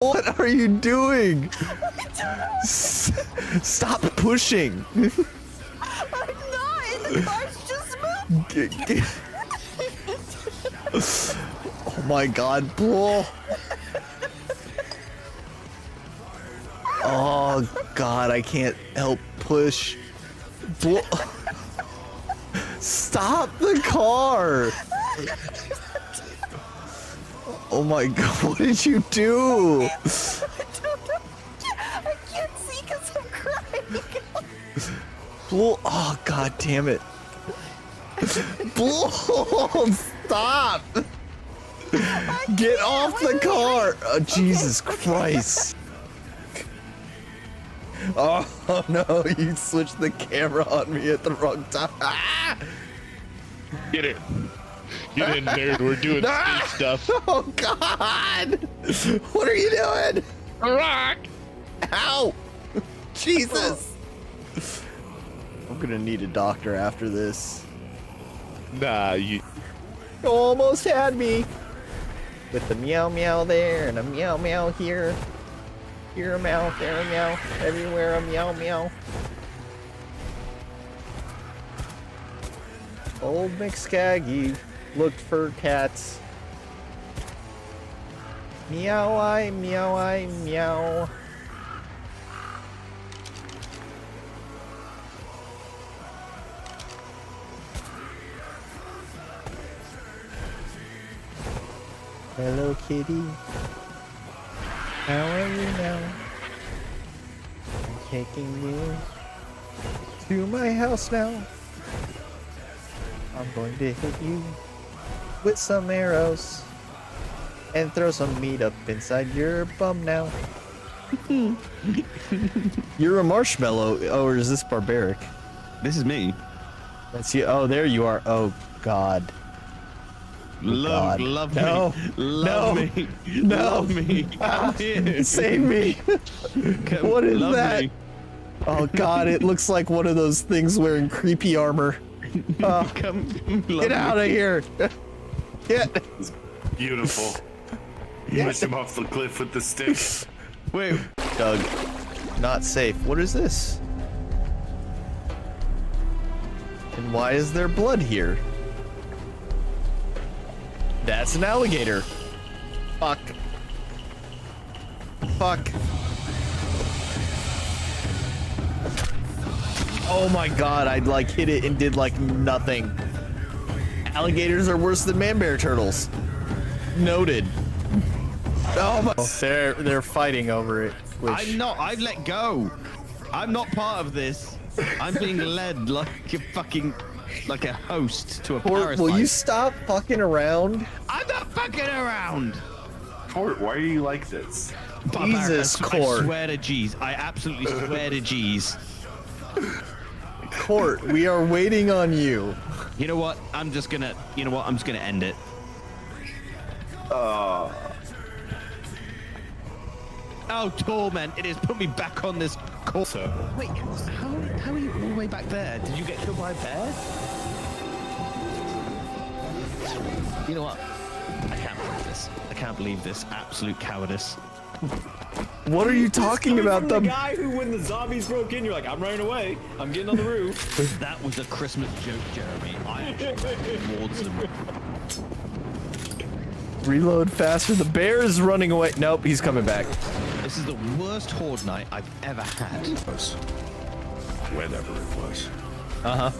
What are you doing? Stop pushing. I'm not, and the car's just moving. Oh my god, bro. Oh god, I can't help push. Stop the car. Oh my god, what did you do? I can't see because I'm crying. Oh god damn it. Stop! Get off the car! Oh, Jesus Christ. Oh no, you switched the camera on me at the wrong time. Ah! Get in. Get in, nerd. We're doing space stuff. Oh god! What are you doing? A rock! Ow! Jesus! I'm gonna need a doctor after this. Nah, you... You almost had me! With the meow meow there and a meow meow here. Here a meow, there a meow, everywhere a meow meow. Old McSkaggy looked for cats. Meow I meow. Hello kitty. How are you now? I'm taking you to my house now. I'm going to hit you with some arrows and throw some meat up inside your bum now. You're a marshmallow. Oh, or is this barbaric? This is me. That's you. Oh, there you are. Oh, God. Love No. me. Love me. No. Love me. Come here. Save me. Come, What is love that? Me. Oh, God. It looks like one of those things wearing creepy armor. Come, Get out of here. Get. Beautiful. You pushed him off the cliff with the stick. Wait. Doug. Not safe. What is this? And why is there blood here? That's an alligator. Fuck. Fuck. Oh my god, I like hit it and did like nothing. Alligators are worse than man-bear turtles. Noted. Oh my. They're fighting over it. Which... I've let go. I'm not part of this. I'm being led like a fucking, like a host to a parasite. Will you stop fucking around? I'm not fucking around. Court, why are you like this? Jesus, Court. I swear to G's. I absolutely swear to G's. Court, we are waiting on you. You know what? I'm just gonna end it. Oh, torment! It has put me back on this course. Wait, how are you all the way back there? Did you get killed by a bear? You know what? I can't believe this. I can't believe this absolute cowardice. What are you talking about? The guy who, when the zombies broke in, you're like, I'm running away. I'm getting on the roof. That was a Christmas joke, Jeremy. I actually ran towards them. Reload faster. The bear is running away. Nope, he's coming back. This is the worst horde night I've ever had. Whenever it was. Uh-huh.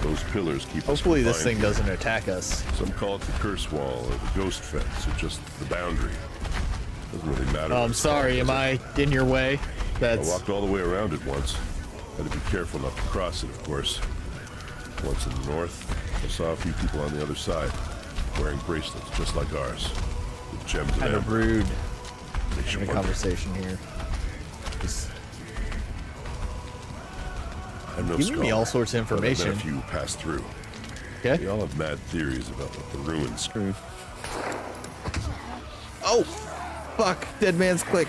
Those pillars keep Hopefully us this thing confined doesn't attack us. here. Some call it the curse wall or the ghost fence or just the boundary. Doesn't really matter. Oh, I'm sorry. Am I in your way? I That's... walked all the way around it once. Had to be careful not to cross it, of course. Once in the north, I saw a few people on the other side, wearing bracelets just like ours, with gems kind and of rude Makes you in a wonder. conversation here. Just I'm no giving me scholar, all sorts of but I've met information. a few who passed through. They Okay. all have mad theories about what the ruins. Oh! Fuck! Dead man's click.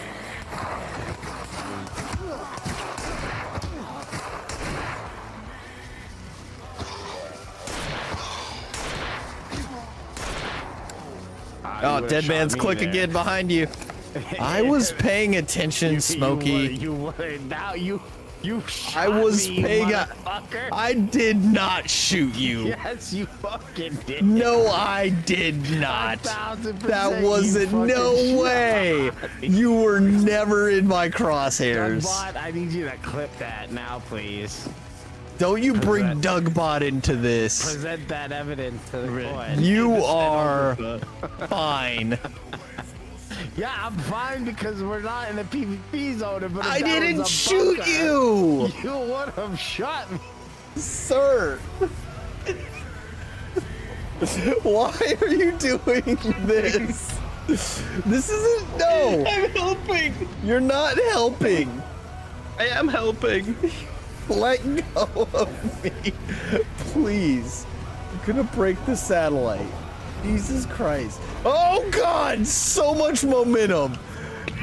Oh, dead man's click again behind you. I was paying attention, Smokey. Now you I was me, paying. motherfucker. I did not shoot you. Yes, you fucking did. No, I did not. 1000% That you wasn't. fucking No way. shot. You were never in my crosshairs. Dogbot, I need you to clip that now, please. Don't you bring Dougbot into this. Present that evidence to the court. You are fine. Yeah, I'm fine because we're not in the PvP zone. But I if that didn't was a shoot bunker, you, You would have shot me. sir. Why are you doing this? This isn't. No. I'm helping. You're not helping. I am helping. Let go of me, please. You're gonna break the satellite. Jesus Christ. Oh God, so much momentum.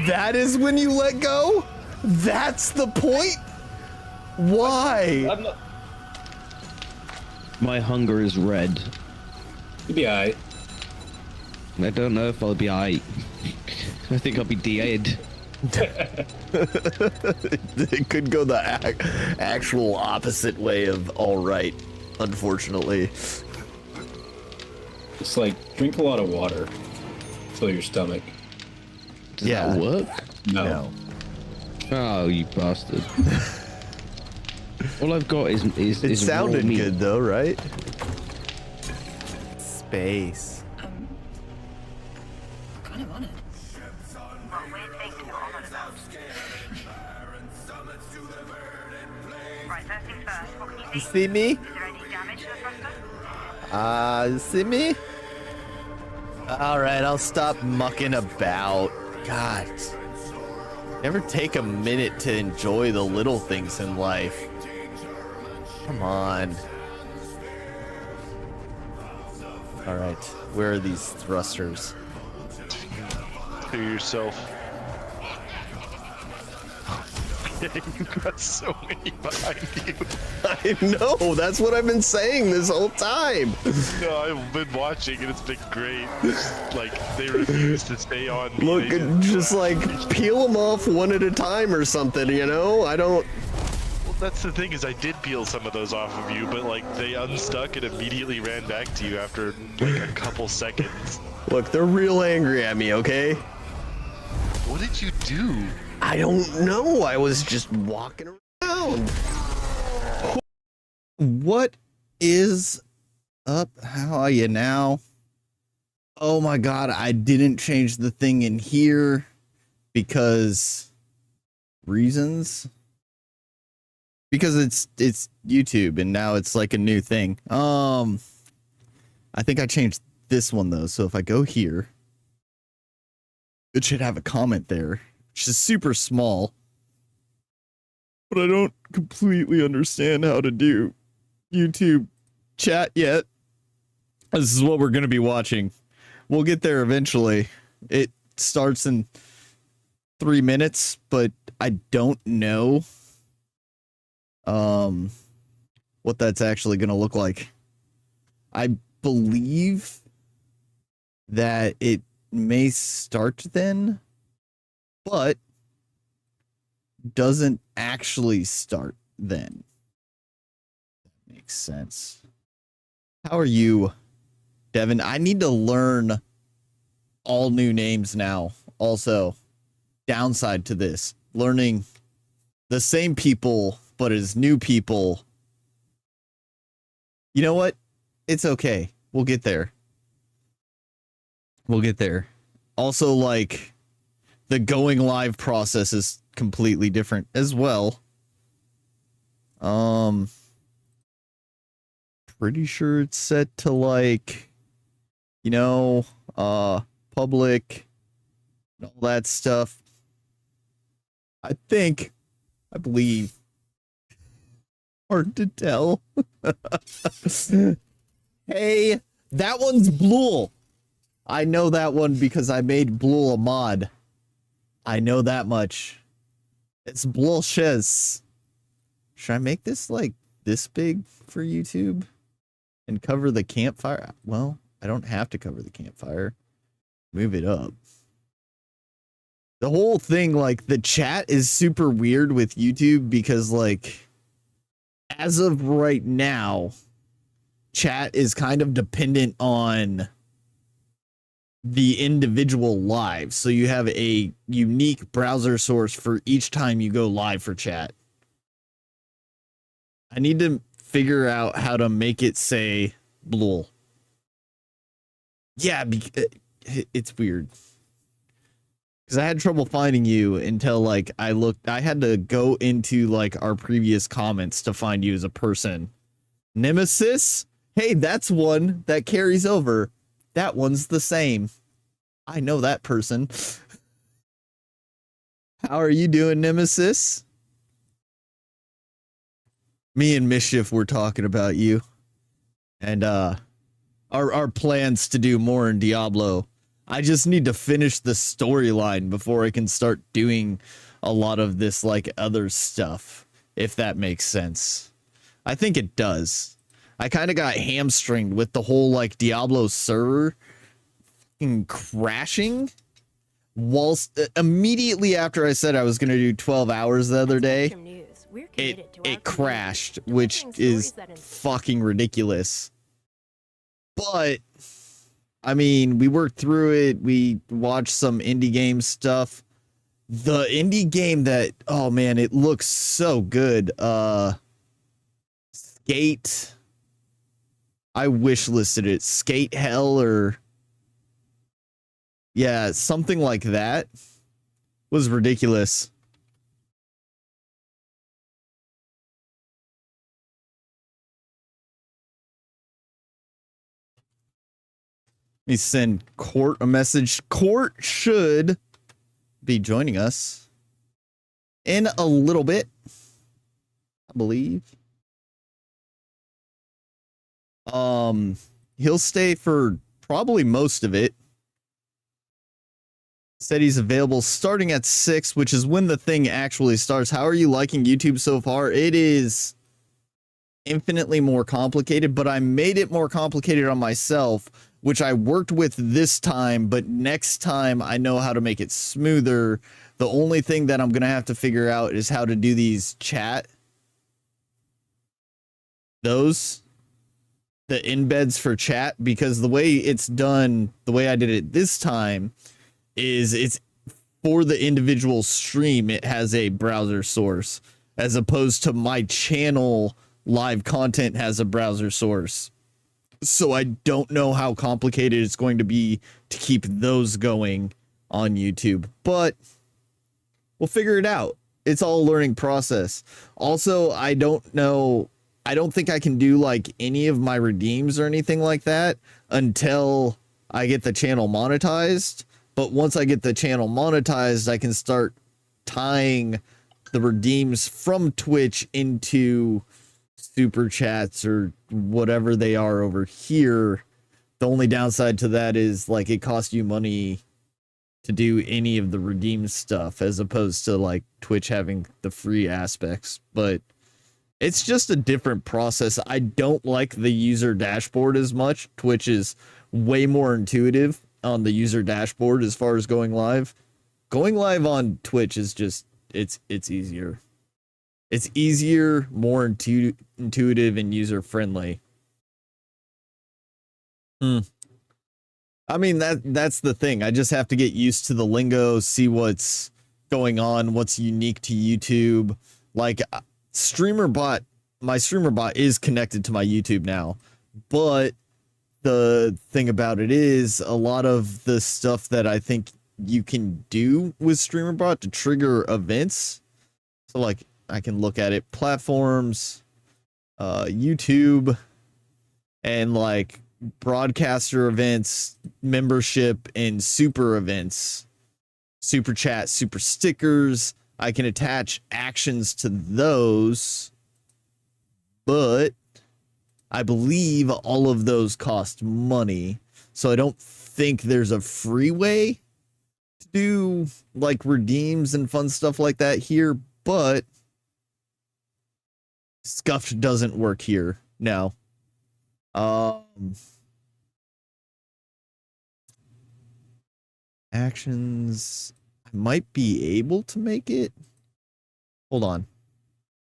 That is when you let go? That's the point? Why? I'm not. My hunger is red. You'll be alright. I don't know if I'll be aight. I think I'll be dead. It could go the actual opposite way of all right, unfortunately. Just like drink a lot of water. Fill your stomach. Does that work? No. Oh, you bastard. All I've got is It sounded raw meat. good though, right? Space. Kind of honored. You see me? You see me? Alright, I'll stop mucking about. God. Never take a minute to enjoy the little things in life. Come on. Alright, where are these thrusters? To yourself. You got so many behind you. I know, that's what I've been saying this whole time. No, I've been watching and it's been great. Like, they refuse to stay on me. Look, just like peel them off one at a time or something, you know? I don't... Well, that's the thing is I did peel some of those off of you, but like they unstuck and immediately ran back to you after like a couple seconds. Look, they're real angry at me, okay? What did you do? I don't know. I was just walking around. What is up? How are you now? Oh my God, I didn't change the thing in here because reasons. Because it's YouTube and now it's like a new thing. I think I changed this one though. So if I go here, it should have a comment there. Which is super small, but I don't completely understand how to do YouTube chat yet. This is what we're going to be watching. We'll get there eventually. It starts in 3 minutes, but I don't know what that's actually going to look like. I believe that it may start then, but doesn't actually start then. That makes sense. How are you, Devin? I need to learn all new names now. Also, downside to this, learning the same people, but as new people. You know what? It's okay. We'll get there. We'll get there. Also, like, the going live process is completely different as well. Pretty sure it's set to like, you know, public and all that stuff. I believe. Hard to tell. Hey, that one's Blue. I know that one because I made Blue a mod. I know that much. It's bullshit. Should I make this like this big for YouTube and cover the campfire? Well, I don't have to cover the campfire. move it up. The whole thing, like, the chat is super weird with YouTube because, like, as of right now, chat is kind of dependent on the individual live. So you have a unique browser source for each time you go live for chat. I need to figure out how to make it say blah. Yeah, it's weird. Because I had trouble finding you until, like, I had to go into, like, our previous comments to find you as a person. Nemesis? Hey, that's one that carries over. That one's the same. I know that person. How are you doing, Nemesis? Me and Mischief were talking about you. And, our plans to do more in Diablo. I just need to finish the storyline before I can start doing a lot of this, like, other stuff, if that makes sense. I think it does. I kind of got hamstringed with the whole, like, Diablo server crashing whilst immediately after I said I was going to do 12 hours the other day. It crashed, which is fucking ridiculous. But I mean, we worked through it. We watched some indie game stuff. The indie game that, oh man, it looks so good. Skate. I wish listed it. Skate Hell or yeah, something like that was ridiculous. Let me send Court a message. Court should be joining us in a little bit, I believe. He'll stay for probably most of it. Said he's available starting at 6, which is when the thing actually starts. How are you liking YouTube so far? It is infinitely more complicated, but I made it more complicated on myself, which I worked with this time, but next time I know how to make it smoother. The only thing that I'm going to have to figure out is how to do these chat. The embeds for chat, because the way it's done, the way I did it this time, is it's for the individual stream, it has a browser source, as opposed to my channel live content has a browser source. So I don't know how complicated it's going to be to keep those going on YouTube, but we'll figure it out. It's all a learning process. Also, I don't think I can do like any of my redeems or anything like that until I get the channel monetized. But once I get the channel monetized, I can start tying the redeems from Twitch into super chats or whatever they are over here. The only downside to that is, like, it costs you money to do any of the redeem stuff as opposed to like Twitch having the free aspects. But it's just a different process. I don't like the user dashboard as much. Twitch is way more intuitive on the user dashboard as far as going live. Going live on Twitch is just, it's easier. It's easier, more intuitive, and user-friendly. I mean, that's the thing. I just have to get used to the lingo, see what's going on, what's unique to YouTube. Like, StreamerBot, my StreamerBot is connected to my YouTube now. But the thing about it is, a lot of the stuff that I think you can do with StreamerBot to trigger events. So, like, I can look at it, platforms, YouTube, and like broadcaster events, membership, and super events, super chat, super stickers. I can attach actions to those, but I believe all of those cost money. So I don't think there's a free way to do like redeems and fun stuff like that here, but Scuffed doesn't work here now. Actions. I might be able to make it. Hold on.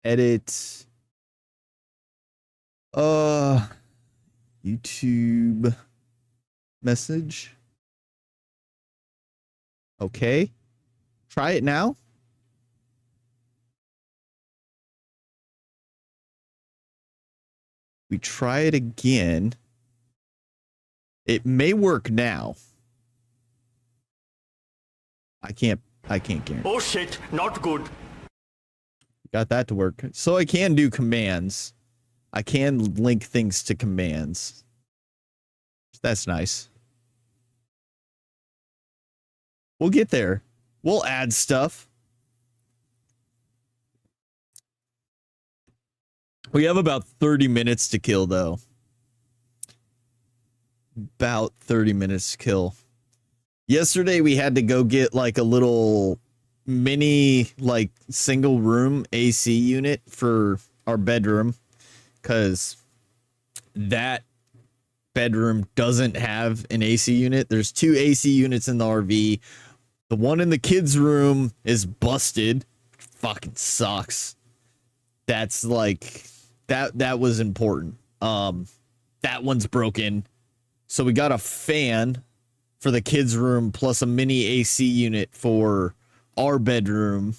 Edit. YouTube message. Okay. Try it now. We try it again. It may work now. I can't guarantee. Oh shit, not good. Got that to work. So I can do commands. I can link things to commands. That's nice. We'll get there. We'll add stuff. We have about 30 minutes to kill, though. About 30 minutes to kill. Yesterday, we had to go get, like, a little mini, like, single room AC unit for our bedroom. Because that bedroom doesn't have an AC unit. There's 2 AC units in the RV. The one in the kids' room is busted. Fucking sucks. That's like... That was important. That one's broken. So we got a fan for the kids' room plus a mini AC unit for our bedroom.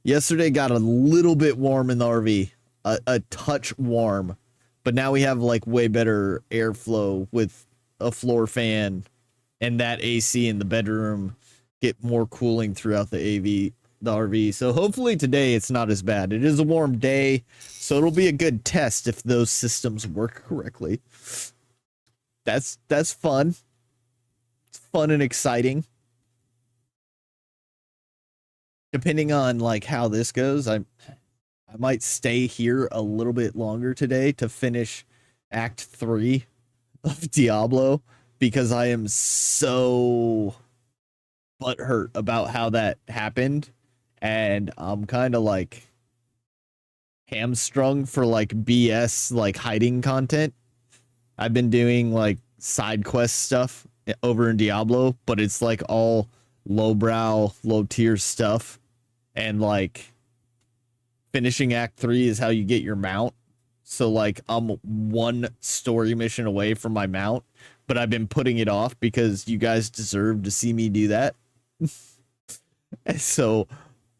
Yesterday got a little bit warm in the RV. A touch warm. But now we have like way better airflow with a floor fan and that AC in the bedroom get more cooling throughout the RV. So hopefully today it's not as bad. It is a warm day, so it'll be a good test if those systems work correctly. That's fun. It's fun and exciting. Depending on like how this goes, I might stay here a little bit longer today to finish Act 3 of Diablo because I am so butthurt about how that happened. And I'm kind of like hamstrung for like BS, like hiding content. I've been doing like side quest stuff over in Diablo, but it's like all lowbrow, low tier stuff. And like finishing Act 3 is how you get your mount. So like I'm one story mission away from my mount, but I've been putting it off because you guys deserve to see me do that. And so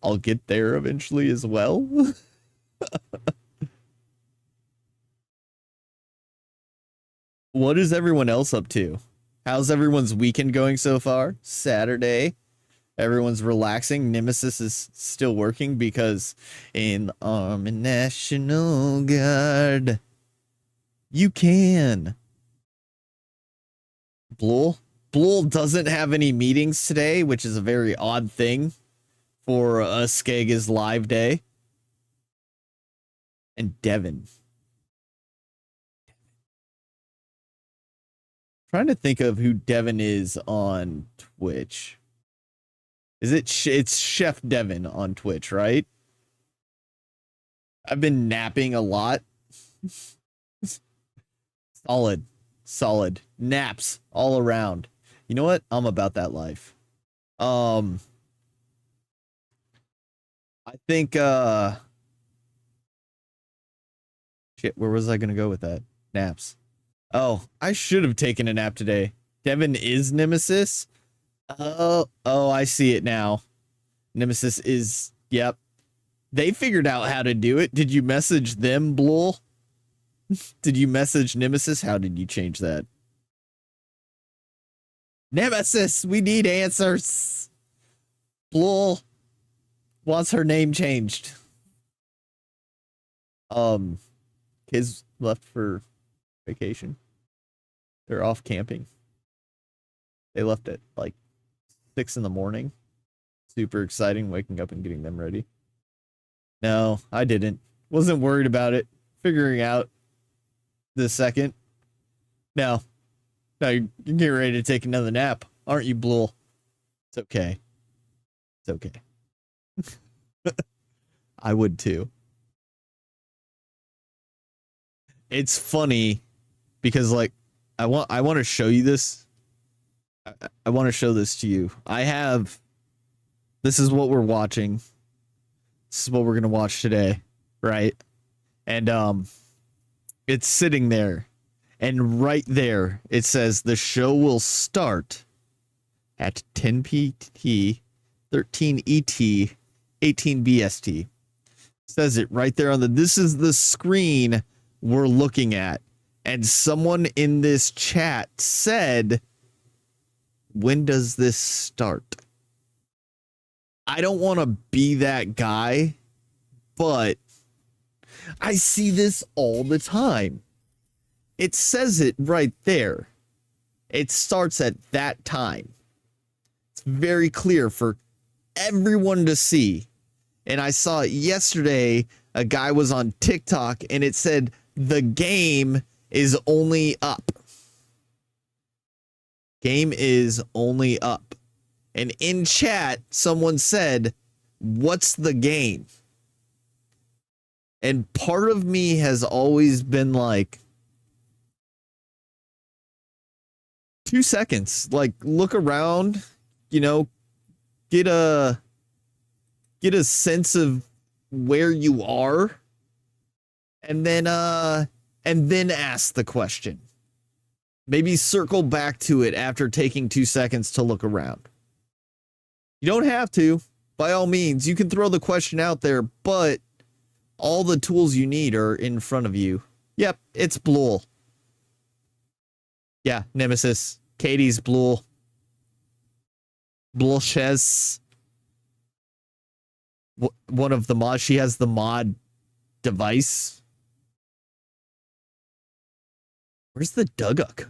I'll get there eventually as well. What is everyone else up to? How's everyone's weekend going so far? Saturday. Everyone's relaxing. Nemesis is still working because in the Army National Guard, you can. Blul doesn't have any meetings today, which is a very odd thing for a Skag's live day. And Devin. Trying to think of who Devin is on Twitch. It's Chef Devin on Twitch, right? I've been napping a lot. Solid. Naps all around. You know what? I'm about that life. I think, shit, where was I going to go with that? Naps. Oh, I should have taken a nap today. Devin is Nemesis. Oh, I see it now. Nemesis is, yep. They figured out how to do it. Did you message them, Blul? Did you message Nemesis? How did you change that? Nemesis, we need answers. Blul wants her name changed. Kids left for vacation. They're off camping. They left at like 6 in the morning. Super exciting waking up and getting them ready. No, I didn't. Wasn't worried about it. Figuring out the second. No, you're getting ready to take another nap, aren't you, Blul? It's okay. It's okay. I would too. It's funny because like I want to show you this I want to show this to you. This is what we're watching. This is what we're going to watch today, right? And it's sitting there. And right there, it says the show will start at 10 PT, 13 ET, 18 BST. It says it right there on this is the screen we're looking at. And someone in this chat said, when does this start? I don't want to be that guy, but I see this all the time. It says it right there. It starts at that time. It's very clear for everyone to see. And I saw it yesterday. A guy was on TikTok and it said the game is only up. Game is only up. And in chat, someone said, what's the game? And part of me has always been like, 2 seconds. Like, look around, you know, get a sense of where you are, and then ask the question. Maybe circle back to it after taking 2 seconds to look around. You don't have to. By all means, you can throw the question out there, but all the tools you need are in front of you. Yep, it's Blul. Yeah, Nemesis. Katie's Blul. Blulchez. One of the mods. She has the mod device. Where's the Duguk?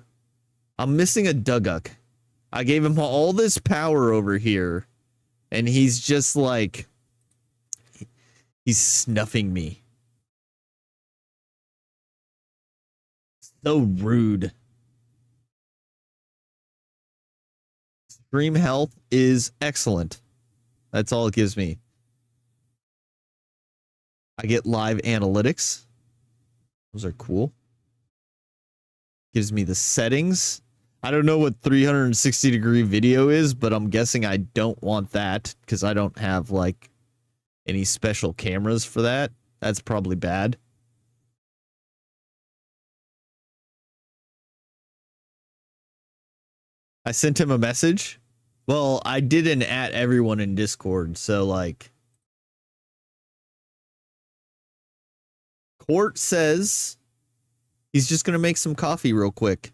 I'm missing a Duguk. I gave him all this power over here, and he's just like, he's snuffing me. So rude. Stream health is excellent. That's all it gives me. I get live analytics. Those are cool. Gives me the settings. I don't know what 360-degree video is, but I'm guessing I don't want that because I don't have like any special cameras for that. That's probably bad. I sent him a message. Well, I didn't at everyone in Discord, so like Court says he's just going to make some coffee real quick.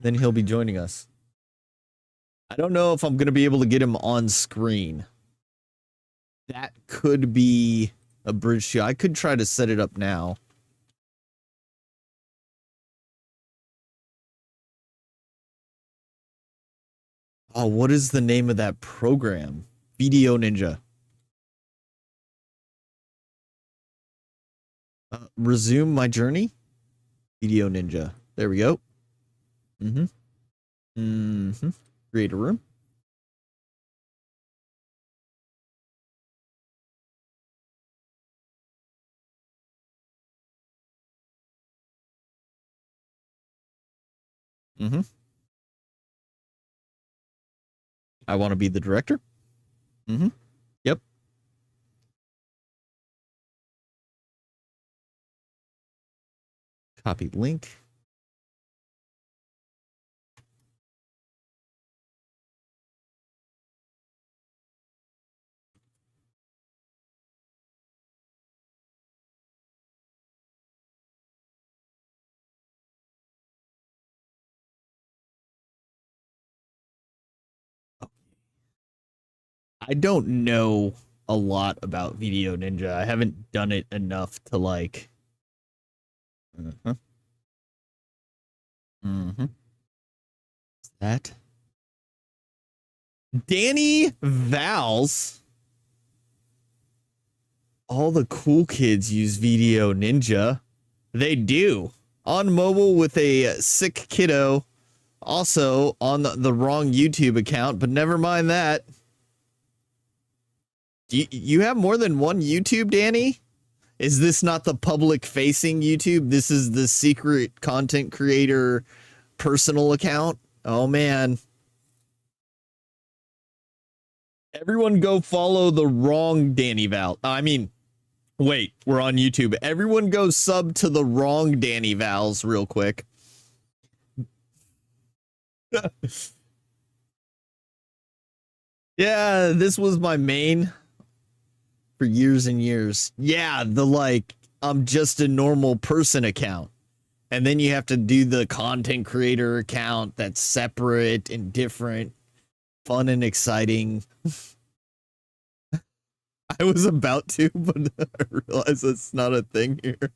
Then he'll be joining us. I don't know if I'm going to be able to get him on screen. That could be a bridge to. I could try to set it up now. Oh, what is the name of that program? Video Ninja. Resume my journey? Video Ninja. There we go. Create a room. I want to be the director. Yep. Copy link. I don't know a lot about Video Ninja. I haven't done it enough to like. That Danny Vals. All the cool kids use Video Ninja. They do. On mobile with a sick kiddo. Also on the wrong YouTube account, but never mind that. You have more than one YouTube, Danny? Is this not the public-facing YouTube? This is the secret content creator personal account? Oh, man. Everyone go follow the wrong Danny Val. I mean, wait, we're on YouTube. Everyone go sub to the wrong Danny Vals real quick. Yeah, this was my main for years and years. Yeah, the like, I'm just a normal person account. And then you have to do the content creator account that's separate and different, fun and exciting. I was about to, but I realized that's not a thing here.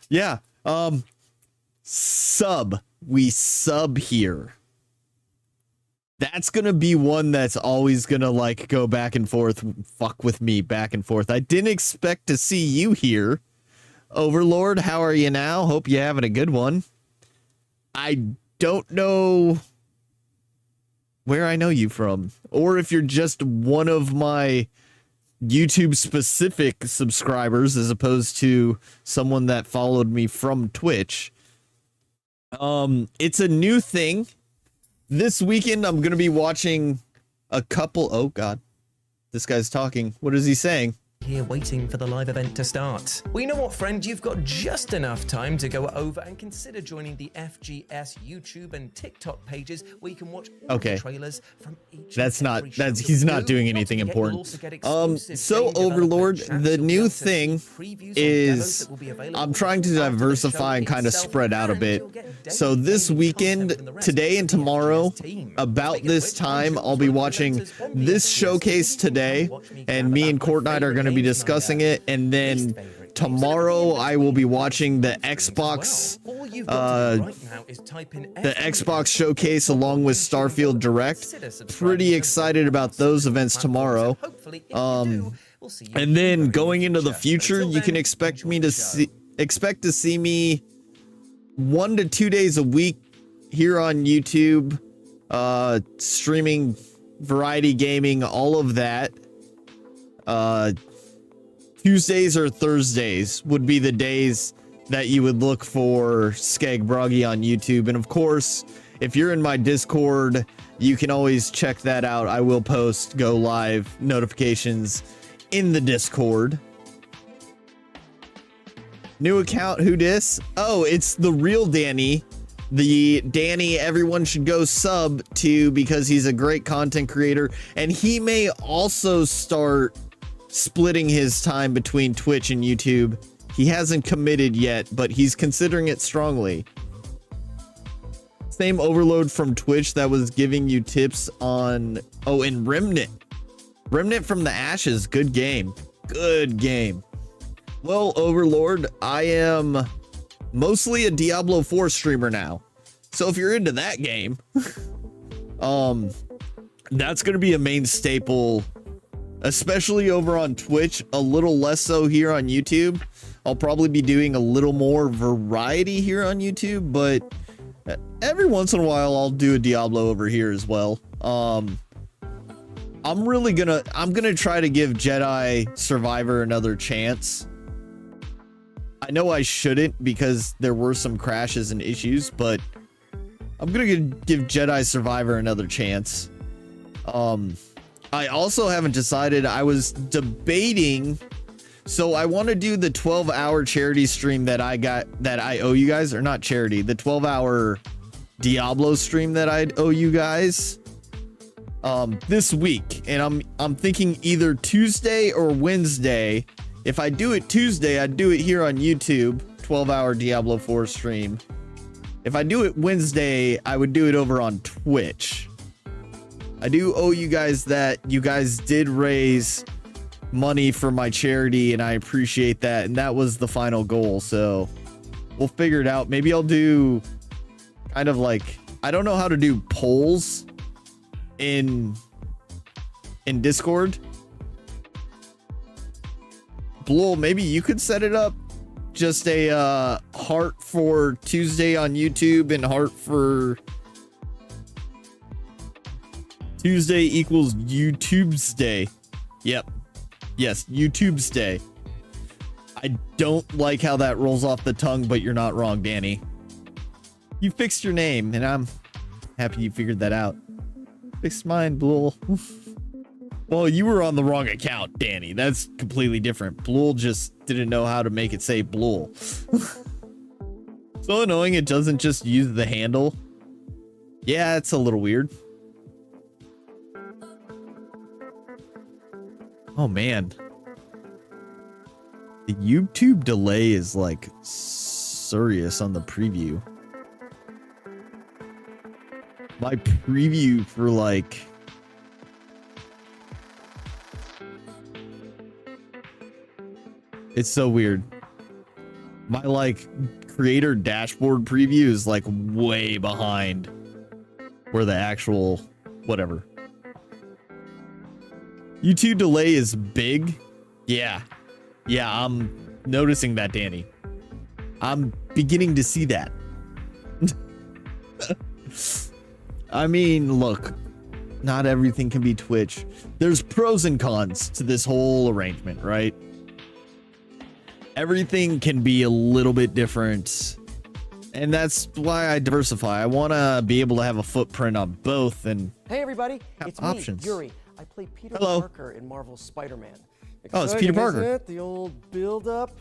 Yeah. Sub. We sub here. That's gonna be one that's always gonna like go back and forth, fuck with me back and forth. I didn't expect to see you here. Overlord, how are you now? Hope you're having a good one. I don't know where I know you from, or if you're just one of my YouTube specific subscribers as opposed to someone that followed me from Twitch. It's a new thing. This weekend I'm gonna be watching a couple. Oh god, this guy's talking. What is he saying? Here waiting for the live event to start. Well, you know what, friend? You've got just enough time to go over and consider joining the FGS YouTube and TikTok pages where you can watch all the trailers from each. He's not doing anything important. So Overlord, the new thing is I'm trying to diversify and kind of spread out a bit. So this weekend, today and tomorrow, about this time, I'll be watching this showcase today, and me and Cortenyde are going to be discussing it, and then tomorrow I will be watching the Xbox showcase along with Starfield Direct. Pretty excited about those events tomorrow. And then going into the future, you can expect to see me 1 to 2 days a week here on YouTube, streaming variety gaming, all of that. Tuesdays or Thursdays would be the days that you would look for SkaggBragi on YouTube. And of course, if you're in my Discord, you can always check that out. I will post go live notifications in the Discord. New account, who dis? Oh, it's the real Danny. The Danny everyone should go sub to because he's a great content creator. And he may also start splitting his time between Twitch and YouTube. He hasn't committed yet, but he's considering it strongly. Same Overload from Twitch that was giving you tips on... Oh, and Remnant. Remnant from the Ashes. Good game. Good game. Well, Overlord, I am mostly a Diablo 4 streamer now. So if you're into that game, that's going to be a main staple, especially over on Twitch, a little less so here on YouTube. I'll probably be doing a little more variety here on YouTube, but every once in a while I'll do a Diablo over here as well. I'm gonna try to give Jedi Survivor another chance. I know I shouldn't because there were some crashes and issues, but I'm gonna give Jedi Survivor another chance. I also haven't decided. I was debating, so I want to do the 12-hour charity stream that I owe you guys, or not charity, the 12-hour Diablo stream that I owe you guys this week, and I'm thinking either Tuesday or Wednesday. If I do it Tuesday, I'd do it here on YouTube, 12-hour Diablo 4 stream. If I do it Wednesday, I would do it over on Twitch. I do owe you guys that. You guys did raise money for my charity, and I appreciate that. And that was the final goal. So we'll figure it out. Maybe I'll do kind of like, I don't know how to do polls in Discord. Blue, maybe you could set it up. Just a heart for Tuesday on YouTube and heart for Tuesday equals YouTube's day. Yep. Yes, YouTube's day. I don't like how that rolls off the tongue, but you're not wrong, Danny. You fixed your name, and I'm happy you figured that out. Fixed mind, Blul. Well, you were on the wrong account, Danny. That's completely different. Blul just didn't know how to make it say Blul. So annoying it doesn't just use the handle. Yeah, it's a little weird. Oh man. The YouTube delay is like serious on the preview. My preview for like it's so weird. My like creator dashboard preview is like way behind where the actual whatever. YouTube delay is big. Yeah. Yeah, I'm noticing that, Danny. I'm beginning to see that. I mean, look, not everything can be Twitch. There's pros and cons to this whole arrangement, right? Everything can be a little bit different. And that's why I diversify. I want to be able to have a footprint on both and hey everybody, it's options. Me, Yuri. I play Peter Hello. Parker in Marvel's Spider-Man. Oh, it's Peter Parker. Isn't it? The old build-up.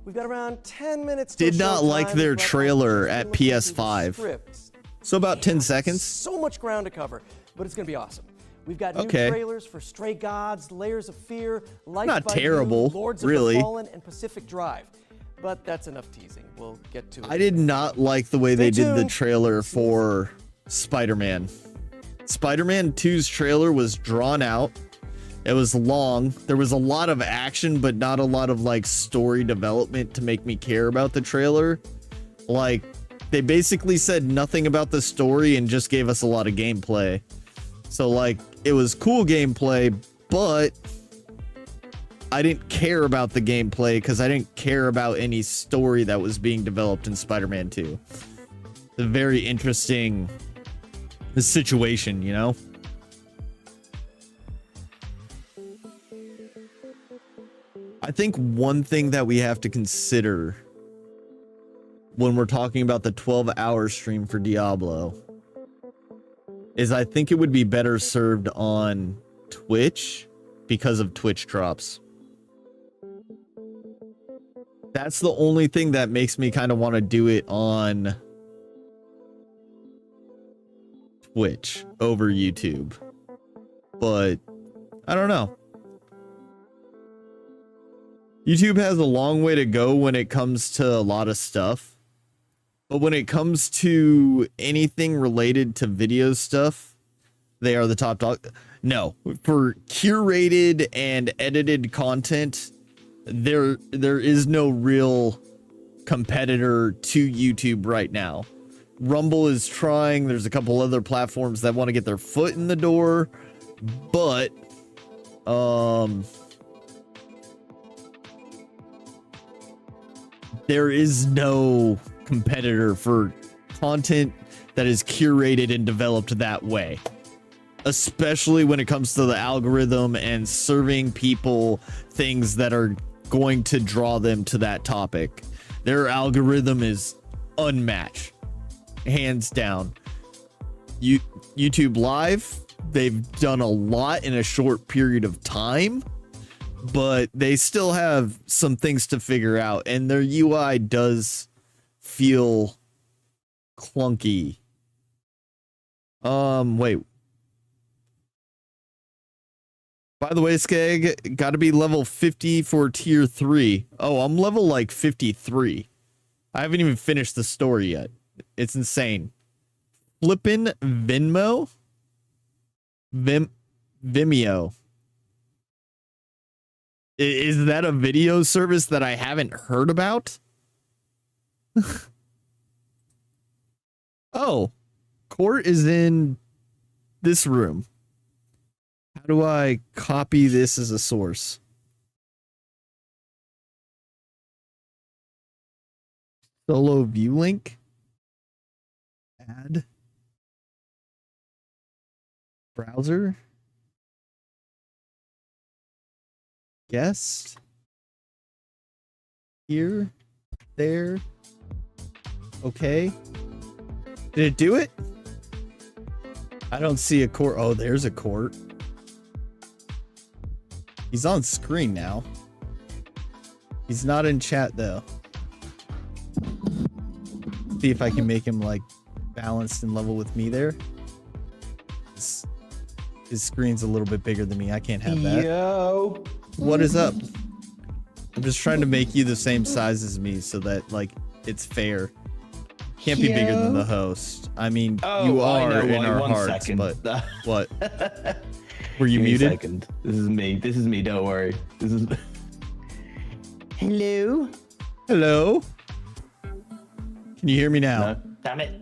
We've got around 10 minutes. Did not like their trailer at PS5. So about 10 seconds. So much ground to cover, but it's gonna be awesome. We've got new trailers for Stray Gods, Layers of Fear, Life Not by terrible, You, Lords of really. the Fallen, and Pacific Drive. But that's enough teasing. We'll get to it. I did not like the way they did the trailer for Spider-Man. Spider-Man 2's trailer was drawn out. It was long. There was a lot of action, but not a lot of like story development to make me care about the trailer. Like, they basically said nothing about the story and just gave us a lot of gameplay. So like, it was cool gameplay, but I didn't care about the gameplay because I didn't care about any story that was being developed in Spider-Man 2. It's a very interesting situation, you know? I think one thing that we have to consider when we're talking about the 12-hour stream for Diablo is I think it would be better served on Twitch because of Twitch drops. That's the only thing that makes me kind of want to do it on Twitch over YouTube. But I don't know. YouTube has a long way to go when it comes to a lot of stuff. But when it comes to anything related to video stuff, they are the top dog. No, for curated and edited content, there is no real competitor to YouTube right now. Rumble is trying. There's a couple other platforms that want to get their foot in the door, but there is no competitor for content that is curated and developed that way, especially when it comes to the algorithm and serving people things that are going to draw them to that topic. Their algorithm is unmatched, hands down. YouTube Live, they've done a lot in a short period of time, but they still have some things to figure out, and their UI does feel clunky. Wait. By the way, Skag, gotta be level 50 for tier 3. Oh, I'm level like 53. I haven't even finished the story yet. It's insane. Flippin' Vimeo? Vimeo. Is that a video service that I haven't heard about? Oh, Court is in this room. How do I copy this as a source? Solo view link. Add. Browser. Guest. Here. There. Okay. Did it do it? I don't see a court. Oh, there's a court. He's on screen now. He's not in chat though. See if I can make him like balanced and level with me there. His screen's a little bit bigger than me. I can't have that. Yo. What is up? I'm just trying to make you the same size as me so that like it's fair. Can't be bigger than the host. I mean, you are in our hearts, but what? Were you muted? Second. This is me. This is me. Don't worry. This is. Hello. Hello. Can you hear me now? No. Damn it.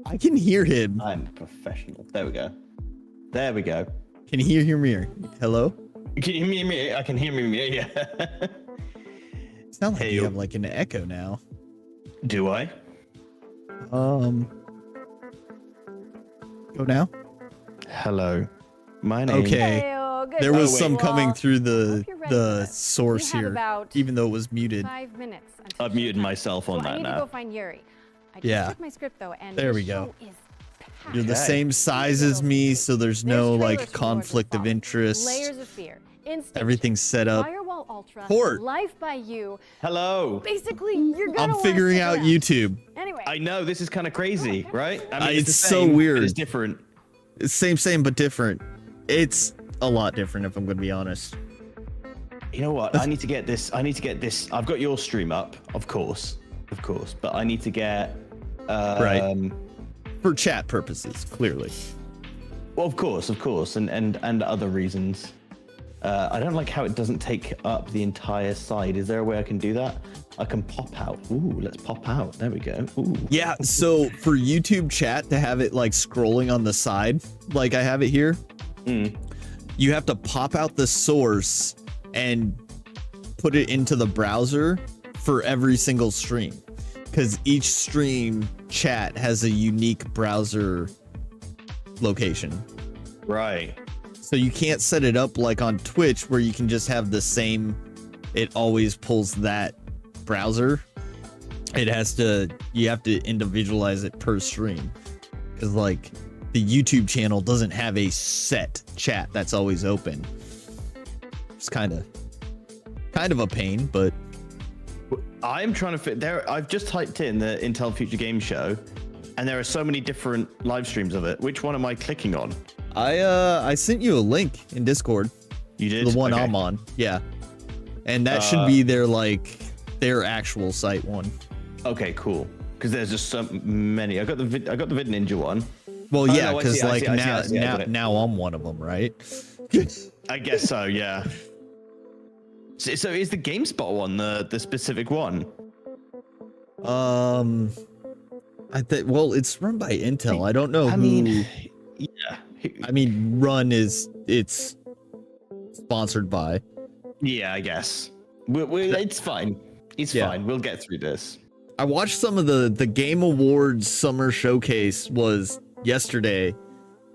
I can hear him. I'm professional. There we go. There we go. Can you hear me? Hello? Can you hear me? I can hear me. Yeah. Sound like you have like an echo now. Do I? Go now. Hello. My name. Okay. There was some coming through the source here, even though it was muted. 5 minutes. I've muted myself on that I need now. to go find Yuri. I just Yeah. checked my script though, and There we the go. show is You're the same size as me, so there's no like conflict of interest. Layers of fear. Instinction, Everything's set up. Firewall Ultra, Court. Life by You. Hello. Basically, you're gonna I'm figuring out YouTube. Anyway. I know this is kind of crazy, right? I mean, It's the so same, but weird. It's different. It's same, but different. It's a lot different, if I'm going to be honest. You know what? I need to get this. I've got your stream up, of course, but I need to get. Right. For chat purposes, clearly. Well, of course, and other reasons. I don't like how it doesn't take up the entire side. Is there a way I can do that? I can pop out. Ooh, let's pop out. There we go. Ooh. Yeah, so for YouTube chat to have it like scrolling on the side, like I have it here, you have to pop out the source and put it into the browser for every single stream. Because each stream chat has a unique browser location. Right. So you can't set it up like on Twitch where you can just have the same, it always pulls that browser. It has to, you have to individualize it per stream. Because like the YouTube channel doesn't have a set chat that's always open. It's kind of a pain, but I'm trying to fit there. I've just typed in the Intel Future Game Show, and there are so many different live streams of it. Which one am I clicking on? I sent you a link in Discord. You did? The one Okay. I'm on. Yeah. And that should be their actual site one. Okay, cool. Because there's just so many. I got the Vid Ninja one. Well, yeah, no, I because see, I like see, I see, I got it. now I'm one of them, right? I guess so, yeah. So is the GameSpot one the specific one? I think. Well, it's run by Intel. I don't know I who. mean, yeah. I mean, it's sponsored by. Yeah, I guess. It's fine. It's fine. We'll get through this. I watched some of the Game Awards Summer Showcase was yesterday,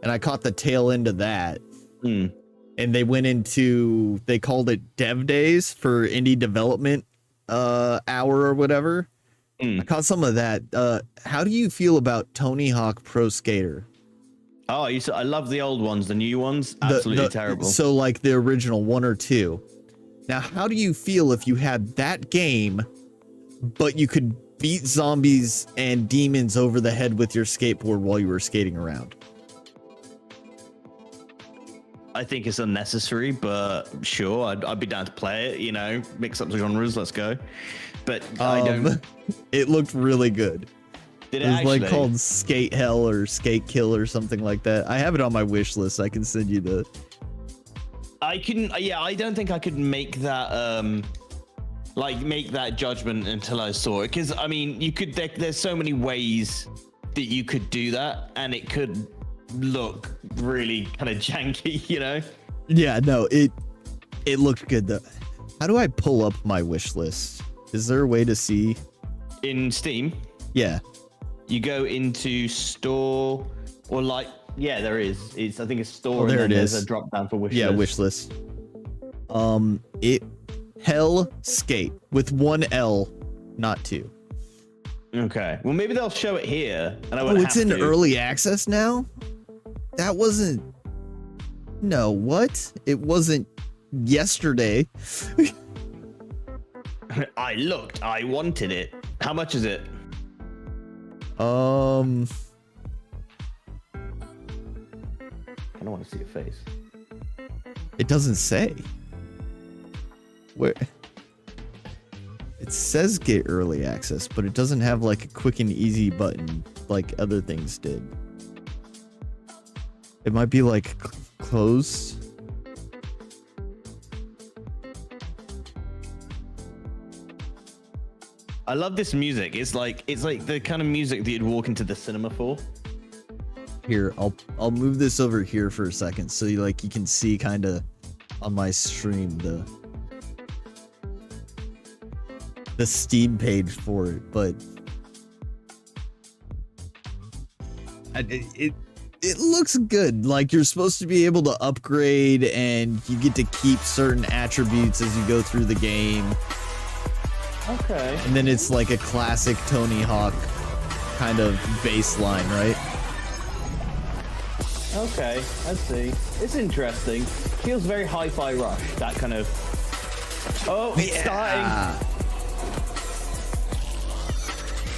and I caught the tail end of that. And they went into, they called it Dev Days for indie development hour or whatever. I caught some of that. How do you feel about Tony Hawk Pro Skater? Oh, I love the old ones. The new ones, absolutely terrible. So like the original 1 or 2. Now, how do you feel if you had that game, but you could beat zombies and demons over the head with your skateboard while you were skating around? I think it's unnecessary, but sure, I'd be down to play it. You know, mix up the genres. Let's go. But I don't. It looked really good. Did It was actually? like called Skate Hell or Skate Kill or something like that. I have it on my wish list. I can send you the. I can. Yeah, I don't think I could make that. Make that judgment until I saw it. Because I mean, you could. There's so many ways that you could do that, and it could look really kind of janky, you know? Yeah, no, it looked good though. How do I pull up my wish list? Is there a way to see? In Steam? Yeah. You go into store or like, yeah, there is. I think it's store. There and then it is. There's a drop down for wish list. Yeah, wish list. Hell Skate with 1 L, not 2. Okay. Well, maybe they'll show it here. And I Oh, it's in early access now? That wasn't... No, what? It wasn't yesterday. I looked. I wanted it. How much is it? I don't want to see your face. It doesn't say. Where? It says get early access, but it doesn't have like a quick and easy button like other things did. It might be like closed. I love this music. It's like the kind of music that you'd walk into the cinema for. Here, I'll move this over here for a second so you can see kind of on my stream the Steam page for it, but it looks good. Like, you're supposed to be able to upgrade and you get to keep certain attributes as you go through the game. Okay. And then it's like a classic Tony Hawk kind of baseline, right? Okay, I see. It's interesting. Feels very Hi-Fi Rush. That kind of. Oh, it's starting.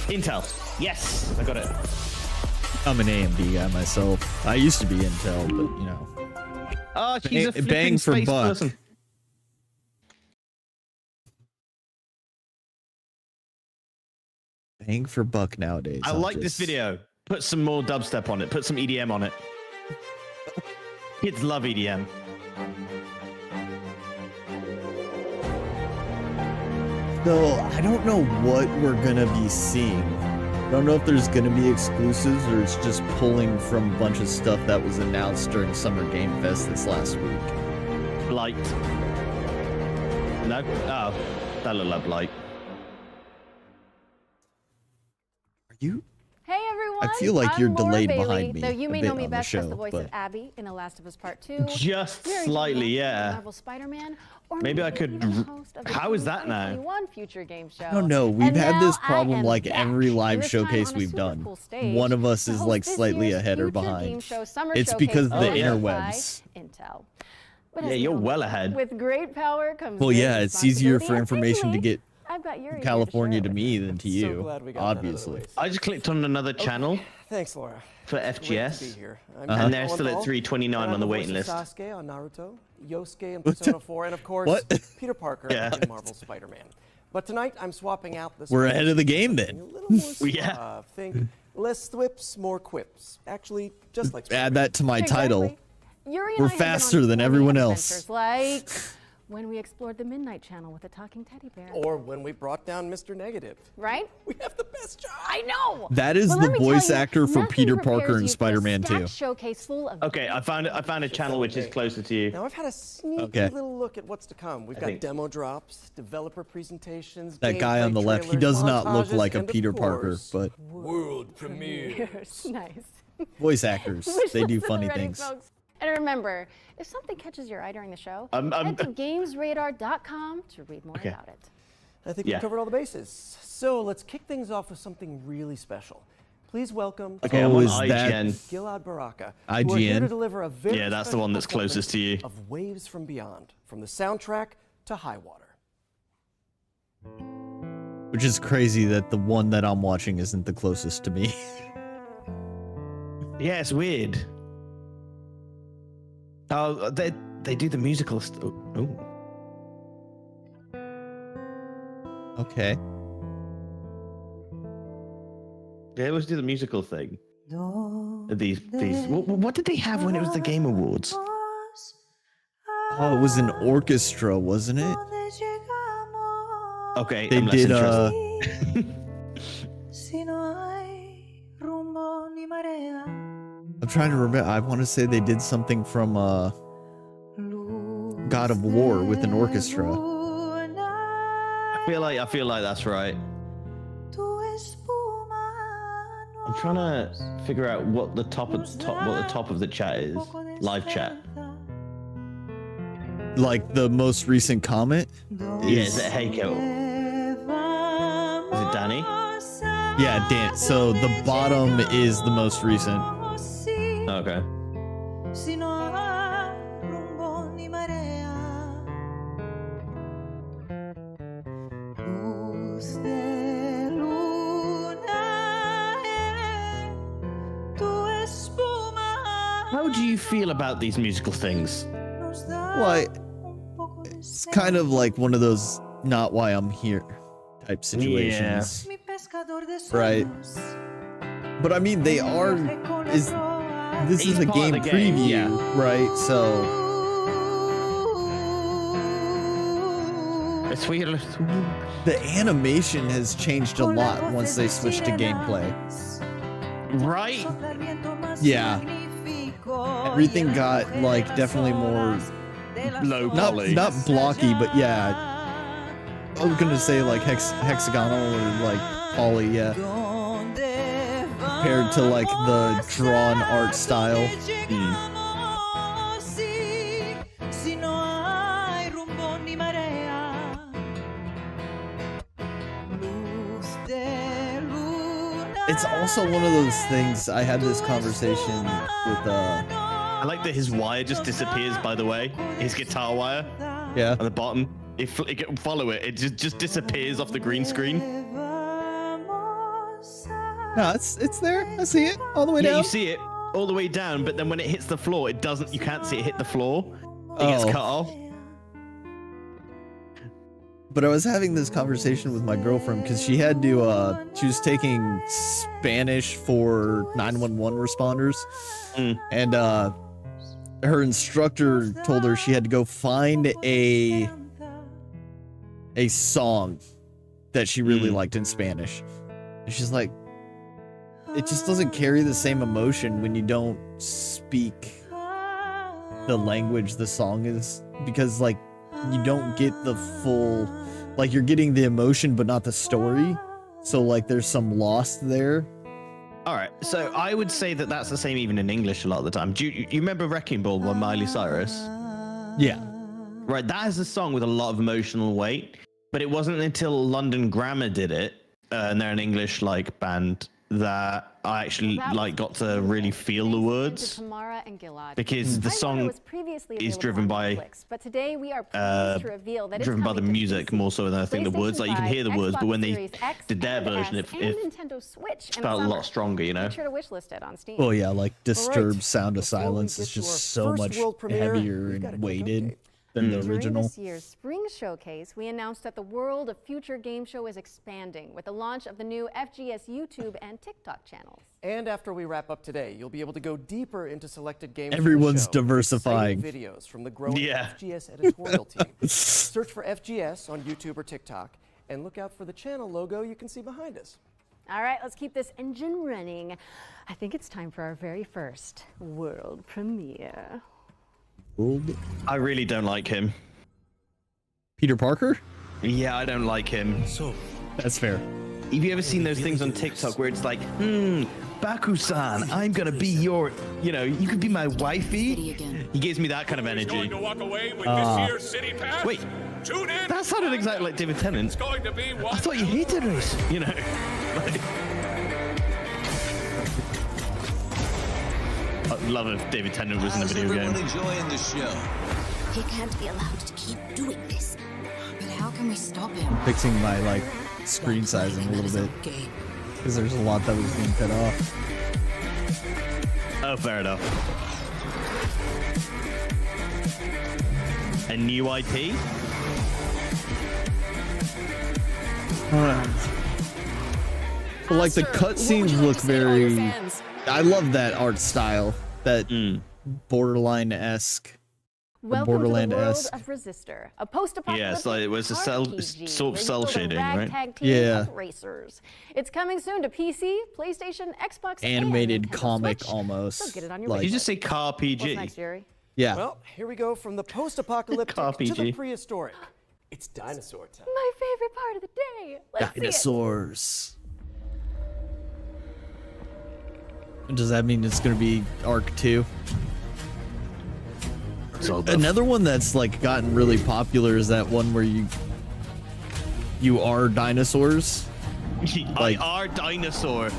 Intel. Yes, I got it. I'm an AMD guy myself. I used to be Intel, but you know. Oh, she's a flipping bang for space buck. person. Bang for buck nowadays. I like this video. Put some more dubstep on it. Put some EDM on it. Kids love EDM. So I don't know what we're gonna be seeing. I don't know if there's gonna be exclusives or it's just pulling from a bunch of stuff that was announced during Summer Game Fest this last week. Blight. No? Oh, that looked like Blight. Are you? Hey everyone! I feel like you're I'm Laura delayed Bailey, behind me. Though you may a bit know me on best the as show, the voice but of Abby in The Last of Us Part 2. Just Very slightly, well, yeah. Marvel Spider-Man, or Maybe I maybe could. the host of the How is that now? 2021 future game show. I don't know. We've And had this now I problem am like back, every and live this time showcase on a we've super done. cool stage One of us to is host like this slightly year's ahead or future behind. Game show Summer It's Showcase because of the presented by interwebs. Intel. But Yeah, as you're you know, well ahead. With great power comes Well, great yeah, it's easier for responsibility, and information to thankfully, get I've got Yuri from here California share to it me than to you, glad we got that out of the obviously. way. I just clicked on another channel Thanks, Laura. for Great to be FGS. here. Uh-huh. And they're still at 329 on the waiting list. Sasuke on Naruto, Yosuke in Persona 4, and of course, What? Peter Parker Yeah. in Marvel Spider-Man. But tonight, I'm swapping out this. We're ahead of the game then. A little more Yeah. suave. Think less thwips, more quips. Actually, just like Add that to my title. Exactly. Yuri and We're I have been on faster than many everyone adventures, else. Like when we explored the Midnight Channel with a talking teddy bear. Or when we brought down Mr. Negative. Right? We have the best job. I know. That is But the let me tell voice you, actor for nothing Peter prepares Parker in you for a Spider-Man stacked 2. showcase full of Okay, I found a channel which is closer to you. Now I've had a sneaky Okay. little look at what's to come. We've got think- demo drops, developer presentations. That guy on gameplay the left, he trailers, does not look montages, like a and of Peter Parker, course, but world premiere. Nice. voice actors, they do funny Ready, things. folks? And remember, if something catches your eye during the show, I'm- head to gamesradar.com to read more Okay. about it. I think Yeah. we covered all the bases. So let's kick things off with something really special. Please welcome Okay, Oh, I'm on is that- IGN. Gilad Baraka, who are here IGN? to deliver a very Yeah, that's the special one that's closest to you. performance of Waves from Beyond, from the soundtrack to Highwater. Which is crazy that the one that I'm watching isn't the closest to me. Yeah, it's weird. Oh, they do the musical stuff. Oh. Okay. They always do the musical thing. These. What did they have when it was the Game Awards? Oh, it was an orchestra, wasn't it? Okay, They I'm less did interested. I'm trying to remember. I want to say they did something from God of War with an orchestra. I feel like that's right. I'm trying to figure out what the top of the chat is. Live chat. Like the most recent comment? Yeah, is it Heiko? Is it Danny? Yeah, Dan. So the bottom is the most recent. Okay. sino a rumbo ni marea. Luz de luna, tu espuma. How do you feel about these musical things? Well, it's kind of like one of those not why I'm here type situations. Right. But I mean, they are. This is a game preview, right? So. The animation has changed a lot once they switched to gameplay. Right? Yeah. Everything got like definitely more low poly. Not blocky, but yeah. I was gonna say like hexagonal or like poly, yeah. Compared to like the drawn art style. It's also one of those things. I had this conversation with I like that his wire just disappears, by the way. His guitar wire. Yeah. At the bottom. If you follow it, it just disappears off the green screen. No, it's there. I see it all the way down. Yeah, you see it all the way down, but then when it hits the floor, it doesn't. You can't see it hit the floor. It gets cut off. But I was having this conversation with my girlfriend because she had to. She was taking Spanish for 911 responders, and her instructor told her she had to go find a song that she really liked in Spanish. And she's like, it just doesn't carry the same emotion when you don't speak the language the song is, because like you don't get the full, like you're getting the emotion but not the story. So like there's some loss there. All right, so I would say that that's the same even in English a lot of the time. Do you remember Wrecking Ball by Miley Cyrus? Yeah. Right, that is a song with a lot of emotional weight, but it wasn't until London Grammar did it, and they're an English like band, that I actually like got to really feel the words, because the song is driven by driven by the music more so than I think the words. Like you can hear the words, but when they did their version, it felt a lot stronger, you know. Oh yeah, like Disturbed Sound of Silence is just so much heavier and weighted than the original. During this year's Spring Showcase, we announced that the world of Future Game Show is expanding with the launch of the new FGS YouTube and TikTok channels. And after we wrap up today, you'll be able to go deeper into selected games. Everyone's diversifying. Videos from the growing FGS editorial team. Search for FGS on YouTube or TikTok, and look out for the channel logo you can see behind us. All right, let's keep this engine running. I think it's time for our very first world premiere. I really don't like him. Peter Parker? Yeah, I don't like him. So that's fair. Have you ever seen those things on TikTok where it's like, Baku-san, I'm gonna be your, you know, you could be my wifey? He gives me that kind of energy. Wait, that sounded exactly like David Tennant. I thought you hated us, you know. Like, I'd love if David Tennant was in a video game. Enjoying the show? He can't be allowed to keep doing this. But how can we stop him? Fixing my like screen sizing a little bit because there's a lot that was being cut off. Oh, fair enough. A new IP? But like the cutscenes look very. I love that art style, that Borderline-esque. Welcome to the world of Resistor, a post-apocalyptic yes, like it was a sort of cell shading, right? Yeah. Racers. It's coming soon to PC, PlayStation, Xbox, animated and comic Switch. almost. So get it on your like, Did you just say car PG? What's next, Jerry? Yeah. Well, here we go from the post-apocalyptic to the prehistoric. It's dinosaur time. My favorite part of the day. Let's Dinosaurs. Does that mean it's gonna be Arc 2? Another one that's like gotten really popular is that one where you are dinosaurs. Like, I are dinosaur.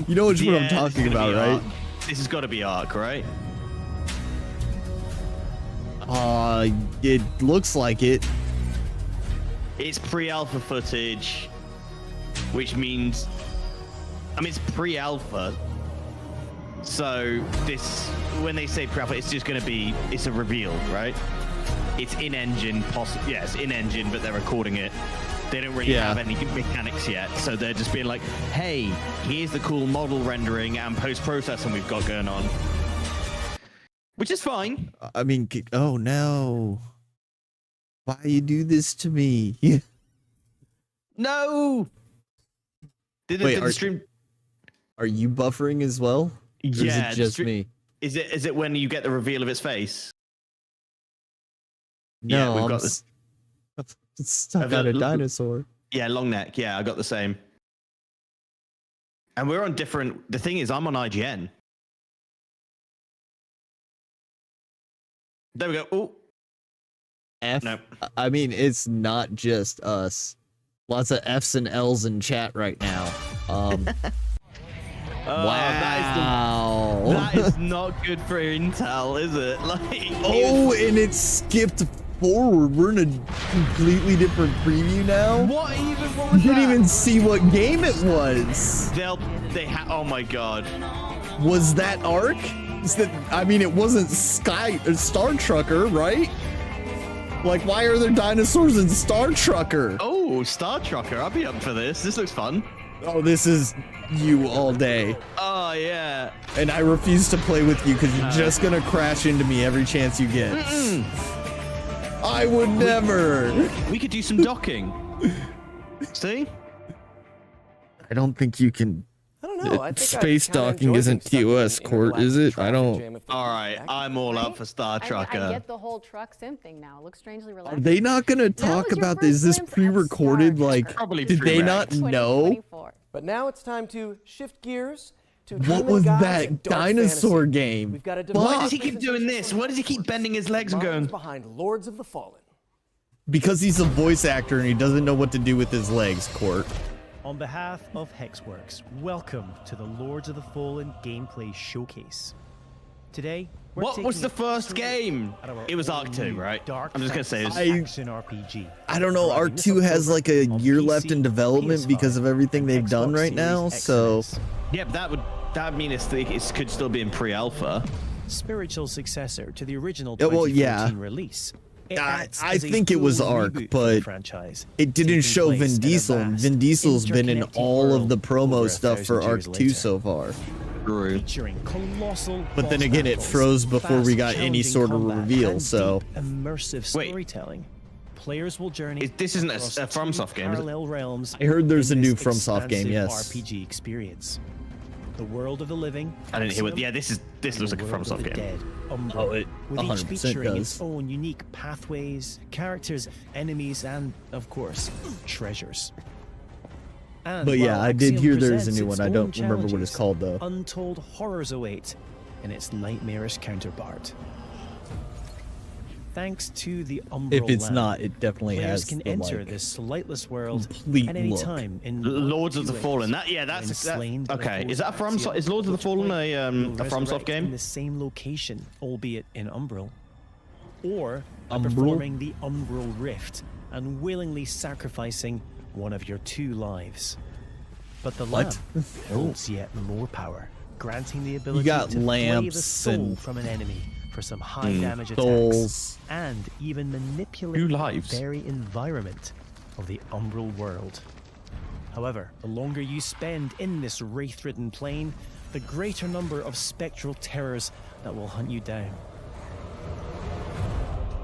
You know which one I'm Yeah, talking this is about, gonna be right? Arc. This has got to be Arc, right? It looks like it. It's pre-alpha footage, which means, I mean, it's pre-alpha. So this, when they say pre-alpha, it's just going to be, it's a reveal, right? It's in-engine, yeah, it's in-engine, but they're recording it. They don't really have any mechanics yet, so they're just being like, hey, here's the cool model rendering and post-processing we've got going on. Which is fine. I mean, oh no. Why you do this to me? No! Did the stream... Are you buffering as well? Or Yeah. is it just me? Is it when you get the reveal of its face? No, Yeah, we've I'm got this. It's stuck out a dinosaur. Yeah, long neck. Yeah, I got the same. And we're on different... The thing is, I'm on IGN. There we go. Oh. F. No. I mean, it's not just us. Lots of F's and L's in chat right now. Wow. That is not good for Intel, is it? Like, oh, and it skipped forward. We're in a completely different preview now. What was you didn't that? even see what game it was. Oh my god. Was that Ark? I mean, it wasn't Star Trucker, right? Like, why are there dinosaurs in Star Trucker? Oh, Star Trucker. I'll be up for this. This looks fun. Oh, this is you all day. Oh, yeah. And I refuse to play with you because you're just going to crash into me every chance you get. I would never. We could do some docking. See? I don't think you can. I don't know. I think Space docking isn't TOS, Court, is it? I don't. All right, I'm all up for Star Trucker. I get the whole truck sim thing now. It looks strangely relaxing. Are they not going to talk about this? Is this pre-recorded? Like, did they not know? But now it's time to shift gears to What was that dinosaur game? We've got a Why does he keep doing this? Why does he keep bending his legs and going? Behind Lords of the Fallen. Because he's a voice actor and he doesn't know what to do with his legs, Court. On behalf of Hexworks, welcome to the Lords of the Fallen gameplay showcase. Today, What was the first game? It was Arc 2, right? I'm just gonna say action RPG. I don't know. Arc 2 has like a year left in development because of everything they've done right now. So, yeah, that mean it could still be in pre-alpha. Spiritual successor to the original Yeah, well, 2014 release. I think it was Arc, but it didn't show Vin Diesel. And Vin Diesel's been in all of the promo stuff for Arc 2 so far. But then again, it froze before we got any sort of reveal, so... Immersive storytelling. Players will journey. This isn't a FromSoft game, is it? Realms. I heard there's a new FromSoft game, yes. RPG experience. The world of the living. I didn't hear what. Yeah, this looks like a FromSoft game. Dead, oh, it with 100% each featuring does. its own unique pathways, characters, enemies, and of course, treasures. And But yeah, while I did Axiom hear there's a presents new its one. I own don't remember what it's challenges, called though. Untold horrors await in its nightmarish counterpart. Thanks to the Umbral If it's land, not, it definitely players has can the, enter like, this lightless world complete at any look. time in Lords of the Fallen. Okay. Is that is Lords of the Fallen a FromSoft in game? the same location, albeit in Umbral, or Umbral? performing the Umbral Rift and willingly sacrificing one of your 2 lives. But the lamp holds yet more power, granting the ability got to flay the lamps soul and from an enemy for some high damage souls. attacks, and even manipulate the very environment of the Umbral world. However, the longer you spend in this wraith-ridden plane, the greater number of spectral terrors that will hunt you down.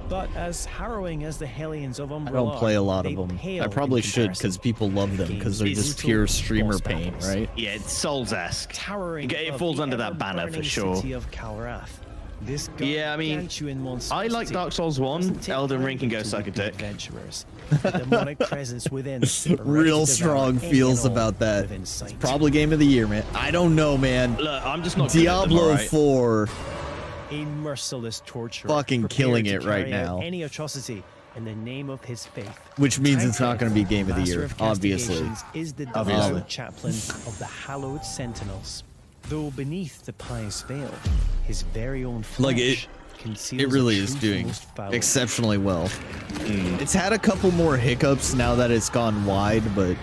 But as harrowing as the Hellions of Umbral I don't play a lot they of them. pale I probably in should comparison. because people love them because they're Game's just brutal pure streamer boss pain, battles. right? Yeah, it's Souls-esque. Towering It above falls the under that banner for ever-burning sure. city of Kalrath. This Yeah, I mean, gargantuan I like monstrosity Dark Souls 1. doesn't take Elden Ring can kindly go to suck a weak dick. adventurers. The demonic presence within the right Real to strong devour any feels and all about that. within It's sight. probably game of the year, man. I don't know, man. Look, I'm just not good at them, Diablo alright? 4. A merciless torture. Fucking killing it right now. Any atrocity in the name of his faith. Which means it's not going to be Game of the Year, obviously. Is the devout chaplain of the hallowed sentinels. Though beneath the pious veil, his very own flesh it really is doing exceptionally well. It's had a couple more hiccups now that it's gone wide, but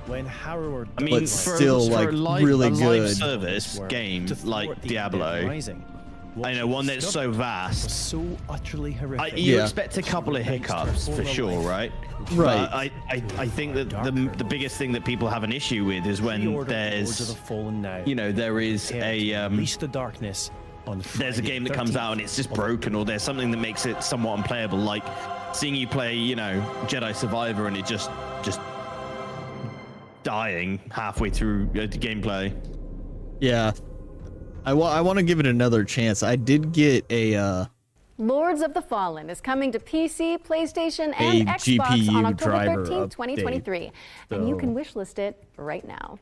when Harrower, I mean, still like really good. Live service game like Diablo. I know, one that's so vast. So utterly horrific. You expect a couple of hiccups for sure, right? Right. But I think that the biggest thing that people have an issue with is when there's, you know, there is a Unleash the darkness. There's a game that comes out and it's just broken, or there's something that makes it somewhat unplayable, like seeing you play, you know, Jedi Survivor and it just dying halfway through the gameplay. Yeah. I want to give it another chance. I did get a Lords of the Fallen is coming to PC, PlayStation, and Xbox GPU on October driver 13th, 2023. And you can wishlist it right now.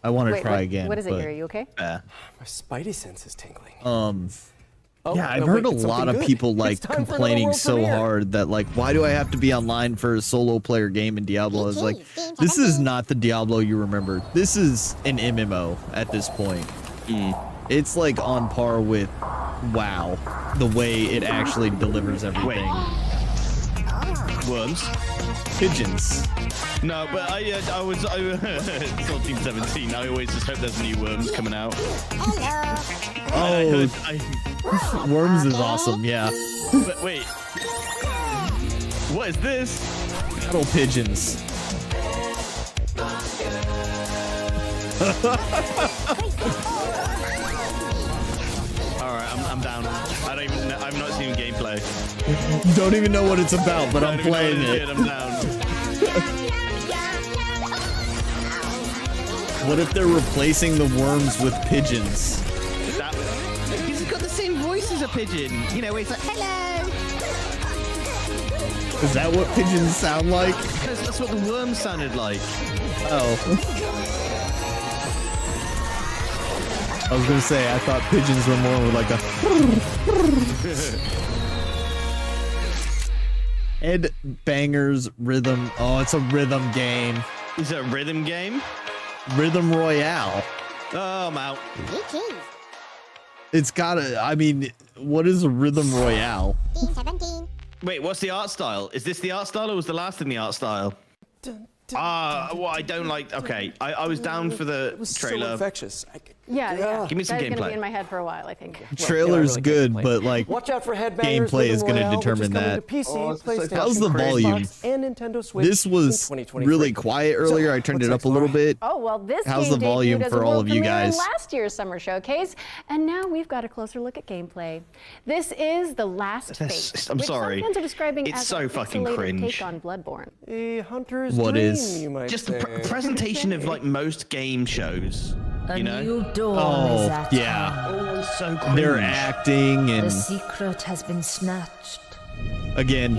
I want to try again. What is it here? Are you okay? My spidey sense is tingling. Yeah, I've heard a lot of people like complaining so hard that like, why do I have to be online for a solo player game in Diablo? I was like, this is not the Diablo you remember. This is an MMO at this point. It's like on par with WoW, the way it actually delivers everything. Worms? Pigeons. No, but I was it's all Team 17. I always just hope there's new Worms coming out. Oh, Worms is awesome, yeah. But wait, what is this? Battle pigeons. Alright, I'm down. I don't even know, I've not seen gameplay. Don't even know what it's about, but I'm playing it. I'm down. What if they're replacing the worms with pigeons? He's got the same voice as a pigeon. You know, where he's like, hello. Is that what pigeons sound like? Because that's what the worms sounded like. Oh. I was gonna say, I thought pigeons were more like a Ed Banger's Rhythm. Oh, it's a rhythm game. Is it a rhythm game? Rhythm Royale. Oh, I'm out. It's gotta, I mean, what is a Rhythm Royale? Wait, what's the art style? Is this the art style or was the last in the art style? Well, I don't like, okay. I was down for the trailer. So infectious. Yeah. Give me some That's gonna gameplay. be in my head for a while, I think. Trailer's good, but like, Watch out for gameplay is going to determine that. How's the volume? And Nintendo Switch This was really quiet earlier. I turned it up a little bit. Oh, well, this How's game the volume debuted as for a all world of you premiere in guys? last year's summer showcase, and now we've got a closer look at gameplay. This is The Last Fate, I'm which sorry. some fans are describing It's as so a fucking pixelated cringe. take on Bloodborne. A hunter's What dream, is? you might Just say. the presentation of like most game shows. You know? New dawn Oh, is at yeah. hand. Oh, so cringe. They're acting The and secret has been snatched. again.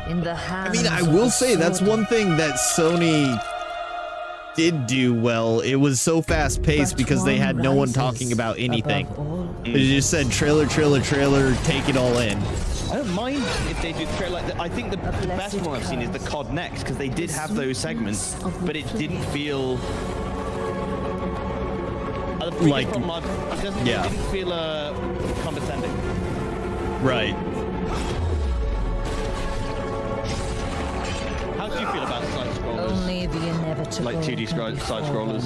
In the I hands mean, I of will the say that's sword. one thing that Sony did do well. It was so fast paced because they had no one talking about anything. They just said trailer, trailer, trailer, take it all in. I don't mind if they do the trailer. Like I think the best one I've seen is the COD Next because they did have those segments, but it didn't feel Like, it didn't feel condescending. Right. How do you feel about side scrollers? Only the inevitable. Like 2D side scrollers.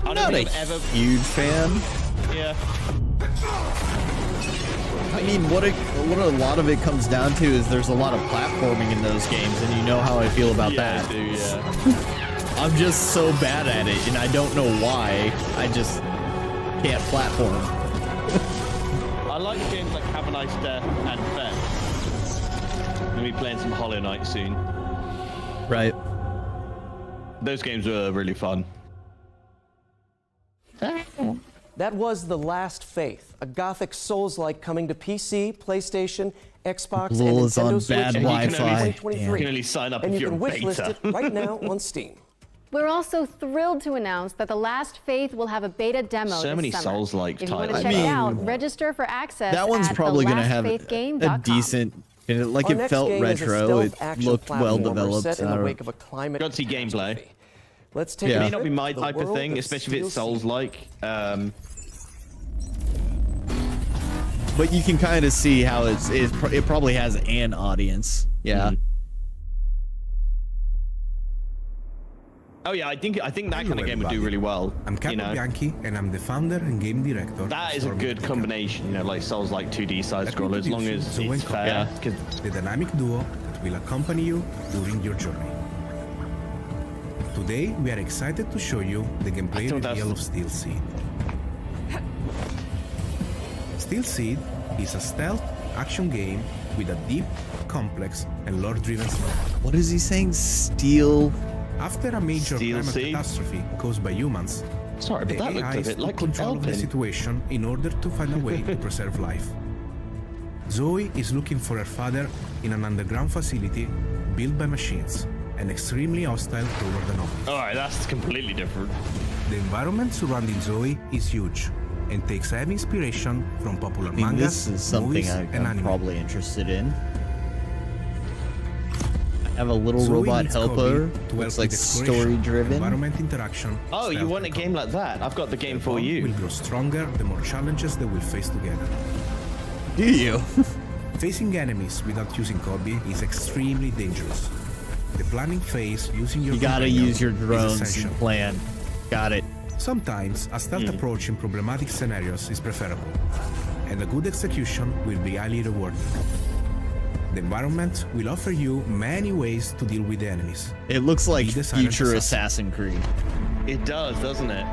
I don't Not think a I've ever. huge fan. Yeah. I mean, what a lot of it comes down to is there's a lot of platforming in those games, and you know how I feel about that. I do, yeah. I'm just so bad at it, and I don't know why. I just can't platform. I like games like Have a Nice Death and Fence. I'm gonna be playing some Hollow Knight soon. Right. Those games were really fun. That was The Last Faith, a gothic Souls-like coming to PC, PlayStation, Xbox, and Lul is Nintendo on Switch bad in Wi-Fi. 2023. You can only sign up And if you you're can a wishlist beta. it right now on Steam. We're also thrilled to announce that The Last Faith will have a beta demo So this many summer. Souls-like If you want to titles. check I it out, mean, register for access That one's at probably going to have a thelastfaithgame.com. decent, like Our it next felt game is a retro. stealth It action looked well platformer developed. set in I the don't- wake of a climate Got to see gameplay. catastrophe. Let's take Yeah. a It may trip not be my to the type of world thing, especially if it's Steel Sea. Souls-like. But you can kind of see how it probably has an audience. Yeah. Oh yeah, I think that kind of game would do really well. I'm SkaggBragi, and I'm the founder and game director. That is a good combination, you know, like Souls-like 2D side scroller, as long as it's fair. The dynamic duo that will accompany you during your journey. Today, we are excited to show you the gameplay reveal of Steel Seed. Steel Seed is a stealth action game with a deep, complex, and lore-driven story. What is he saying? Steel. After a major Steel climate Seed? catastrophe caused by humans, Sorry, but the that looked a AIs bit took like control of the Elpin. situation in order to find a way to preserve life. Zoe is looking for her father in an underground facility built by machines and extremely hostile toward the nobles. Alright, that's completely different. The environment surrounding Zoe is huge and takes heavy inspiration from popular I mean, manga, this is something movies, and I'm anime. probably interested in. I have a little Zoe robot needs helper. Kobe to Looks help like with exploration, story-driven. environment interaction. Oh, you stealth, want a and game like that? I've got the game for bond you. will grow stronger the more challenges they will face together. Do you? Facing enemies without using Kobe is extremely dangerous. The planning phase using your You gotta companion use your is drones essential. and plan. Got it. Sometimes a stealth approach in problematic scenarios is preferable, and a good execution will be highly rewarding. The environment will offer you many ways to deal with the enemies. It looks like Be the silent future assassin. Assassin's Creed. It does, doesn't it?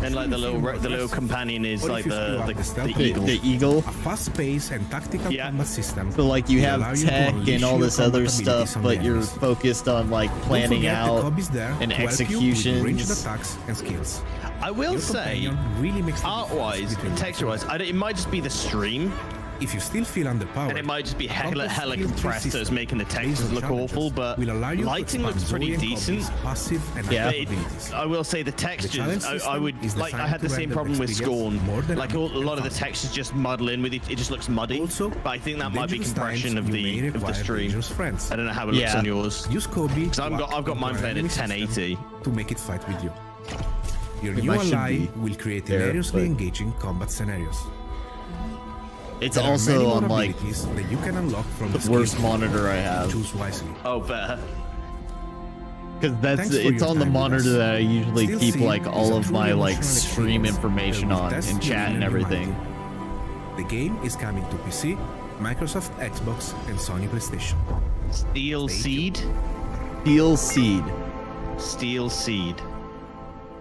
And like the little companion is Or like if you screw up stealth The eagle, eagle. a fast-paced and tactical combat system. So like you will have allow you to tech unleash and all your this other combat stuff, abilities on the but you're enemies. focused on like Don't planning forget the out Kobe's there and to help you with ranged executions. attacks and skills. I will Your say, companion really makes the art-wise difference between and texture-wise, it might just be the stream. If you still feel underpowered, And it might just be hella complex skill compressed, so it's system making the based textures on look challenges awful, but will allow you to lighting looks expand pretty Zoe and decent. Kobe's passive and Yeah. active abilities. I will say the textures, challenge I system would, is like, I designed had the to same render problem with experience Scorn. more Like, dynamic a lot and of the fun. textures just muddle in with it, it just looks muddy. Also, but I think that might be dangerous compression times of you may the require stream. dangerous friends. I don't know how it looks on yours. Use Kobe So I've got mine playing at 1080. to make it fight with you. Your It new might should ally be will create there, hilariously but- engaging combat scenarios. It's There are also many more on like abilities that you can unlock from the the worst skill tree. monitor I have. Choose wisely. Oh, better. Because Thanks for it's your on the time with monitor us. that I usually Steel keep Sea like is all a of truly my like emotional stream experience information that will on test and your chat and inner everything. mind. The game is coming to PC, Microsoft Xbox, and Sony PlayStation. Steel Seed? Steel Seed. Steel Seed.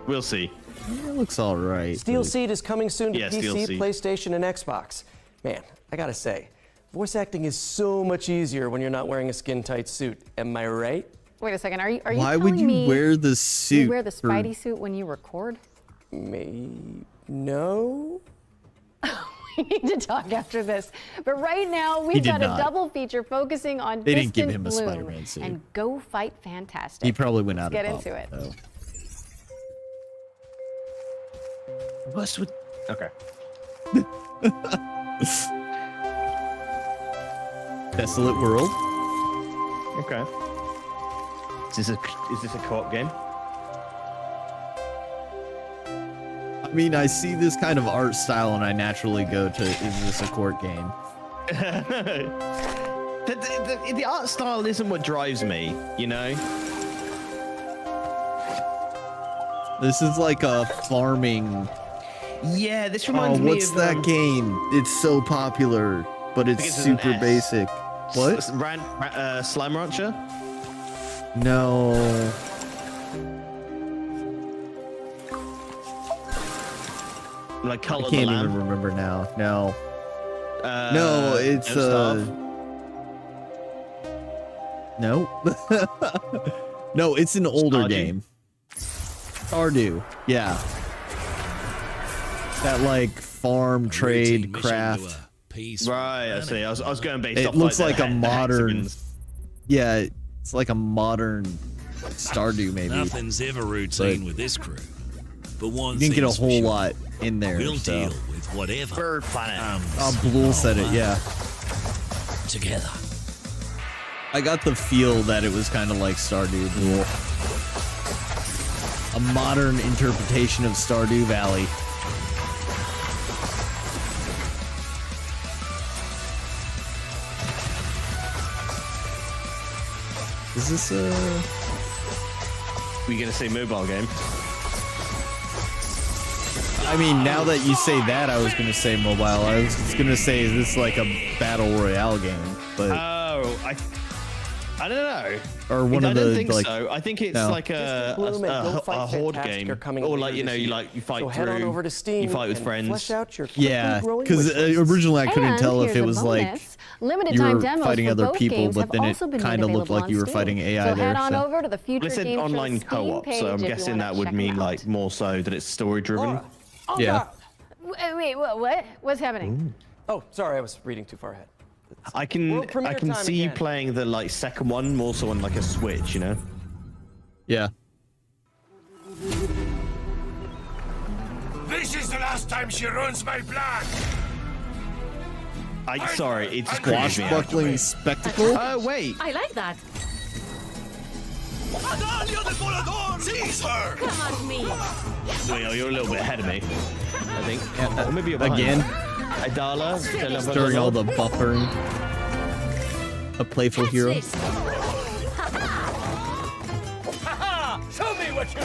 We'll see. It looks all right. Steel Seed is coming soon to Yeah, Steel PC, Seed. PlayStation, and Xbox. Man, I gotta say, voice acting is so much easier when you're not wearing a skin-tight suit. Am I right? Wait a second. Are you Why telling would you me wear the suit? you wear the for- Spidey suit when you record? No. We need to talk after this. But right now, He we've did got a not. double feature focusing on They didn't give Distant him a Bloom Spider-Man suit. and Go Fight Fantastic. He probably went Let's out get of into it. though. What's with... Okay. Desolate World. Okay. Is this a co-op game? I mean, I see this kind of art style and I naturally go to, is this a court game? The art style isn't what drives me, you know? This is like a farming. Yeah, this reminds me what's of... that game? It's so popular, but it's Begins with an super S. basic. What? Slime Rancher? No. Like Cult I of the can't Lamb? even remember now. No. No, it's Don't no. No, it's an older Stardew? game. Stardew. Yeah. That like farm trade craft. Right, I see. I was going based It off looks like like the a modern. hexagons. Yeah, it's like a modern Stardew maybe. Nothing's ever routine with this crew. But one You didn't get a thing's for whole sure. lot in there. We'll so. deal with whatever. Bird planet. Blue said it, yeah. Together. I got the feel that it was kind of like Stardew Valley. A modern interpretation of Stardew Valley. Is this Were you gonna say mobile game? I mean, now that you say that, I was gonna say mobile. I was just gonna say, is this like a battle royale game? But I don't know. Or one of the, I don't think like, so. I think it's no. like a horde game, or like you fight through. You fight with friends. Yeah, because originally I couldn't tell if it was like Limited you time were demos fighting for other both people, games but have then it also been kind of made looked like available you were on fighting Steam. AI so there. head on So. over to the Future They said Game online Show co-op, Steam so I'm page if you guessing wanna that would check mean them out. like more so that it's story driven. Yeah. Wait, what? What's happening? Oh, sorry, I was reading too far ahead. I can World premiere time see you again. playing the like second one more so on like a Switch, you know? Yeah. This is the last time she ruins my plan. Sorry, it just creeps me out. Swashbuckling spectacle? Oh wait. I like that. Seize her! Come at me. Well, you're a little bit ahead of me, I think. Or maybe you're behind. Again? Idala, During all the buffering. A playful hero. Show me what you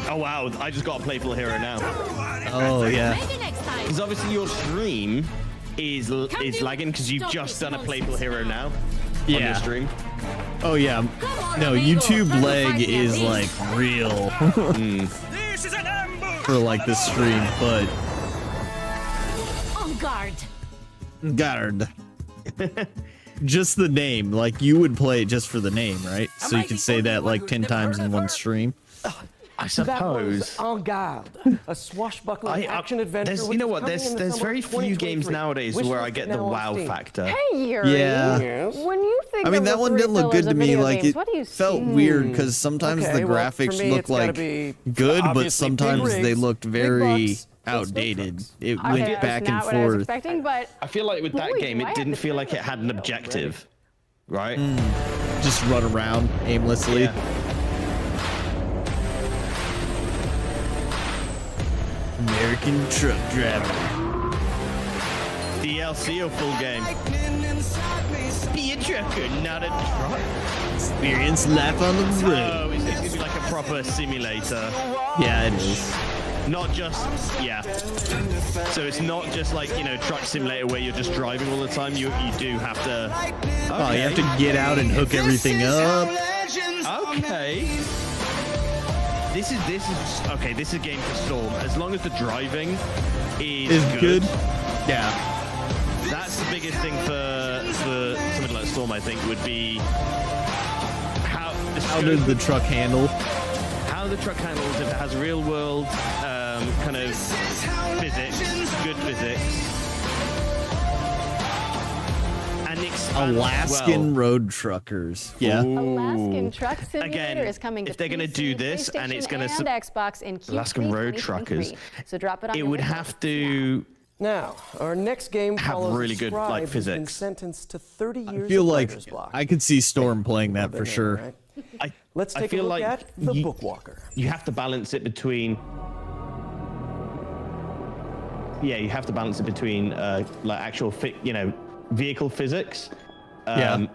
Oh wow, I just got a playful hero now. Oh yeah. Maybe next time. Because obviously your stream is lagging because you've just done a playful hero now on your stream. Oh yeah. No, YouTube leg is like real for like the stream, but On guard. Guard. Just the name, like you would play it just for the name, right? So you could say that like 10 times in one stream. I That was suppose. En Garde, a swashbuckling action adventure. You know what? There's very few games nowadays where I get the wow factor. Hey, Yuri. Yeah. When you think I mean, of that the one three didn't look good pillars to of me. video Like games, it what do you felt see? weird because sometimes Okay, the well, for graphics me, looked it's gotta like be good, but obviously big sometimes they rigs, looked big very bucks, outdated. It Okay, went that's back and not what I was forth. expecting, but I feel like with that Boy, game, do I it have didn't to feel like tell it had an objective, right? Just run around aimlessly. Yeah. American truck driver. DLC or full game? Be a trucker, not a truck. Experience life on the road. Oh, it's gonna be like a proper simulator. Yeah, it is. Not just, yeah. So it's not just like, you know, truck simulator where you're just driving all the time. You do have to. Oh, you have to get out and hook everything up. Okay. This is okay. This is a game for Storm. As long as the driving is good. Yeah. That's the biggest thing for something like Storm. I think would be how does the truck handle? How the truck handles if it has real world kind of physics, good physics. And Alaskan road truckers. Yeah. Alaskan Truck Simulator Again, is coming to if they're going to do this and it's going to and Xbox in Q3 Alaskan road 2023. truckers, So drop it on it your would Windows. have to Now, our next game have follows really a good scribe like who's been physics. sentenced to 30 years I feel of like writer's block. I could see Storm playing that for sure. Right? Let's take a feel look like at the Bookwalker. You have to balance it between. Yeah, you have to balance it between like actual vehicle physics, and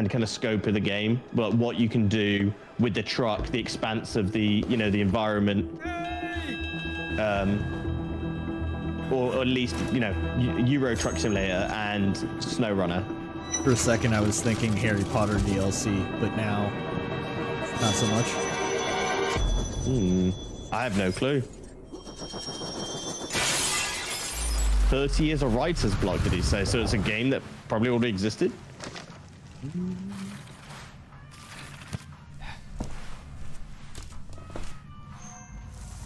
kind of scope of the game. But what you can do with the truck, the expanse of the the environment, or at least Euro Truck Simulator and SnowRunner. For a second, I was thinking Harry Potter DLC, but now not so much. I have no clue. 30 years of writer's block, did he say? So it's a game that probably already existed?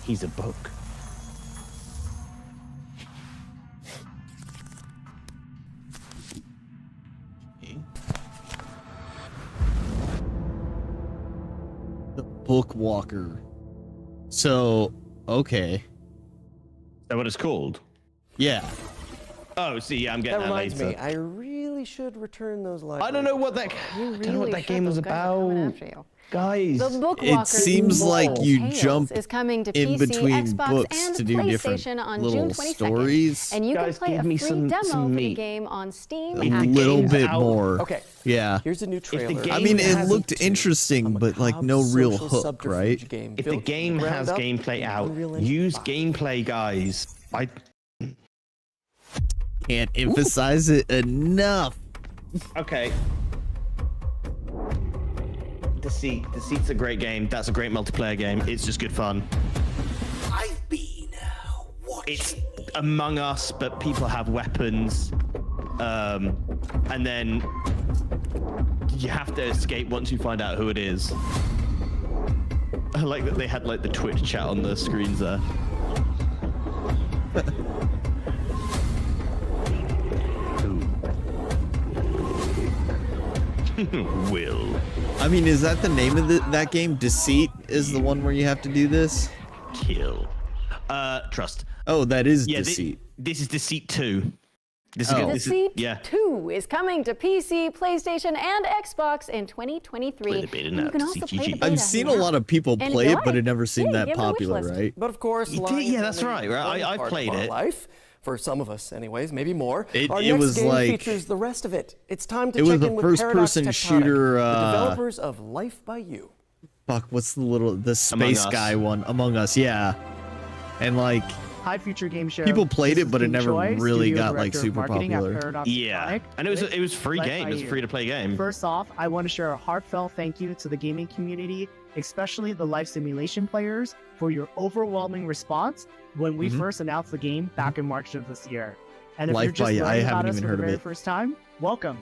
He's a book. book walker. So, okay. Is that what it's called? Yeah. Oh, see, yeah, I'm getting That that reminds later. me, I really should return those libraries. I don't know what that. I don't know what that game was about. Guys, The Book It Walker's seems like you Tales jump is coming to in PC, between Xbox, books and to do different PlayStation on little June 22nd. stories. And you Guys, can play give a me free some demo for the meat. game on Steam. A and little game's bit out- more. Okay. Yeah. Here's a new trailer. I mean, it looked interesting, but like no real hook, right? If the game has gameplay out, use gameplay, guys. I can't emphasize it enough. Okay. Deceit. Deceit's a great game. That's a great multiplayer game. It's just good fun. It's Among Us, but people have weapons. And then you have to escape once you find out who it is. I like that they had like the Twitch chat on the screens there. Will. I mean, is that the name of that game? Deceit is the one where you have to do this? Kill. Trust. Oh, that is Yeah, Deceit. This is Deceit 2. This Oh. is Deceit yeah. 2 is coming to PC, PlayStation, and Xbox in 2023. Play the beta And now, you can also Deceit play the GG. beta I've seen a now. lot of people And play it, enjoy. but it never seemed Yeah, that give it a wish popular, list. right? But of course, You did? lying Yeah, is that's only right, right? one I part played of our it. Life. For some of us, anyways, maybe more. It Our next was game like- features the rest of it. It's time to It was check the in with first-person Paradox Tectonic, shooter, the developers of Life by You. Fuck, what's the space Us. guy one? Among Us, yeah. And like, Hi, Future Game Show. people played This it, is but it King never Choi, really Studio got like Director of super Marketing at popular. Paradox Yeah, Tectonic, and it was free Life game. by It was a You. free to play game. First off, I want to share a heartfelt thank you to the gaming community, especially the life simulation players, for your overwhelming response when we first announced the game back in March of this year. And if Life you're just by You, I learning haven't about us even for heard the of very it. first time, welcome.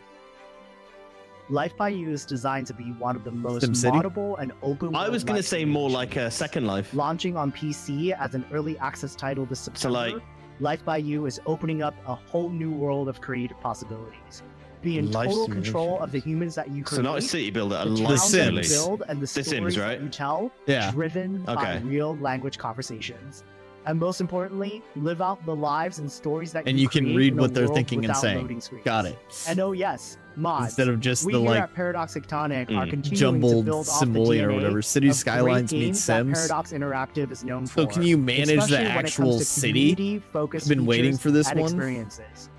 Life by You is designed to be one of the most SimCity? moddable and open. I was gonna say more like a Second Life. Launching on PC as an early access title this September, Life by You is opening up a whole new world of creative possibilities. Be in Life total simulation. control of the humans that you create. So not a city builder, a the life towns that you Sims. build, and the The stories Sims, that right? you tell, Yeah. driven by Okay. real language conversations. And most importantly, live out the lives and stories that And you can create read in a what they're world thinking and without saying. loading screens. Got it. And oh yes, mods. Instead of just we the here like at Paradox Tectonic are continuing to jumbled build off the simulator or DNA whatever. City of Skylines great meets games that Sims. Paradox Interactive is known So for. can you manage the especially when it comes actual to city? community-focused I've been waiting features for this and one. experiences.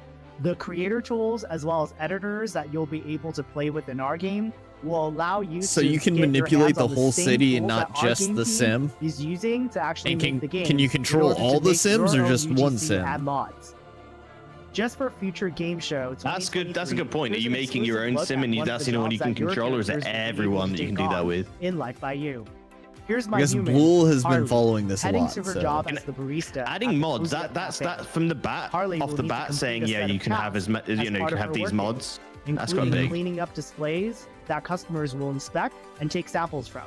The creator tools as well as editors that you'll be able to play with in our game will allow you So to you can get your manipulate hands on the whole same city and tools not that our just game the team sim? is using to actually And make the game. can you in control order to all the make sims your or own just one UGC sim? and mods. Just for future game show. That's good. That's a good point. Are here's you an making your own exclusive sim and look at that's one the of one you can jobs that your control, or is it characters will be able everyone to that you can take do that on with? in Life by You. Here's my Because human, Bull has been Harley, following this a heading lot. to her So. job as the barista. Adding at the mods, Tuesday that's Cafe. that from the bat, Harley off will the need to bat, complete saying a yeah, set you of can have tasks you as know, you part can of have her these workday, mods. That's quite including big. cleaning up displays that customers will inspect and take samples from.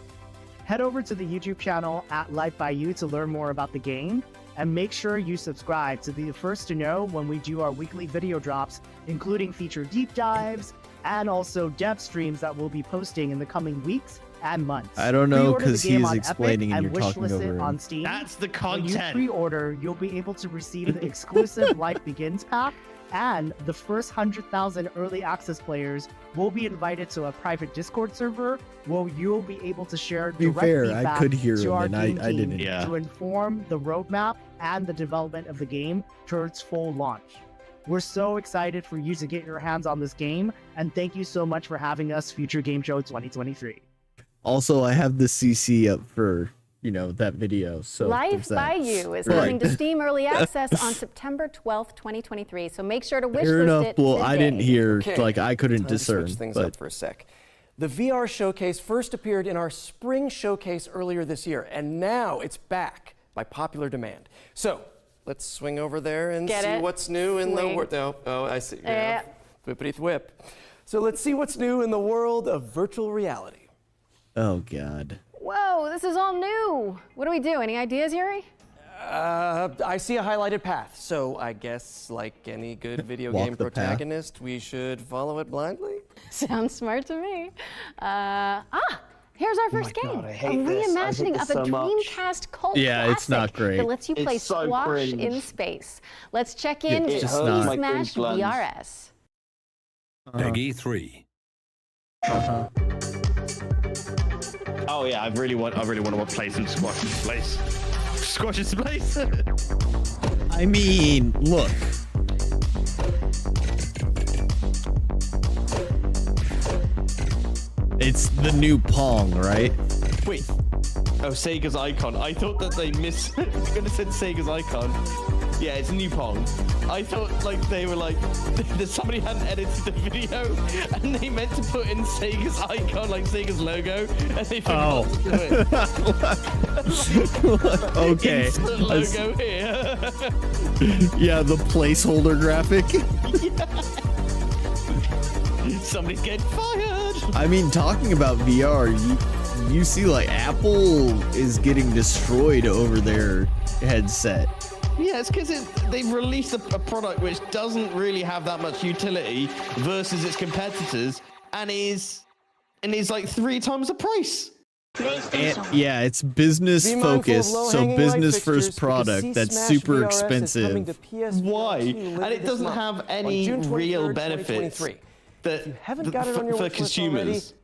Head over to the YouTube channel at Life by You to learn more about the game, and make sure you subscribe to be the first to know when we do our weekly video drops, including feature deep dives and also dev streams that we'll be posting in the coming weeks and months. I don't know, Pre-order the 'cause game he's on explaining Epic and you're talking wishlist over it him. on Steam. That's the When you content. pre-order, you'll be able to receive the exclusive Life Begins pack, and the first 100,000 early access players will be invited to a private Discord server where you'll be able to share be direct fair, I feedback could hear to him our and game I team didn't. Yeah. to inform the roadmap and the development of the game to its full launch. We're so excited for you to get your hands on this game, and thank you so much for having us, Future Game Show 2023. Also, I have the CC up for, that video. So Life there's that. by You is Right. coming to Steam Early Access on September 12th, 2023. So make sure to wishlist Fair enough. it Well, today. I didn't hear, Okay, I couldn't time to discern. switch things But up for a sec. The VR showcase first appeared in our spring showcase earlier this year, and now it's back by popular demand. So let's swing over there and Get see it? what's new in the Swing. world. Oh, I see. Yeah. Whippity whip. So let's see what's new in the world of virtual reality. oh god. Whoa, this is all new. What do we do? Any ideas, Yuri? I see a highlighted path, so I guess, like any good video Walk game the path. protagonist, we should follow it blindly. Sounds smart to me. Here's our first game, God, I a hate this. I hate reimagining this of a so much. Dreamcast cult Yeah, it's not classic great. that lets you play It's so squash cringe. in space. Let's check in It's with just Super not. My Smash cringe glands. VRS. Peggy 3. Oh yeah, I really want to play some squash in space. Squash in space. I mean, look. It's the new Pong, right? Wait. Oh, Sega's icon. I thought that they missed. I was gonna say Sega's icon. Yeah, it's new Pong. I thought like they were like that somebody hadn't edited the video and they meant to put in Sega's icon, like Sega's logo, and they forgot to do it. Okay. Instant logo here. Yeah, the placeholder graphic. Somebody's getting fired. I mean, talking about VR, you see like Apple is getting destroyed over their headset. Yeah, it's because they've released a product which doesn't really have that much utility versus its competitors, and is like 3 times the price. And, yeah, it's business focused, so business first product that's super expensive. Why? And it doesn't have any real benefits that for consumers.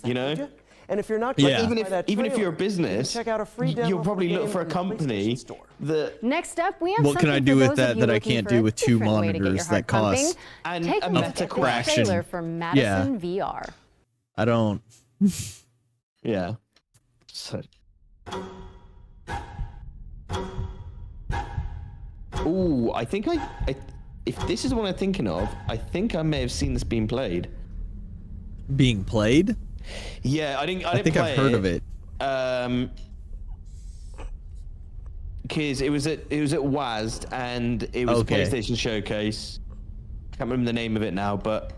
You know? And if you're not, yeah. Even if you're a business, check out a free demo you'll probably look for a in the company PlayStation Store. that. Next up, we have What can I something do for with those that of you that I looking can't for do a with 2 different way to get your monitors heart that cost pumping? And Take a a look at meta this fraction. trailer for Madison VR. I don't. Yeah. So. Ooh, I think I if this is what I'm thinking of, I think I may have seen this being played. Being played? Yeah, I didn't think play I've heard of it. Because it was at WASD and it was Okay. a PlayStation showcase. I can't remember the name of it now, but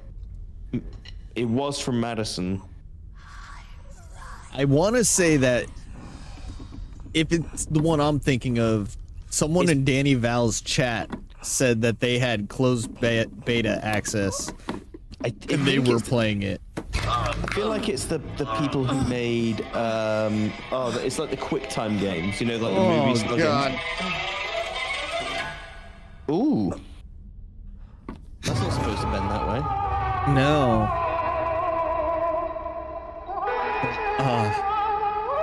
it was from Madison. I want to say that if it's the one I'm thinking of, someone in Danny Val's chat said that they had closed beta access and they were playing it. I feel like it's the people who made it's like the QuickTime games, you know, like the movies. Oh god. Ooh. That's not supposed to bend that way. No.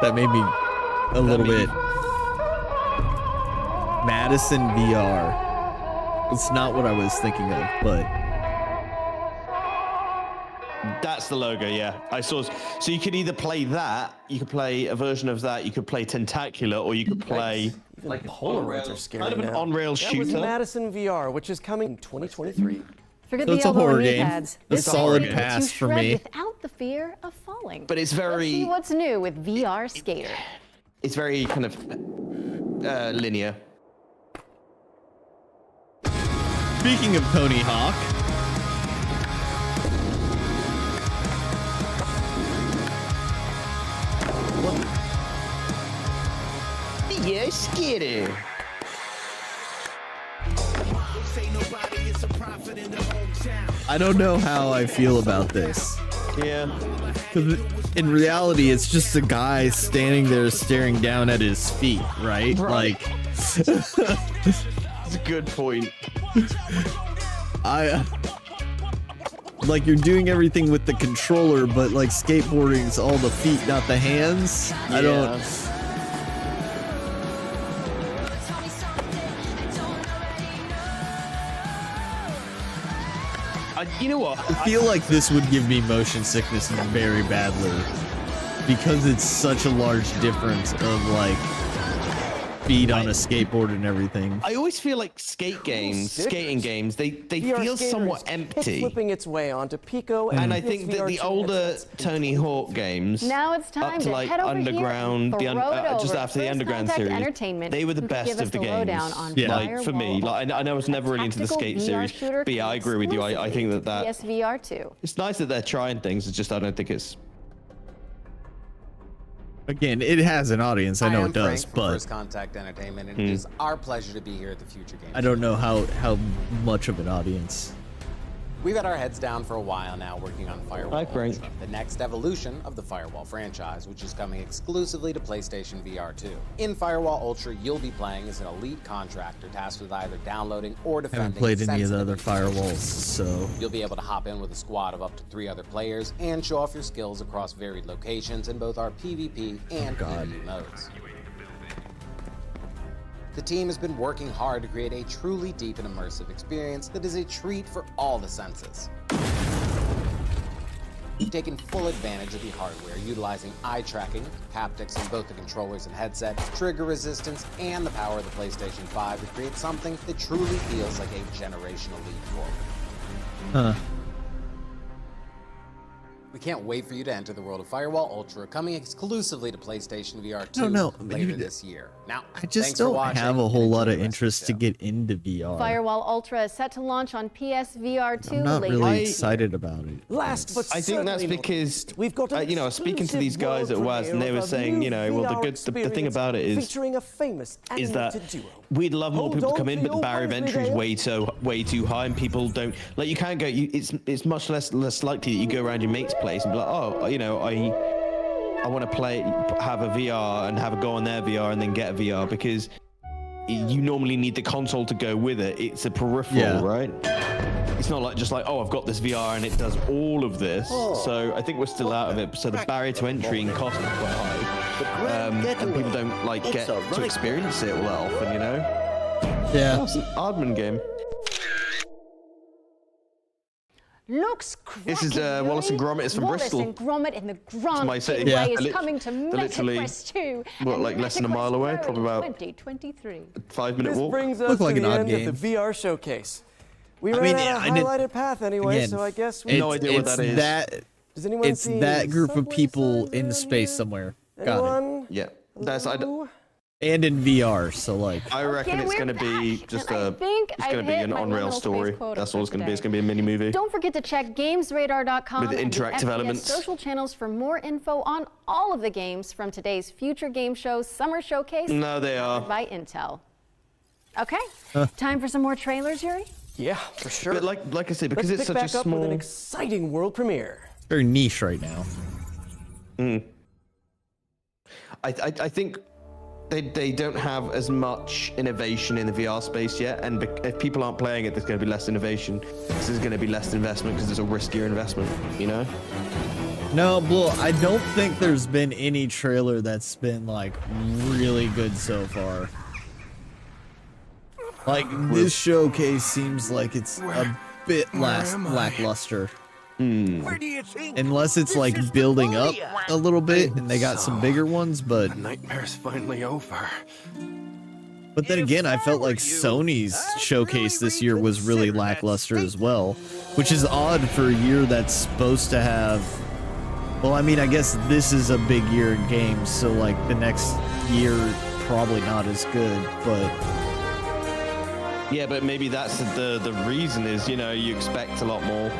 That made me a little bit. Madison VR. It's not what I was thinking of, but That's the logo, yeah. I saw. So you could either play that, you could play a version of that, you could play Tentacular, or you could play like Polaroids are scary kind of an now. on-rail That was shooter. Madison VR, which is coming in 2023. Forget So the it's a elbow horror and knee game. pads. A This solid game lets pass you for shred me. Without the fear of falling. But it's Let's very, see what's new with VR Skater. it's very kind of linear. speaking of Tony Hawk, Yeah, Skater. I don't know how I feel about this. Yeah. Because in reality, it's just a guy standing there staring down at his feet, right? Right. Like, That's a good point. like you're doing everything with the controller, but like skateboarding's all the feet, not the hands. I don't. You know what? I feel like this would give me motion sickness very badly because it's such a large difference of like speed on a skateboard and everything. I always feel like skating games, they feel somewhat empty. Flipping its way onto Pico, And I think that the older Tony Hawk games, Now it's time up to like head over Underground, here and just after the First Underground Contact series, Entertainment, they were the who could best give of us the the games. lowdown on Like for me, like I was never really into the skate tactical series, VR shooter but yeah, I agree with you. I think that PSVR 2. it's nice that they're trying things. It's just I don't think it's. Again, it has an audience. I know am it does, Frank from but First Contact Entertainment, and it is our pleasure to be here at the Future Games. I don't know how much of an audience. We've had our heads down for a while now working on Firewall Hi, Frank. Ultra, the next evolution of the Firewall franchise, which is coming exclusively to PlayStation VR 2. In Firewall Ultra, you'll be playing as an elite contractor tasked with either downloading or defending. I haven't played any of the other sensitive firewalls, so You'll be able to hop in with a squad of up to 3 other players and show off your skills across varied locations in both our PvP and PvE modes. The team has been working hard to create a truly deep and immersive experience that is a treat for all the senses. Taking full advantage of the hardware, utilizing eye tracking, haptics in both the controllers and headset, trigger resistance, and the power of the PlayStation 5 to create something that truly feels like a generational leap forward. We can't wait for you to enter the world of Firewall Ultra, coming exclusively to PlayStation VR 2 later this year. Now, I just don't have a whole lot of interest to get into VR. Firewall Ultra is set to launch on PS VR 2 I'm not later really this excited about it. Last but I think that's because you know, speaking to these guys at WAS, and they were saying, you know, well, the thing about it is that we'd love more people to come in, but the barrier of entry is way too high, and people don't like. You can't go. It's much less likely that you go around your mate's place and be like, oh, you know, I want to have a VR and have a go on their VR and then get a VR, because you normally need the console to go with it. It's a peripheral, right? It's not like just like, oh, I've got this VR and it does all of this. So I think we're still out of it. So the barrier to entry and cost is quite high, and people don't like get to experience it all that often, you know? Yeah. It's an Aardman game. Looks cracky. This is Wallace and Gromit is from Wallace Bristol. and Gromit in the Grand my city. Gateway Yeah. is coming to literally, Metaquest 2. what, like less than a mile away? Probably about 2023. 5-minute walk. This brings us Look like to an the odd end game. of the VR showcase. We I ran mean, out I a didn't- highlighted path anyway, Again, so I guess we no idea what that is. Does anyone It's see that group of subway people signs in around space here? somewhere. Got it. Anyone? Yeah, that's And in VR, so like. I reckon it's going to be just a. It's going to be an on-rail story. That's all it's going to be. It's going to be a mini movie. Don't forget to check GamesRadar.com With and the interactive FPS elements. social channels for more info on all of the games from today's Future Game Show's Summer Showcase. No, they are. By Intel. Okay, time for some more trailers, Yuri? Yeah, for sure. But like I said, because Let's it's pick such a back up with an small. exciting world premiere. Very niche right now. I think they don't have as much innovation in the VR space yet, and if people aren't playing it, there's going to be less innovation. This is going to be less investment because it's a riskier investment, you know? No, well, I don't think there's been any trailer that's been like really good so far. Like this showcase seems like it's a bit lackluster. Where do you think? Unless it's like building up a little bit and they got some bigger ones, but The nightmare's finally over. But then again, I felt like Sony's showcase this year was really lackluster as well, which is odd for a year that's supposed to have. Well, I mean, I guess this is a big year in games, so like the next year probably not as good, but. Yeah, but maybe that's the reason is, you know, you expect a lot more.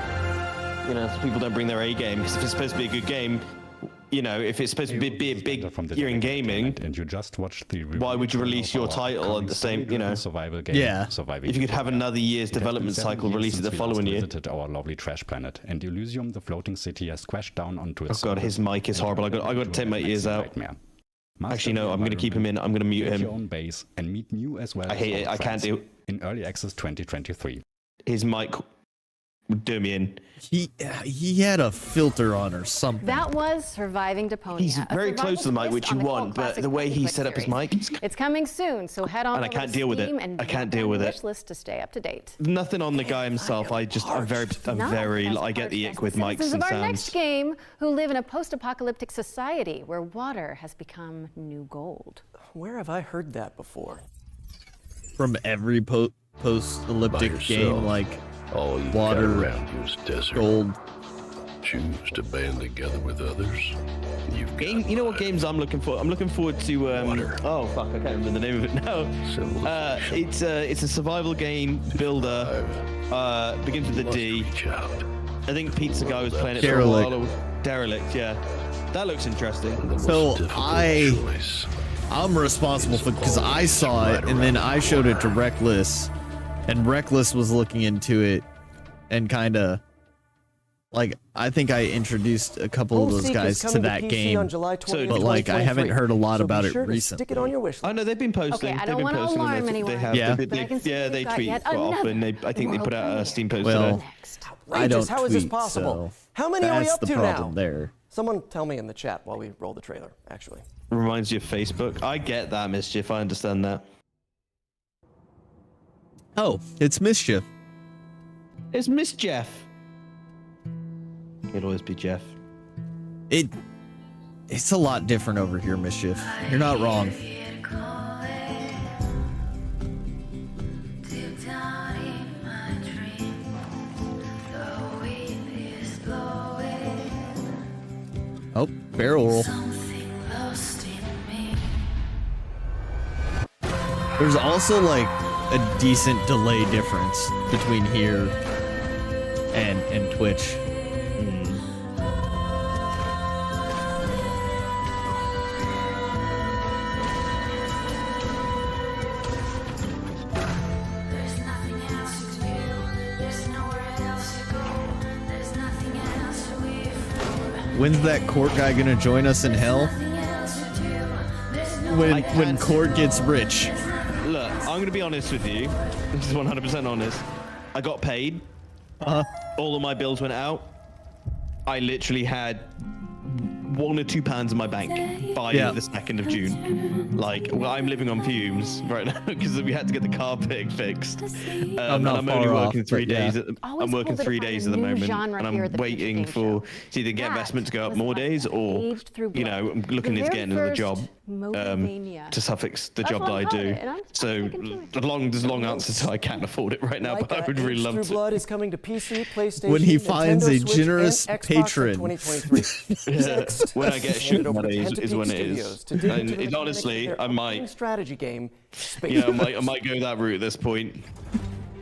You know, people don't bring their A game, because if it's supposed to be a good game, you know, if it's supposed to be a big year in gaming, and you just watch the why would you release your title at the same, you know? Survival game, Yeah. Surviving. If you could have another year's development cycle, release it the following year. Visited our lovely trash planet, and Elysium, the floating city, has crashed down onto its. Oh god, his mic is horrible. I got to take my ears out. Actually, no, I'm going to keep him in. I'm going to mute Create him. your own base and meet new as well. I hate it. I can't do. In early access 2023. His mic would do me in. He had a filter on or something. That was Surviving Deponia. He's a very survival close to the mic, twist which on you the want, cult but classic the way he point-and-click set up his series. mic, It's coming soon, so head on and I over can't to deal with it. Steam and I can't mark deal down with the it. wish list to stay up to date. nothing on the guy himself. I'm very. I get the ick with mics Citizens and of our next sounds. game who live in a post-apocalyptic society where water has become new gold. Where have I heard that before? From every post-elliptic game, like all you water, got around you is desert. gold. Choose to band together with others. You know what games I'm looking for? I'm looking forward to. Oh fuck! I can't remember the name of it now. It's a survival game builder. Begins with a D. I think Pizza Guy was playing it for a while. Derelict, yeah. That looks interesting. So I'm responsible for, because I saw it and then I showed it to Reckless, and Reckless was looking into it, and kind of like I think I introduced a couple of those guys to that game, but like I haven't heard a lot about it recently. Stick it on your wish list. I know they've been posting. Okay, I don't want to alarm anyone. They have. Yeah. They tweet quite often. I think they put out a Steam post today. I don't How is this tweet, possible? so How many are we that's up the to problem now? there. Someone tell me in the chat while we roll the trailer, actually. Reminds you of Facebook. I get that, Mischief. I understand that. Oh, it's Mischief. It's Miss Jeff. It'll always be Jeff. It's a lot different over here, Mischief. You're not wrong. Oh, barrel roll. There's also like a decent delay difference between here and Twitch. When's that Court guy gonna join us in hell? When Court gets rich. Look, I'm gonna be honest with you. This is 100% honest. I got paid. All of my bills went out. I literally had £1 or £2 in my bank by the 2nd of June. Like, well, I'm living on fumes right now because we had to get the car fixed. I'm only working 3 days. I'm working 3 days at the moment, and I'm waiting for to either get investment to go up more days, or I'm looking at getting another job to suffix the job that I do. So there's a long answer to I can't afford it right now, but I would really love to. Blood is coming to PC, PlayStation, when he finds Nintendo a Switch, and patron. When I get a shoot is when it is. And honestly, I might strategy game. I might go that route at this point.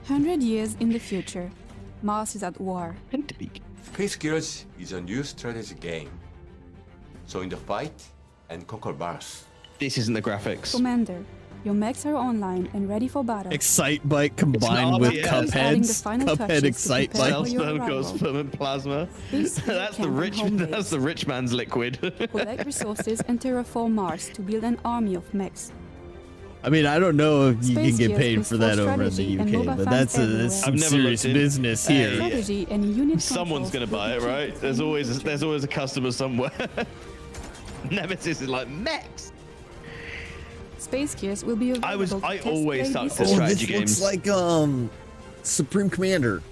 100 years in the future, Mars is at war. Space Gears is a new strategy game. So in the fight and conquer Mars. This isn't the graphics. Commander, your mechs are online and ready for battle. Excite Bike combined with Cuphead's Cuphead Excite Bike. Ferment plasma. That's the rich man's liquid. Collect resources and terraform Mars to build an army of mechs. I mean, I don't know if you Space can get Gears paid is for for that over in the strategy and UK, mobile but fans that's some everywhere. serious business here. Strategy and unit Someone's gonna buy it, right? There's always a customer somewhere. Nemesis is like mechs. Space Gears will be available. I always stuck to Oh, strategy this games. looks like Supreme Commander.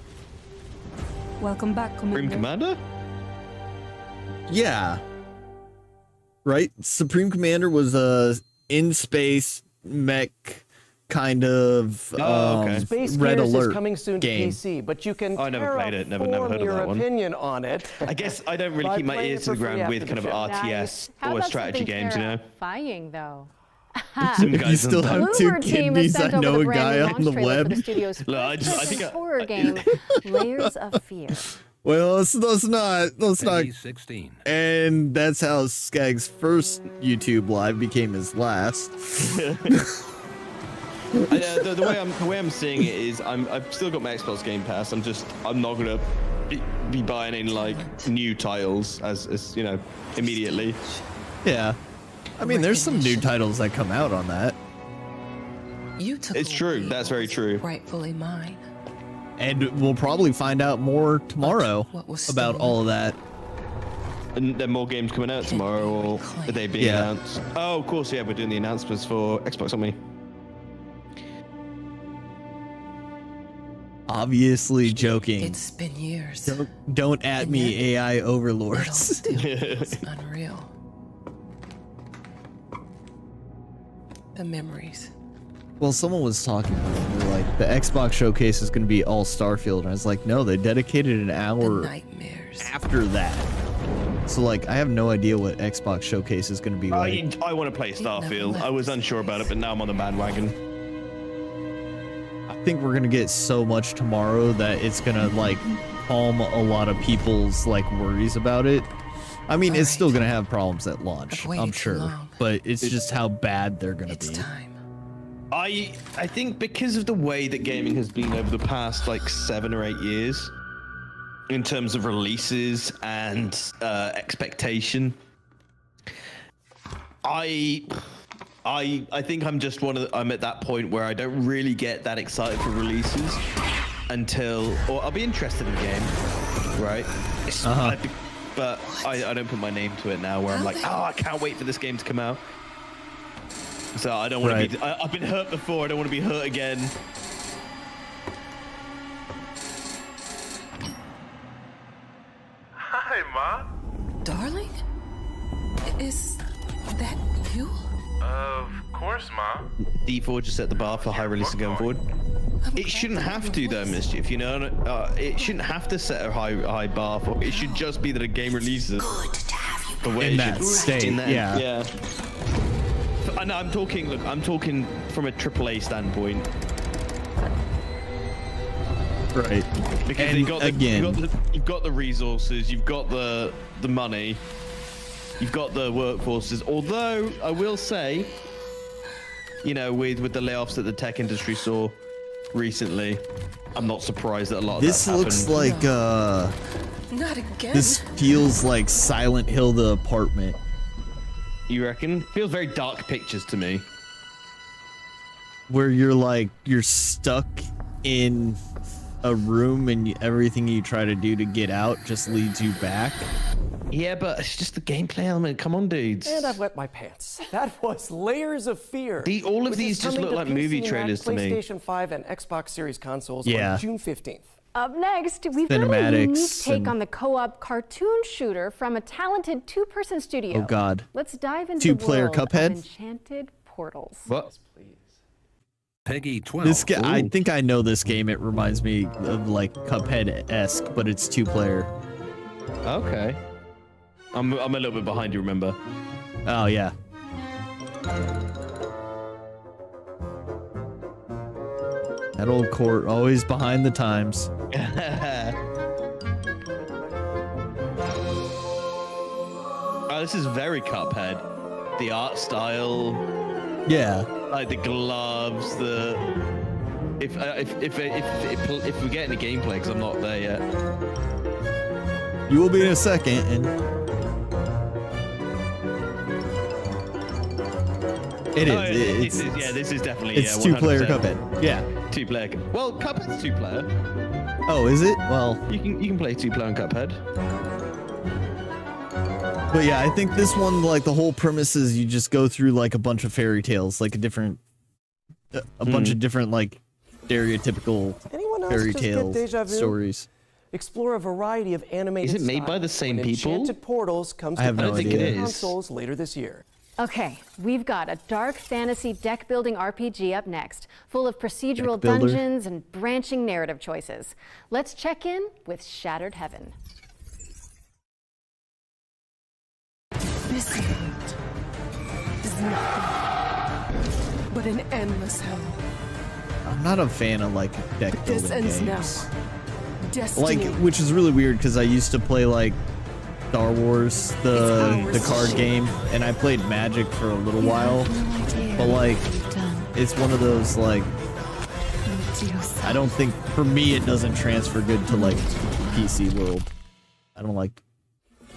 Welcome back, Commander. Supreme Commander? Yeah. Right? Supreme Commander was a in-space mech kind of Space Red Gears Alert is coming soon game. to PC, but you can I never played it, never heard of your that one. opinion on it. I guess I don't really by keep my playing ears it to the for free ground with after kind of the show. RTS How or about strategy something games, you know? terrifying, though? If you still have two Bloomer team has kidneys, I sent over know the a brand guy new on launch the trailer for web. the studio's Look, I think horror game, Layers of Fear. Well, let's not. 16. And that's how Skagg's first YouTube live became his last. The way I'm seeing it is I've still got my Xbox Game Pass. I'm not gonna be buying any like new titles as immediately. Yeah, I mean, there's some new titles that come out on that. It's true. That's very true. Rightfully mine. And we'll probably find out more tomorrow about all of that. And there are more games coming out tomorrow, or are they being announced? Oh, of course, yeah, we're doing the announcements for Xbox, aren't we? Obviously joking. It's been years. Don't at me, AI overlords. It's unreal. The memories. Well, someone was talking about it. They're like, the Xbox showcase is going to be all Starfield. And I was like, no, they dedicated an hour after that. So, like, I have no idea what Xbox showcase is going to be like. I want to play Starfield. I was unsure about it, but now I'm on the bandwagon. I think we're going to get so much tomorrow that it's going to, like, calm a lot of people's, like, worries about it. I mean, it's still going to have problems at launch, I'm sure. But it's just how bad they're going to be. I think because of the way that gaming has been over the past like 7 or 8 years, in terms of releases and expectation. I think I'm just I'm at that point where I don't really get that excited for releases until, or I'll be interested in the game, right? But I don't put my name to it now where I'm like, oh, I can't wait for this game to come out. So I don't want to be, I've been hurt before, I don't want to be hurt again. Hi, Ma. Darling? Is that you? Of course, Ma. D4 just set the bar for high releases going forward. It shouldn't have to though, Mischief, you know? It shouldn't have to set a high bar for it. Should just be that a game releases. In that state, yeah. I know, I'm talking from a AAA standpoint. Right. Because you've got the resources, you've got the money, you've got the workforces. Although I will say, you know, with the layoffs that the tech industry saw recently, I'm not surprised that a lot of this looks like Not again. this feels like Silent Hill the apartment. You reckon? Feels very Dark Pictures to me. Where you're stuck in a room and everything you try to do to get out just leads you back. Yeah, but it's just the gameplay element. Come on, dudes. And I've wet my pants. That was Layers of Fear. All of these just look like movie trailers to me. PlayStation 5 and Xbox Series consoles Yeah. on June 15th. Up next, we've got a Cinematics unique take and- on the co-op cartoon shooter from a talented two-person studio. Oh, God. Let's dive into Two-player the world Cuphead? of Enchanted Portals. What? Peggy 12. This I think I know this game. It reminds me of like Cuphead-esque, but it's 2-player. Okay. I'm a little bit behind you, remember? Oh yeah. That old court, always behind the times. Oh, this is very Cuphead. The art style. Yeah. Like the gloves. If we get any gameplay, because I'm not there yet. You will be in a second, and it is. Yeah, this is definitely. It's 100%. 2-player Cuphead. Yeah. 2-player. Well, Cuphead's 2-player. Oh, is it? Well, you can play 2-player on Cuphead. But yeah, I think this one, like the whole premise is you just go through like a bunch of fairy tales, like a bunch of different like stereotypical Anyone else fairy just get tale deja vu? stories. Explore a variety of animated Is it made by the styles same when people? Enchanted Portals comes I have to no idea. PlayStation consoles later this year. Okay, we've got a dark fantasy deck building RPG up next, full of procedural Deck builder. dungeons and branching narrative choices. Let's check in with Shattered Heaven. This world is nothing but an endless hell. I'm not a fan of like deck building This ends games. now. Destiny. Like, which is really weird because I used to play like Star Wars, the card game, and I played Magic for a little while. But like, it's one of those like, I don't think for me it doesn't transfer good to like PC world. I don't like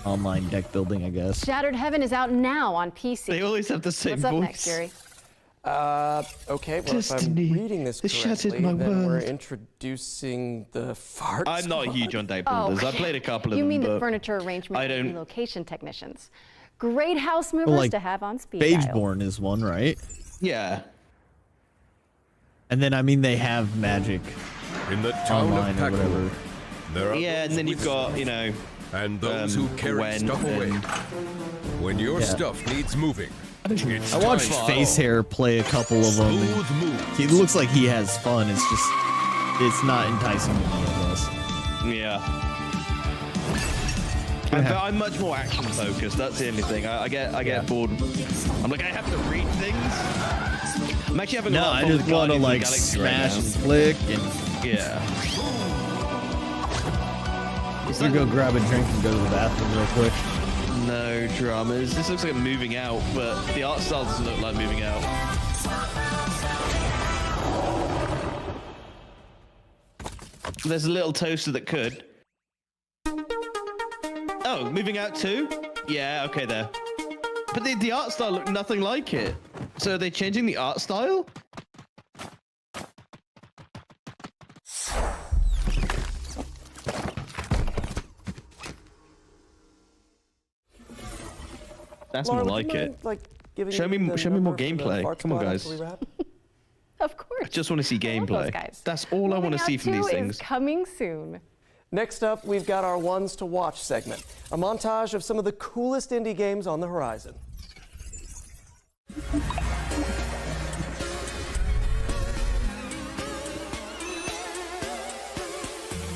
online deck building, I guess. Shattered Heaven is out now on PC. They always have the same What's up voice. next, Jerry? Okay, well, Destiny. if I'm reading this They correctly, shattered my then we're world. introducing the fart I'm not squad. huge on deck builders. I played a couple of You them, mean the but furniture arrangement I and don't. relocation technicians. Great house movers like, to have on speed dial. Bageborn is one, right? Yeah. And then I mean they have Magic In the town online of or whatever. There are Yeah, and then you've got, you know, and those who carry Gwen stuff away. and- When your Yeah. stuff needs moving, it's I watched time. Facehair play a couple of them. Smooth And move. he looks like he has fun. It's just, it's not enticing to me, I guess. Yeah. I'm much more action focused. That's the only thing. I get bored. I'm like, I have to read things. I'm actually having a No, lot of I fun just with want to Guardians of the like Galaxy right smash now. and click and Yeah. you go grab a drink and go to the bathroom real quick. No dramas. This looks like I'm moving out, but the art style doesn't look like moving out. There's a little toaster that could. Oh, moving out too? Yeah, okay there. But the art style looked nothing like it. So are they changing the art style? That's Laura, more would like you it. mind, like, giving Show me me the more number for the gameplay. fart Come on, squad guys. after we wrap? Of course. I just want to see I love those gameplay. guys. That's all I want to see from these things. Is coming soon. Next up, we've got our ones to watch segment, a montage of some of the coolest indie games on the horizon.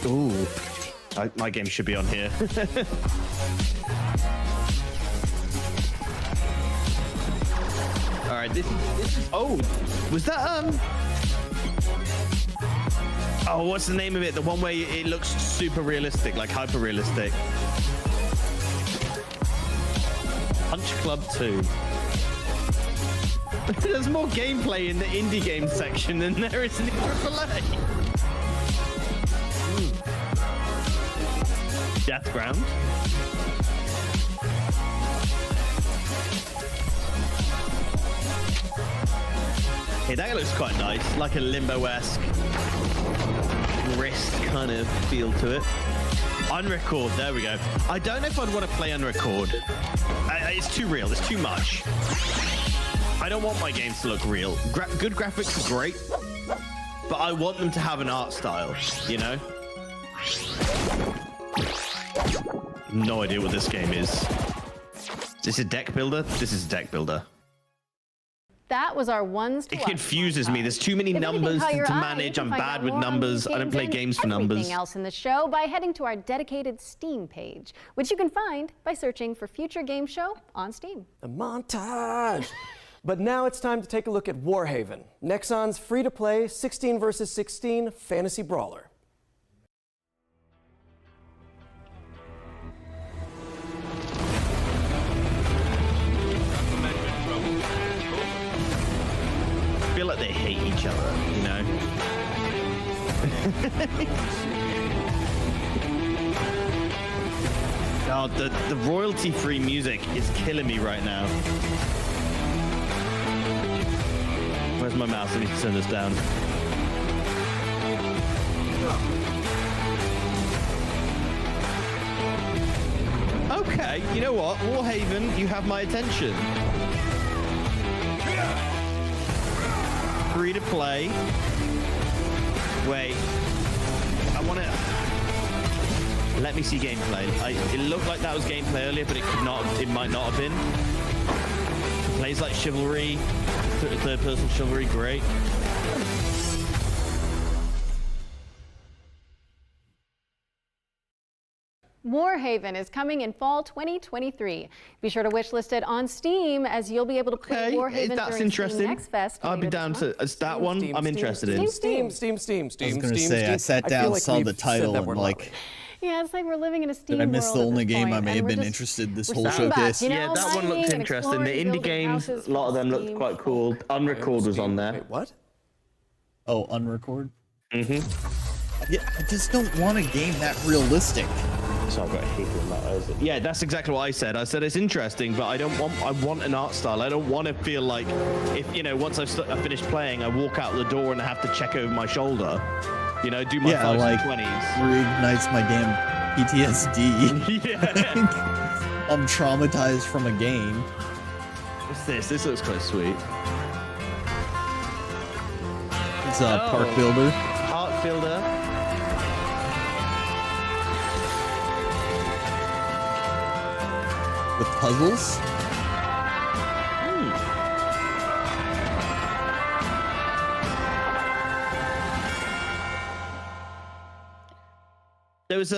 Ooh, my game should be on here. All right, this is. Oh, was that Oh, what's the name of it? The one where it looks super realistic, like hyper realistic. Punch Club 2. There's more gameplay in the indie game section than there is in the AAA. Death Ground. Hey, that looks quite nice, like a Limbo-esque wrist kind of feel to it. Unrecord, there we go. I don't know if I'd want to play Unrecord. It's too real, it's too much. I don't want my games to look real. Good graphics are great, but I want them to have an art style, you know? No idea what this game is. Is this a deck builder? This is a deck builder. That was our ones to It watch confuses me. There's too many numbers to manage. I'm bad with numbers. I don't play games for numbers. Everything else in the show by heading to our dedicated Steam page, which you can find by searching for Future Game Show on Steam. A montage. But now it's time to take a look at Warhaven, Nexon's free-to-play 16 versus 16 fantasy brawler. I feel like they hate each other, you know? Oh, the royalty-free music is killing me right now. Where's my mouse? I need to turn this down. Okay, you know what? Warhaven, you have my attention. Free to play. Wait. I want to... Let me see gameplay. It looked like that was gameplay earlier, but it could not. It might not have been. Plays like Chivalry, third-person Chivalry, great. Warhaven is coming in fall 2023. Be sure to wishlist it on Steam, as you'll be able to play Warhaven that's during interesting. Steam Next Fest. I'll be down to that one. I'm interested in. Steam. I was going to say, I sat down, saw the title, and like... Yeah, it's like we're living in a Steam Did I miss world the at only this game I point, may and have we're been just- interested this we're whole sitting back, showcase? you know, Yeah, that one mining looks and interesting. The exploring, indie building games, houses a lot of them for looked Steam. quite cool. Unrecord was on there. Wait, what? Oh, Unrecord? Mm-hmm. Yeah, I just don't want a game that realistic. So I've got a hate with that. Yeah, that's exactly what I said. I said it's interesting, but I want an art style. I don't want to feel like, if you know, once I finish playing, I walk out the door and I have to check over my shoulder. You know, do my 5s like, and 20s. Reignites my damn PTSD. Yeah. I'm traumatized from a game. What's this? This looks quite sweet. It's a park builder. Park builder. With puzzles. There was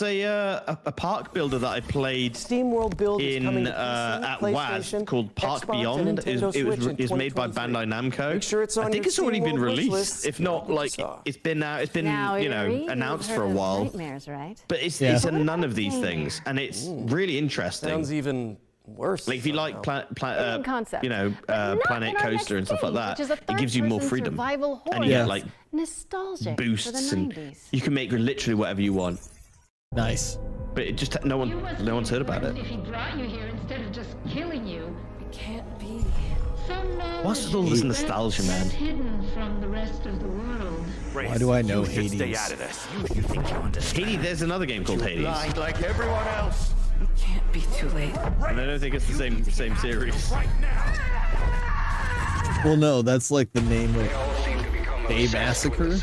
a park builder that I played SteamWorld build is coming in to PC, at WAS PlayStation, called Park Xbox, Beyond. and Nintendo Switch in Is made by 2023. Bandai Namco. Make sure it's on I think your it's already been SteamWorld wish released. list. If not, like it's been out. It's been Now, you know Yuri, announced you've for a heard of while. Nightmares, right? But it's a none of these things, and it's really interesting. Sounds even worse. Like if you like concept. you know, Planet Coaster and stuff like that, which is a it gives you more third-person freedom, survival and you horror. get like Nostalgic for the boosts, and 90s. you can make literally whatever you want. Nice. but it just no one's heard about it. If he brought you here instead of just killing you. It can't be. What's with all this nostalgia, man? Hidden from the rest of the world. Why do I know Stay Hades? out of this. You think you understand? Hades, there's another game called Hades. Blind like everyone else. It can't be too late. And I don't think it's the same series. Well, no, that's like the name of Day Massacre. You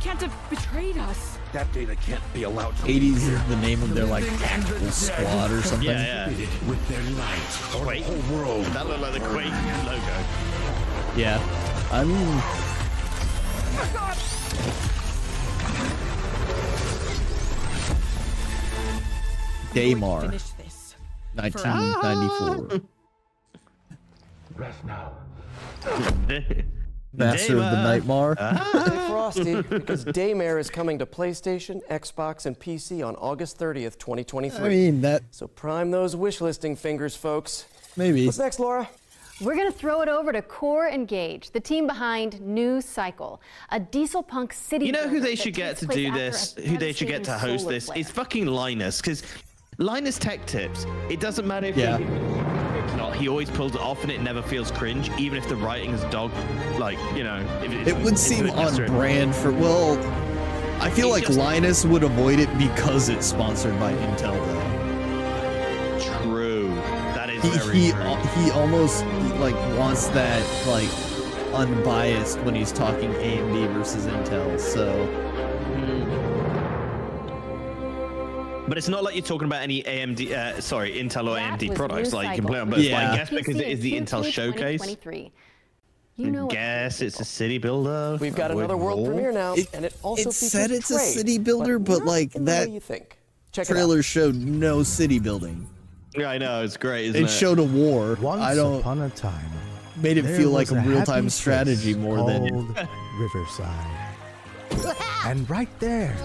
can't have betrayed us. That data can't be allowed to Hades is the name of their like tactical squad or something. Yeah. with their light. Quake. The whole world. That looked like the Quake logo. Yeah, I mean, Daymare, Finish this. 1994. Rest now. Master of the Nightmare. Stay frosty, because Daymare is coming to PlayStation, Xbox, and PC on August 30th, 2023. I mean, that So prime those wish listing fingers, folks. maybe. What's next, Laura? We're going to throw it over to Cortenyde, the team behind New Cycle, a diesel punk city. You know who builder they that should get takes to place do after this? a Who they should get to devastating host solar this? flare. It's fucking Linus, because Linus Tech Tips. It doesn't matter if Yeah. it's not. He always pulls it off, and it never feels cringe, even if the writing is dog. Like, you know, if It would seem on brand for. Well, I feel like Linus would avoid it because it's sponsored by Intel, though. True. That is very He true. he almost like wants that like unbiased when he's talking AMD versus Intel. So But it's not like you're talking about any AMD, Intel or That AMD was products. New Like you can Cycle, play on both. Yeah. But I guess because it is the PC Intel Q2 showcase. 2023. I You know guess it's a city builder. We've got another world premiere now, and it also it features said it's a trade, city builder, but not like in the way that you think. Check it out. trailer showed no city building. Yeah, I know, it's great, isn't it? It showed a war. Once I don't. upon a time, Made it there feel like was a real-time happy strategy place more than. called Riverside. And right there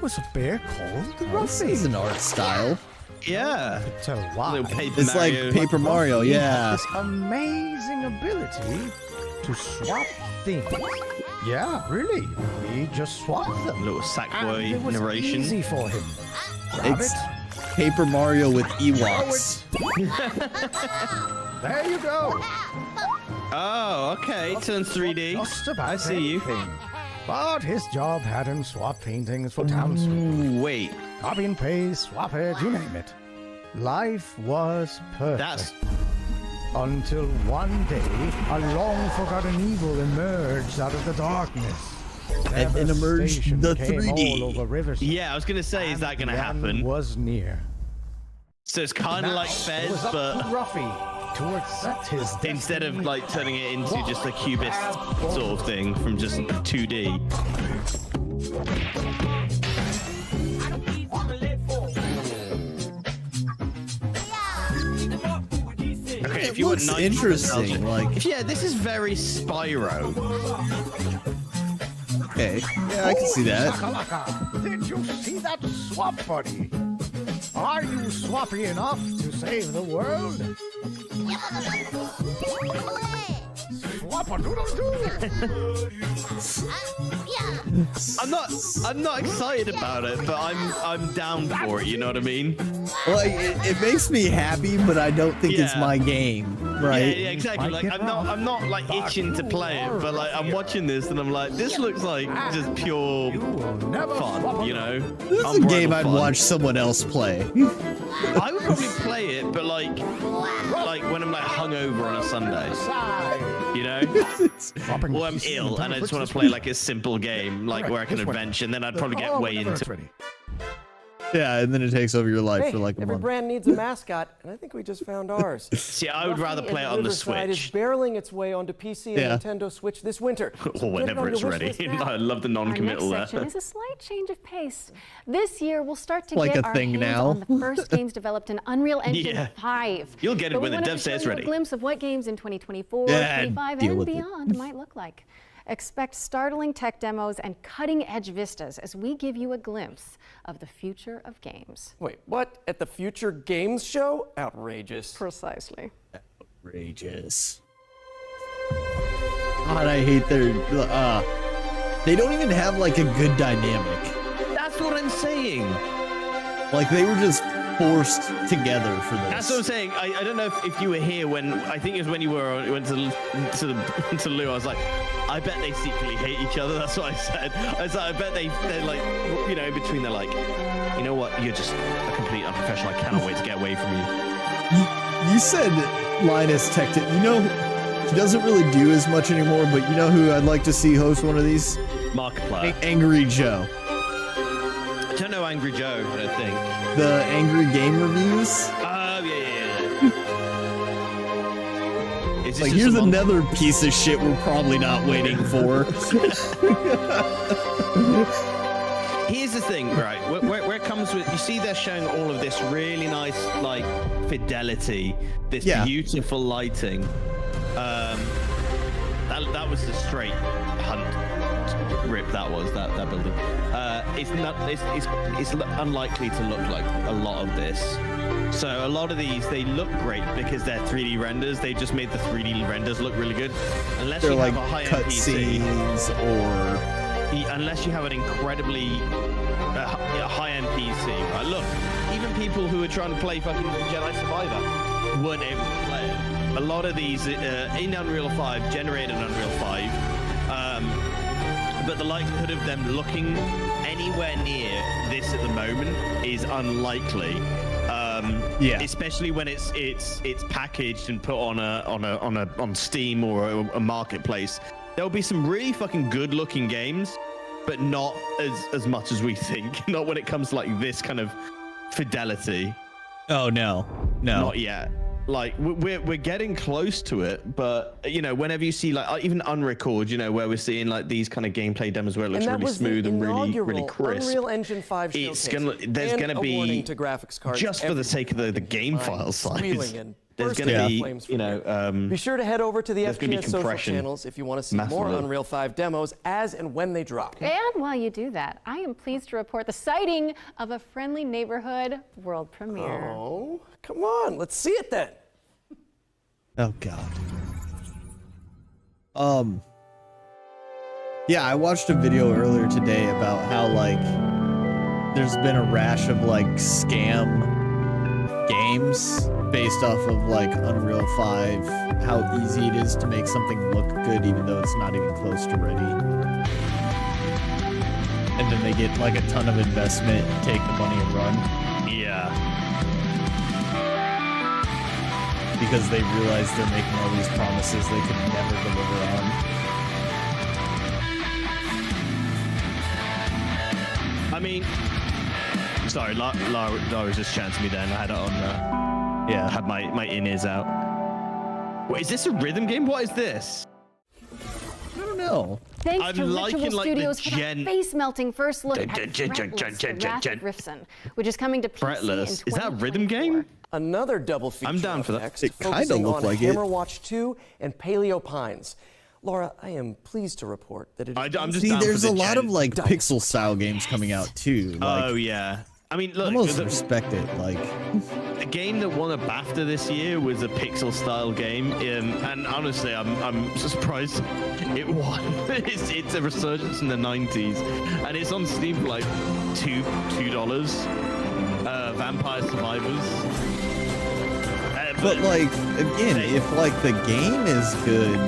was a bear called This Ruffy. is an art style. Yeah. So why? Little Paper It's like Mario. Paper Mario, He had yeah. This amazing ability to swap things. Yeah, really. He just swapped them. Little And Sackboy it was narration. easy for him. Grab It's it. Paper Mario with Ewoks. There you go. Oh, okay. Turns 3D. Just about I see you. anything. But his job had him swap paintings for townspeople. Wait. Copy and paste, swap it, you name it. Life was perfect. That's Until one day, a long-forgotten evil emerged out of the darkness. And it emerged Devastation the came 3D. all over Riverside. yeah. I was gonna say, is that gonna The end happen? was near. So it's kind of Now, like it Fez, was up but to Ruffy to accept his instead of destiny. like turning it into just a cubist sort of thing from just 2D. Okay, if you want looks 90s interesting, nostalgia- like- yeah, this is very Spyro. Okay, yeah, I can see that. Shakalaka. Did you see that swap, buddy? Are you swappy enough to save the world? Swap-a-doodle-doo! I'm not excited about it, but I'm down for it. You know what I mean? Like it makes me happy, but I don't think it's Yeah. my game, right? Yeah, exactly. Like I'm not like itching to play it, but like I'm watching this and I'm like, this looks like just pure fun, you know? This is a game I'd watch someone else play. I would probably play it, but like when I'm like hungover on a Sunday, you know? Or I'm ill and I just want to play like a simple game, like where I can adventure, and then I'd probably get way into. Yeah, and then it takes over your life Hey, for like a every month. brand needs a mascot, and I think we just found ours. See, I would rather Ruffy play it and on the Riverside Switch. is barreling its way onto PC and Yeah. Nintendo Switch this winter. So Or get it whenever on it's your wish ready. list now. I love the Our next non-committal there. section is a slight change of pace. This year, we'll start to Like get a our thing hands now. on the first games developed in Unreal Engine Yeah. 5. You'll get it But when we the wanted dev to show says you ready. a glimpse of what games in 2024, Yeah, 25, deal and with it. beyond might look like. Expect startling tech demos and cutting-edge vistas as we give you a glimpse of the future of games. Wait, what? At the Future Games Show? Outrageous. Precisely. Outrageous. God, I hate their. They don't even have like a good dynamic. That's what I'm saying. Like they were just forced together for this. That's what I'm saying. I don't know if you were here when, I think it was when you went to Lou. I was like, I bet they secretly hate each other. That's what I said. I was like, I bet they're like, you know, in between they're like, you know what? You're just a complete unprofessional. I cannot wait to get away from you. You said Linus Tech. You know, he doesn't really do as much anymore, but you know who I'd like to see host one of these? Markiplier. Angry Joe. I don't know Angry Joe, I don't think. The Angry Game Reviews? Oh, yeah. Is this Like, just here's a another piece of shit we're probably not waiting for. Here's the thing, right? Where it comes with, you see they're showing all of this really nice, like, fidelity, this beautiful lighting. That was the straight hunt rip. That was that building. It's unlikely to look like a lot of this. So a lot of these, they look great because they're 3D renders. They just made the 3D renders look really good. Unless they're you like have a high-end cutscenes or unless you have an incredibly high-end PC. Right? Look, even people who are trying to play fucking Jedi Survivor weren't able to play it. A lot of these in Unreal 5, generated in Unreal 5, but the likelihood of them looking anywhere near this at the moment is unlikely. Especially when it's packaged and put on Steam or a marketplace. There'll be some really fucking good looking games, but not as much as we think. Not when it comes to like this kind of fidelity. Oh no, not yet. Like we're getting close to it, but you know, whenever you see like even Unrecord, you know, where we're seeing like these kind of gameplay demos where it looks really smooth and really crisp. Unreal Engine 5 there's showcase, gonna be to graphics cards just for the sake of the game file size. There's gonna be, you know, be sure to head over to the FGS social compression channels if you want to see more Unreal 5 demos as and when they drop. And while you do that, I am pleased to report the sighting of a Friendly Neighborhood world premiere. Oh, come on, let's see it then. Oh god. Yeah, I watched a video earlier today about how like there's been a rash of like scam games based off of like Unreal 5, how easy it is to make something look good even though it's not even close to ready. And then they get like a ton of investment, take the money and run. Yeah. Because they realize they're making all these promises they could never deliver on. I mean, sorry, Lara was just chatting to me then. I had it on, I had my in-ears out. Wait, is this a rhythm game? What is this? I don't know. Thanks I'm to liking, Ritual like, the Studios for that face-melting first look at Fretless, Wrath of Rifson, which is coming to PC Fretless. in Is that a rhythm game? Another double feature. I'm down for that. Next, It kind of looked like it. Hammerwatch 2 and Paleo Pines. Laura, I am pleased to report that it is. I'm just See, down there's for a the lot gen. of like pixel style games coming out too. Like, Oh yeah. I mean, look, almost respect it. Like a game that won a BAFTA this year was a pixel style game, and honestly, I'm surprised it won. It's a resurgence in the 90s, and it's on Steam for like $2. Vampire Survivors. But like again, if like the game is good,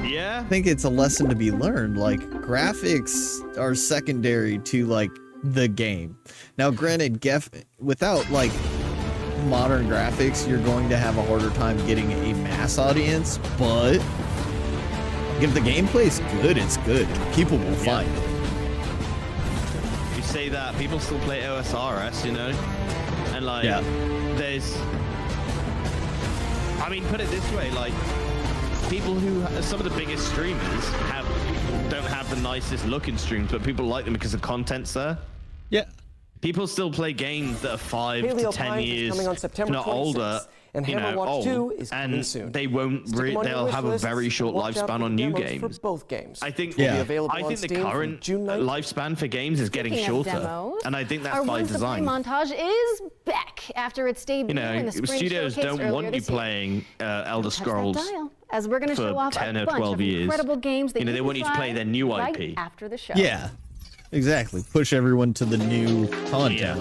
yeah, I think it's a lesson to be learned. Like graphics are secondary to like the game. Now, granted, without like modern graphics, you're going to have a harder time getting a mass audience. But if the gameplay's good, it's good. People will find it. You say that people still play OSRS, you know, and like there's. I mean, put it this way, like people who some of the biggest streamers don't have the nicest looking streams, but people like them because the content's there. Yeah. People still play games that are 5 to 10 years, coming on September not older, and you know, Hammerwatch old, 2 is coming and soon. they won't. They'll have a very short lifespan on new games. For both games. I think. Yeah. I think the current lifespan for games is getting shorter, and I think that's Our by Once design. montage is back after its debut You know, in the spring studios showcase don't earlier want you this year. playing Elder Touch that Scrolls dial, as we're going to show for off 10 a or bunch 12 of years. incredible games that You know, they want you to play their new right IP. after the show. Yeah. Exactly. Push everyone to the new content.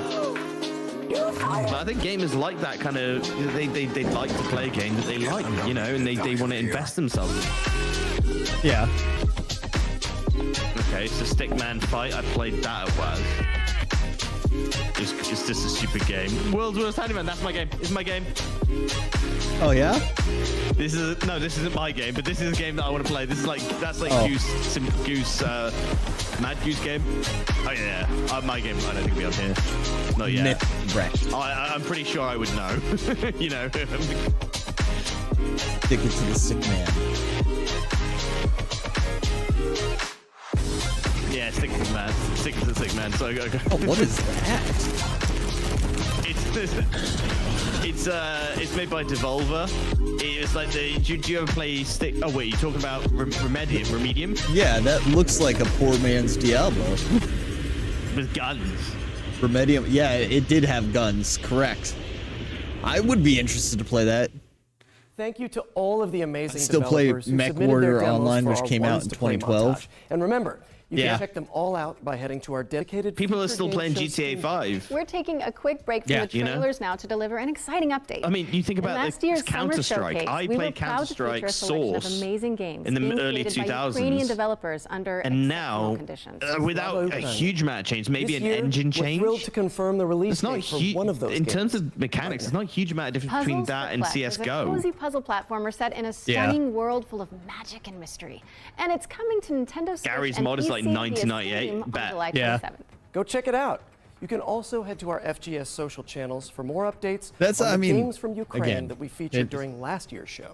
But I think gamers like that kind of. They like to play a game that they like, you know, and they want to invest themselves in. Yeah. Okay, so Stickman Fight. I played that at WAS. It's just a stupid game. World's Worst Handyman. That's my game. It's my game. Oh yeah. This isn't my game, but this is a game that I want to play. This is like Goose, Mad Goose game. Oh yeah, my game. I don't think we have here. Not yet. I'm pretty sure I would know. You know. Stick it to the sick man. Yeah, stick to the man. Stick to the sick man. So go. Oh, what is that? It's made by Devolver. It's like do you ever play Stick? Oh wait, you talking about Remedium? Yeah, that looks like a poor man's Diablo. With guns. Remedium. Yeah, it did have guns. Correct. I would be interested to play that. Thank you to all of the amazing Still play developers who Mech submitted Warrior their demos Online, for which our came out Ones in to Play 2012. montage. And remember, you Yeah. can check them all out by heading to our dedicated. People are Future still Game playing Show GTA Steam. 5. We're taking a quick break from Yeah, the you know? trailers now to deliver an exciting update. I mean, you think about last year's Counter-Strike. Summer I Showcase, we played were proud to feature Counter-Strike a selection of Source amazing games in the being early created by 2000s. Ukrainian developers under And exceptional now, conditions. without a huge amount of change, maybe This an year, engine we're change. thrilled to confirm the release It's not date for huge one of those in games. terms of mechanics. It's not a huge amount of difference between Puzzles that for and Clef is a CS:GO. cozy puzzle platformer set in a stunning world full of magic and mystery. And it's coming to Nintendo Switch Gary's and mod is PC like via 1998. Steam on Bet. July Yeah. 27th. Go check it out. You can also head to our FGS social channels for more updates That's- on I the mean, games from Ukraine again, that we featured it- during last year's show.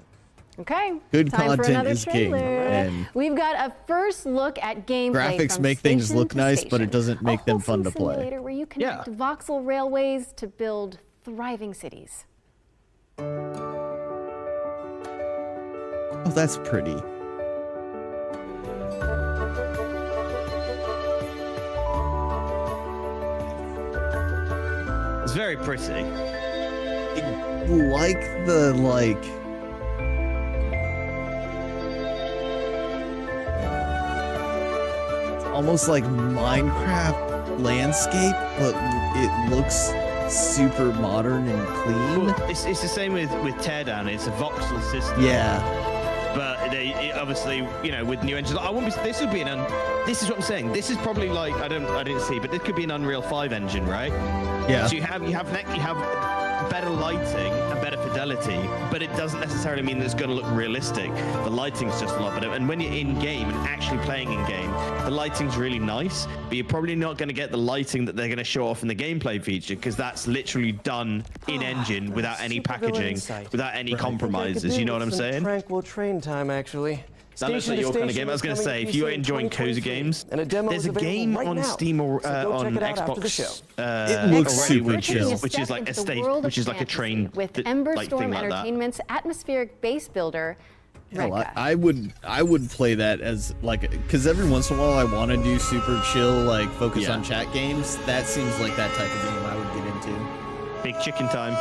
Okay, Good time for content another is king, trailer. and We've got a first look at gameplay graphics from make things station look to nice, but it station. doesn't make them fun to wholesome play. simulator where you connect voxel railways to build thriving cities. Oh, that's pretty. It's very pretty. Like the it's almost like Minecraft landscape, but it looks super modern and clean. Well, it's the same with Teardown. It's a voxel system. Yeah. But obviously, you know, with new engines, I won't be. This would be this is what I'm saying. This is probably like I didn't see, but this could be an Unreal 5 engine, right? Yeah. So you have better lighting and better fidelity, but it doesn't necessarily mean that it's going to look realistic. The lighting's just a lot better. And when you're in game and actually playing in game, the lighting's really nice, but you're probably not going to get the lighting that they're going to show off in the gameplay feature because that's literally done in engine without any packaging, without any compromises. You know what I'm saying? Tranquil train time, actually. That looks like your kind of game. I was going to say, if you're enjoying cozy games, there's a game on Steam or on Xbox. It looks super chill. Which is like a state, which is like a train with like Emberstorm thing like that. Entertainment's atmospheric base builder. Hell, Reka. I would play that as like, because every once in a while I want to do super chill, like focus on chat games. That seems like that type of game I would get into. Big chicken time.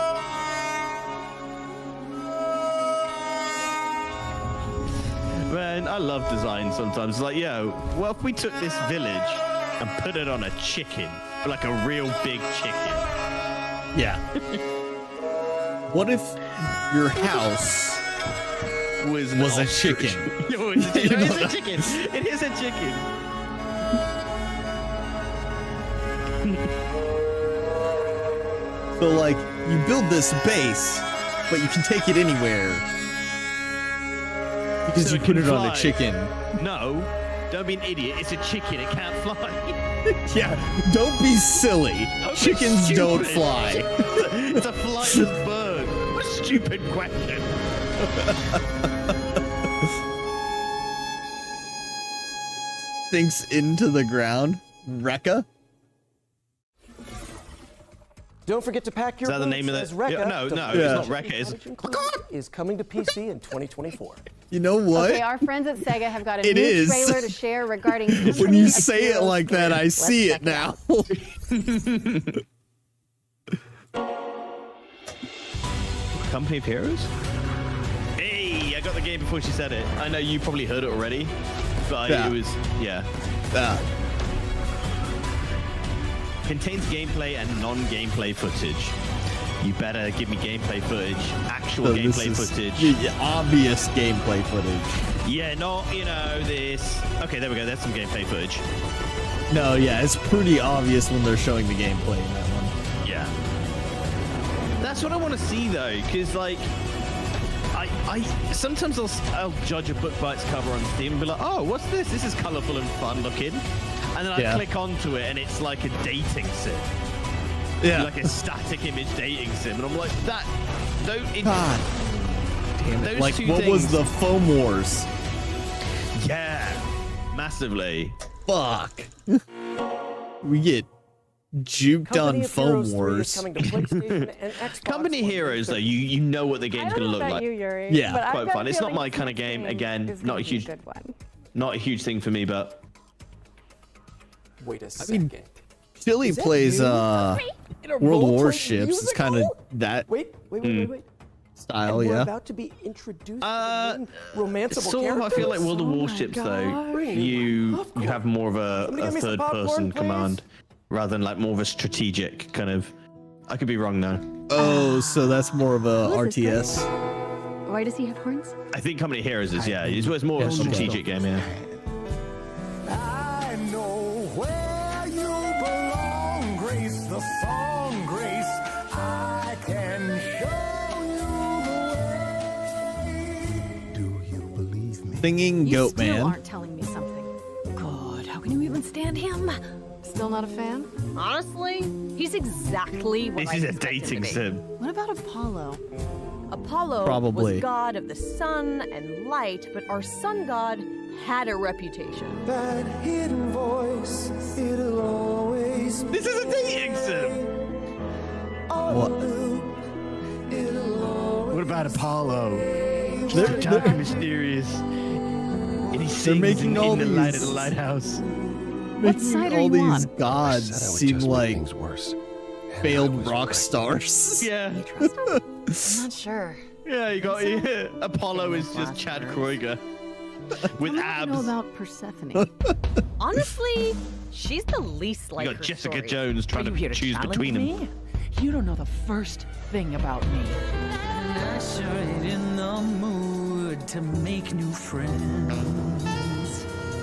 Man, I love design sometimes. It's like, yo, what if we took this village and put it on a chicken, like a real big chicken? Yeah. What if your house was a chicken? Yo, it is a chicken. It is a chicken. So like, you build this base, but you can take it anywhere. Because you put it on a chicken. No, don't be an idiot. It's a chicken. It can't fly. Yeah, don't be silly. Chickens don't fly. It's a flightless bird. What a stupid question. Thinks into the ground. Reka? Don't forget to pack your Is that the name of boots the- as Reka. Yeah, no, The no, full it's not version Reka, it's- is coming to PC in 2024. You know what? Okay, our friends at Sega have got a It new is. trailer to share regarding When you Company of say it Heroes like that, 3. I see it now. Company of Heroes? Hey, I got the game before she said it. I know you probably heard it already, but Yeah. it was, yeah. contains gameplay and non-gameplay footage. You better give me gameplay footage, actual gameplay footage. Obvious gameplay footage. Yeah, not, this. Okay, there we go. That's some gameplay footage. No, yeah, it's pretty obvious when they're showing the gameplay in that one. Yeah. That's what I want to see, though, because, like, I sometimes I'll judge a book by its cover on Steam and be like, oh, what's this? This is colorful and fun looking. And then I click onto it, and it's like a dating sim. Yeah. Like a static image dating sim. And I'm like, God damn it. Those Like, two what things, was the Foam Wars? Yeah, massively. Fuck. We get juked on Foam Wars. Company Heroes, though, you know what the game's going to look like. Yeah, quite fun. It's not my kind of game. Again, not a huge thing for me, but wait a second. Chili plays World Warships. It's kind of that wait. style, and we're yeah. about to be introduced to the romanceable sort of, I characters. feel like World of Warships, though, you have more of a third-person command rather than like more of a strategic kind of. I could be wrong now. Oh, so that's more of a RTS. Why does he have horns? I think Company Heroes is, yeah. It's more of a strategic game, yeah. I know where you belong, Grace, the song, Grace. I can show you the way. Do you believe me? Singing Goat You still Man. aren't telling me something. God, how can you even stand him? Still not a fan? Honestly, he's exactly what This I is a expected dating to be. sim. What about Apollo? Apollo Probably. was god of the sun and light, but our sun god had a reputation. That hidden voice, it'll always This is a dating sim. What? What about Apollo? They're- Dark they're- and mysterious. And he They're sings making all in the light these- of the lighthouse. Making all these gods seem like failed rock stars. Yeah. I'm not sure. Yeah, you got Apollo is just Chad Kroeger with I don't know abs. about Persephone. Honestly, she's the least like You got her Jessica story. Jones trying Are you here to to choose challenge between them. me? You don't know the first thing about me. I sure ain't in the mood to make new friends.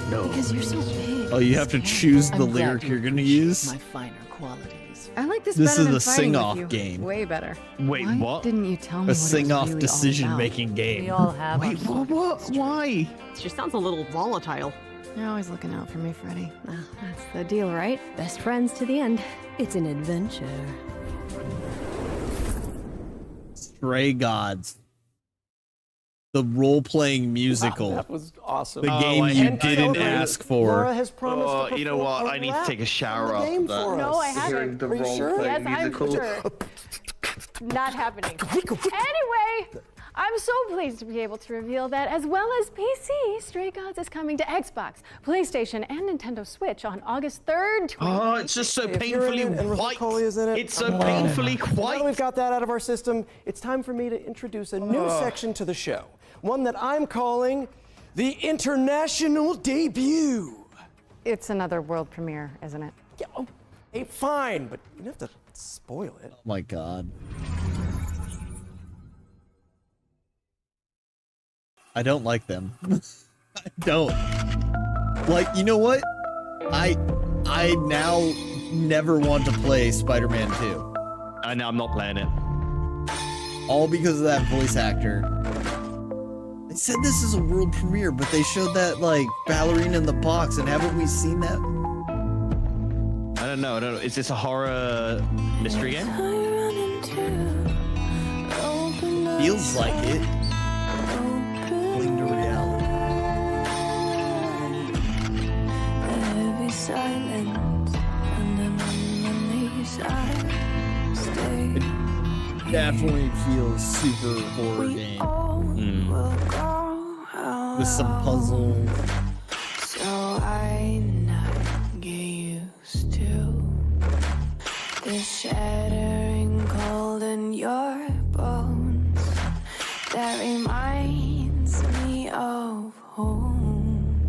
No. Because you're so big. Oh, you have to choose the I'm glad lyric you you're gonna appreciate use? my finer qualities. I like this This better is than a fighting with sing-off you. game. Way better. Wait, Why what? didn't you tell me A what it was sing-off really all decision-making about? game. We all have Wait, our what? Why? She sounds a little volatile. You're always looking out for me, Freddy. Well, that's the deal, right? Best friends to the end. It's an adventure. Stray Gods. The role-playing musical. That was awesome. The Oh, game I you had- didn't I ask Laura for. has promised Oh, to you know perform what? I need to rap take a shower from the after game that. for No, us. I haven't. Are you sure? Yes, I'm sure. Not happening. Anyway, I'm so pleased to be able to reveal that, as well as PC, Stray Gods is coming to Xbox, PlayStation, and Nintendo Switch on August 3rd. Oh, it's just so If you're in painfully it and white. Rosalie is in it, It's so painfully Now that white. we've got that out of our system, it's time for me to introduce a new section to the show. One that I'm calling the International Debut. It's another world premiere, isn't it? Yeah, okay, fine, but you don't have to spoil it. Oh my god. I don't like them. I don't. Like, you know what? I now never want to play Spider-Man 2. I know I'm not playing it. All because of that voice actor. They said this is a world premiere, but they showed that, like, ballerina in the box, and haven't we seen that? I don't know. Is this a horror mystery game? Feels like it. Bling to reality. It definitely feels super horror game. With some puzzle. So I not get used to the shattering cold in your bones that reminds me of home.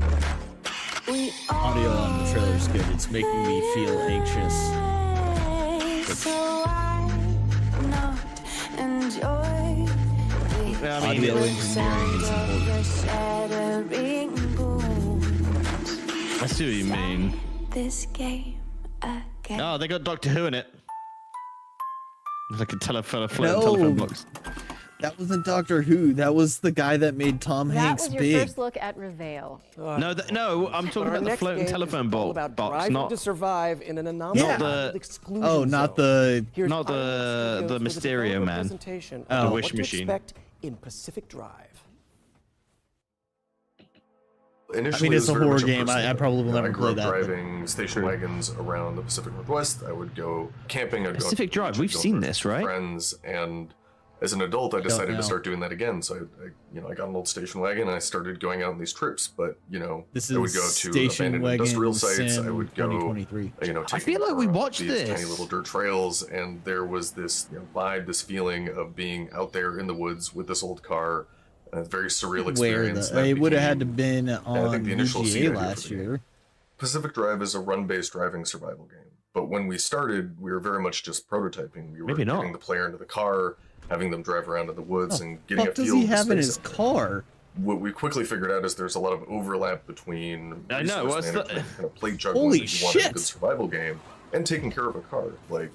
We Audio on the trailer's good. It's making me feel anxious. Audio engineering is important. I see what you mean. This game again. Oh, they got Doctor Who in it. It's like a telephone box. That wasn't Doctor Who. That was the guy that made Tom That Hanks was your big. first look at Reveil. No, I'm talking about the floating telephone box, not to survive in an anomaly. not the not the Mysterio man. The wish what machine. To expect in Pacific Drive. Initially, I mean, it's it was a very horror much game. personal I thing. probably will never I grew play up that, but- driving station wagons around the Pacific Northwest. I would go camping. I'd Pacific go Drive. We've seen this, right? Friends, and as an adult, I decided to start doing that again. So I got an old station wagon and I started going out on these trips. But This I would is go to Station abandoned Wagon industrial sites. I Sim would go, 2023. I feel like we watched these this. tiny little dirt trails, and there was this vibe, this feeling of being out there in the woods with this old car. A very surreal experience. It would have had to been I on think the initial seed VGA idea last for the game. year. Pacific Drive is a run-based driving survival game. But when we started, we were very much just prototyping. We were Maybe not. getting the player into the car, having them drive around in the woods, and getting a What does feel he of the have in space his out there. car? What we quickly figured out is there's a lot of overlap between I know, resource what's the- management, kind of plate juggling Holy that you want in a shit. good survival game, and taking care of a car, like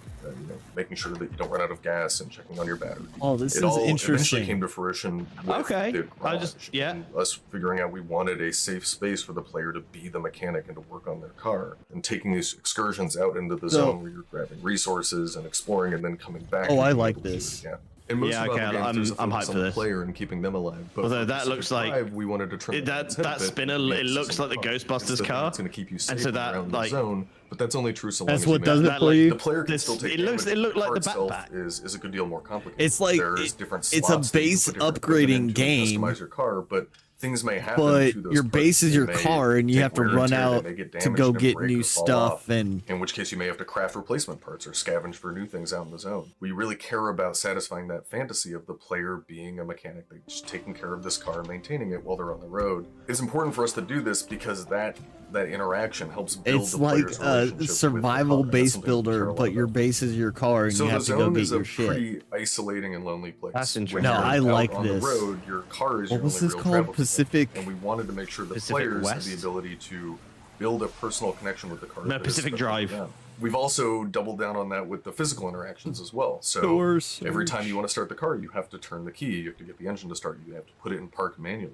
making sure that you don't run out of gas and checking on your battery. Oh, this It is all eventually interesting. came to fruition with Okay, the I garage, just and us figuring out we wanted a safe space for the player to be the mechanic and to work on their car, and taking these excursions out into the So- zone where you're grabbing resources and exploring and then coming back. Oh, and I being like able to do it this. again. In most Yeah, survival okay, games, there's a I'm focus hyped on for the this. player and keeping them alive. But Although for that Pacific looks like- Drive, we wanted to trim that spinner, it looks like the Ghostbusters car. It's going to keep you safe And so that, around like- the zone, but that's only true so long That's as what you does manage it for you? The player can This- still take it looks- damage, it looked but like the the car itself backpack. is a good deal more complicated. It's like There's different it's a slots that you base put different equipment upgrading into and game, customize your car, but things may happen but to those your parts. base is They your may car, and you take have to wear and run tear, they out may get to damaged go and get break new or fall stuff. off, And in which case you may have to craft replacement parts or scavenge for new things out in the zone. We really care about satisfying that fantasy of the player being a mechanic, like just taking care of this car, maintaining it while they're on the road. It's important for us to do this because that interaction helps build it's the like player's a relationship with the survival car. That's base something we care builder, a lot but your about. base is your car, and So you the have to go zone get is your a shit. pretty isolating and lonely place. That's When interesting. No, you're I out like on this. the road, your car is What your was only this real called? travel Pacific- companion, and we wanted to make sure the Pacific players West? had the ability to build a personal connection with the car. No, that is Pacific special to Drive. them. We've also doubled down on that with the physical interactions as well. So Door every search. time you want to start the car, you have to turn the key. You have to get the engine to start. You have to put it in park manually.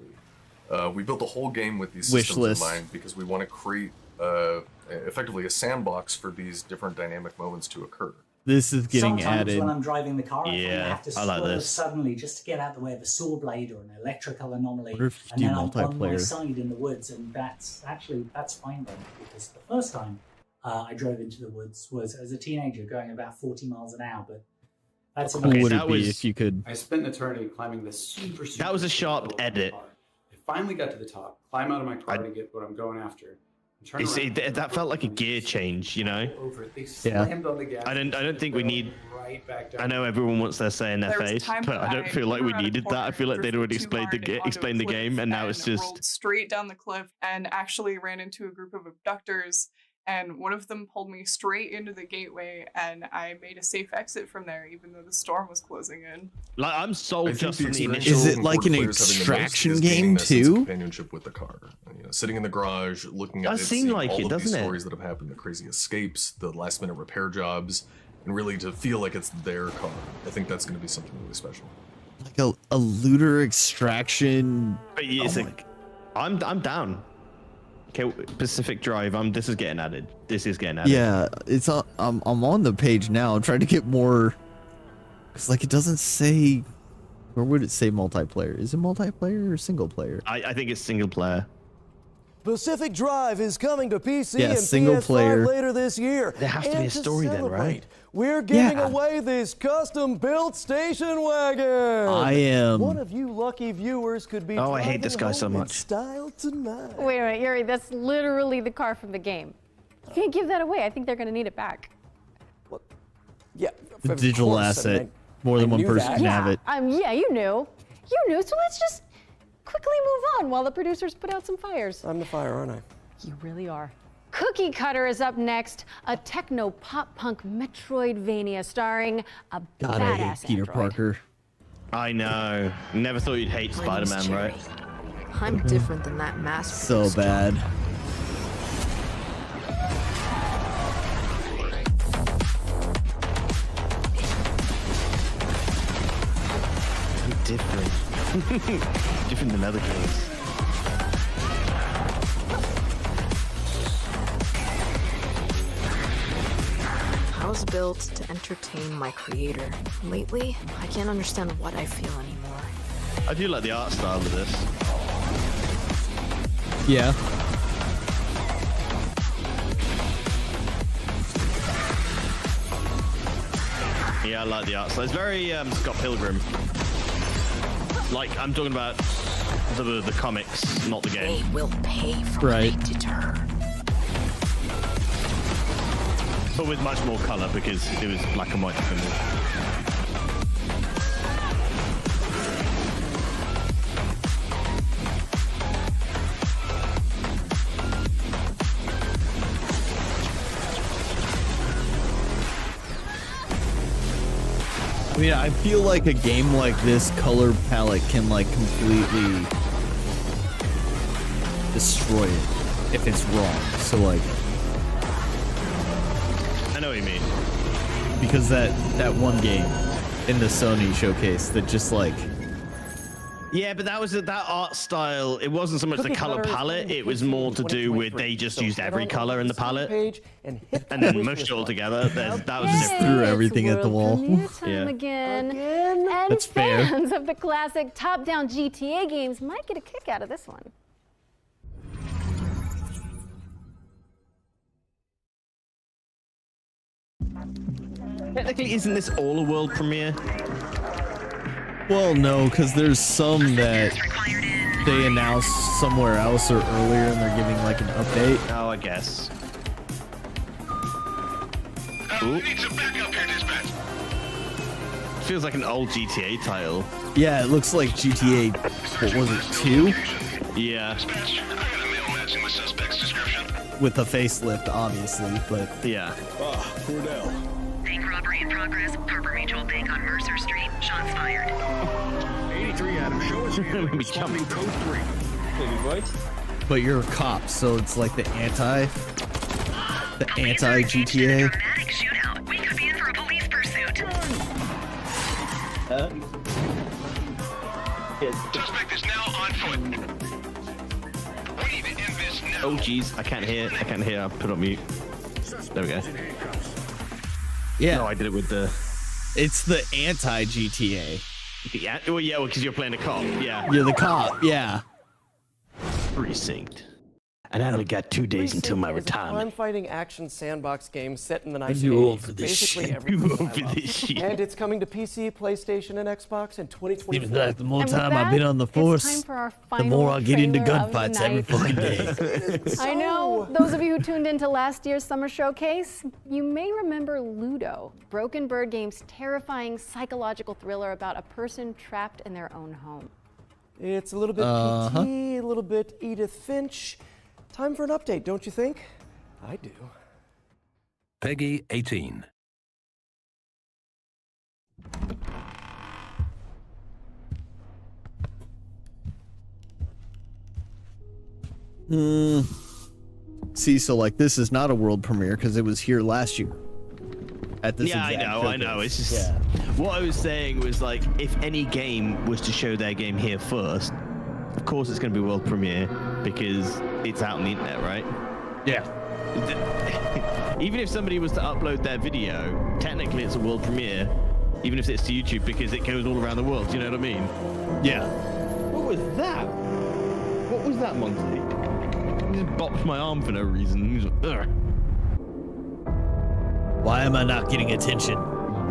We built the whole game with these Wish systems list. in mind because we want to create effectively a sandbox for these different dynamic moments to occur. This is getting Sometimes added. when I'm driving the car, I find I Yeah, have to I like swerve this. suddenly just to get out of the way of a saw blade or an electrical anomaly, Wonder if you and do then I'm on my multiplayer. side in the woods, and that's fine then, because the first time I drove into the woods was as a teenager going about 40 miles an hour, but that's How enough. cool would that it be was- if you could? I spent an eternity climbing this super That was a sharp difficult edit. part. I finally got to the top, climb out of my car to get what I'm going after. and turn It's, around, that felt like a gear change, you know. over it. They Yeah. slammed on the gas. I don't think we need. Right back down. I know everyone wants their say in their There was a face, time but that I don't I feel like we ran a needed that. I feel like they'd already corner explained too hard onto explained the a cliff game, and now it's just. rolled straight down the cliff and actually ran into a group of abductors, and one of them pulled me straight into the gateway, and I made a safe exit from there even though the storm was closing in. Like I'm sold just from the experience initial. Is it like an players having the most extraction is gaining game that sense of too? Companionship with the car, sitting in the garage, looking at Does it, seem seeing like all it, of these doesn't it? stories that have happened, the crazy escapes, the last minute repair jobs, and really to feel like it's their car. I think that's going to be something really special. Like a looter extraction. But it's I'm down. Okay, Pacific Drive. This is getting added. This is getting added. Yeah, it's on. I'm on the page now. I'm trying to get more. Cause like it doesn't say. Where would it say multiplayer? Is it multiplayer or single player? I think it's single player. Pacific Drive is coming to PC Yeah, and single PS5 player. later this year. There has to be And a story then, celebrate, right? We're giving Yeah. away this custom-built station wagon. I am. One of you lucky viewers could be. Oh, I hate this driving guy so home in much. Style tonight. Wait a minute, Yuri, that's literally the car from the game. You can't give that away. I think they're going to need it back. Yeah, The of digital course, I asset. mean, More than I one knew person that. can Yeah, have it. yeah, you knew. You knew, so let's just quickly move on while the producers put out some fires. I'm the fire, aren't I? You really are. Cookie Cutter is up next, a techno pop punk Metroidvania starring a God, I hate badass Peter android. Parker. I know. Never thought you'd hate Spider-Man, right? I'm different than that mask. So bad. I'm different. Different than other games. I was built to entertain my creator. Lately, I can't understand what I feel anymore. I do like the art style of this. Yeah. Yeah, I like the art style. It's very Scott Pilgrim. Like, I'm talking about the comics, not the game. They will pay for Right. what they deter. But with much more color because it was black and white. I mean, I feel like a game like this color palette can like completely destroy it if it's wrong. So like, I know what you mean. Because that one game in the Sony showcase that just like. Yeah, but that was that art style. It wasn't so much the Cookie color Cutter is palette. coming to It was PC more in to do with 2023. they just So used head every on color over in to the palette page and hit and that then wish mushed list it all button. together. That was Just threw everything at the wall. Time Yeah. again. And That's fair. fans of the classic top-down GTA games might get a kick out of this one. Technically, isn't this all a world premiere? Well, no, because there's some that they announced somewhere else or earlier, and they're giving like an update. Oh, I guess. Ooh. Feels like an old GTA title. Yeah, it looks like GTA. What was it, 2? Yeah. With a facelift, obviously, but yeah. Cornell. Bank robbery in progress. Harbor Mutual Bank on Mercer Street. Shots fired. 83 Adam, show us Maybe jumping code 3. but you're a cop, so it's like the anti GTA. Dramatic shootout. We could be in for a police pursuit. Suspect is now on foot. We need to end this now. Oh, jeez. I can't hear. I put on mute. There we go. Yeah. No, I did it with the. It's the anti-GTA. Yeah. Well, yeah, because you're playing a cop. Yeah. You're the cop. Yeah. Precinct. And I only got 2 days until my retirement. Crime-fighting action sandbox game set in the I'm 1980s. too old for this Basically shit. everything Too old I for love. this shit. And it's coming to PC, PlayStation, and Xbox in 2024. Seems like the more And with time I've been that, on the it's force, time for our the more I final get into trailer of the gunfights every night. fucking day. I know those of you who tuned into last year's summer showcase, you may remember Luto, Broken Bird Game's terrifying psychological thriller about a person trapped in their own home. It's a little bit PT, a little bit Edith Finch. Time for an update, don't you think? I do. Peggy 18. See, so like this is not a world premiere because it was here last year. At this Yeah, exact I know. showcase. It's just what I was saying was like, if any game was to show their game here first, of course it's going to be world premiere because it's out on the internet, right? Yeah. Even if somebody was to upload their video, technically it's a world premiere, even if it's to YouTube because it goes all around the world. Do you know what I mean? Yeah. What was that? What was that, Monty? He just bopped my arm for no reason. He was like, ugh. Why am I not getting attention?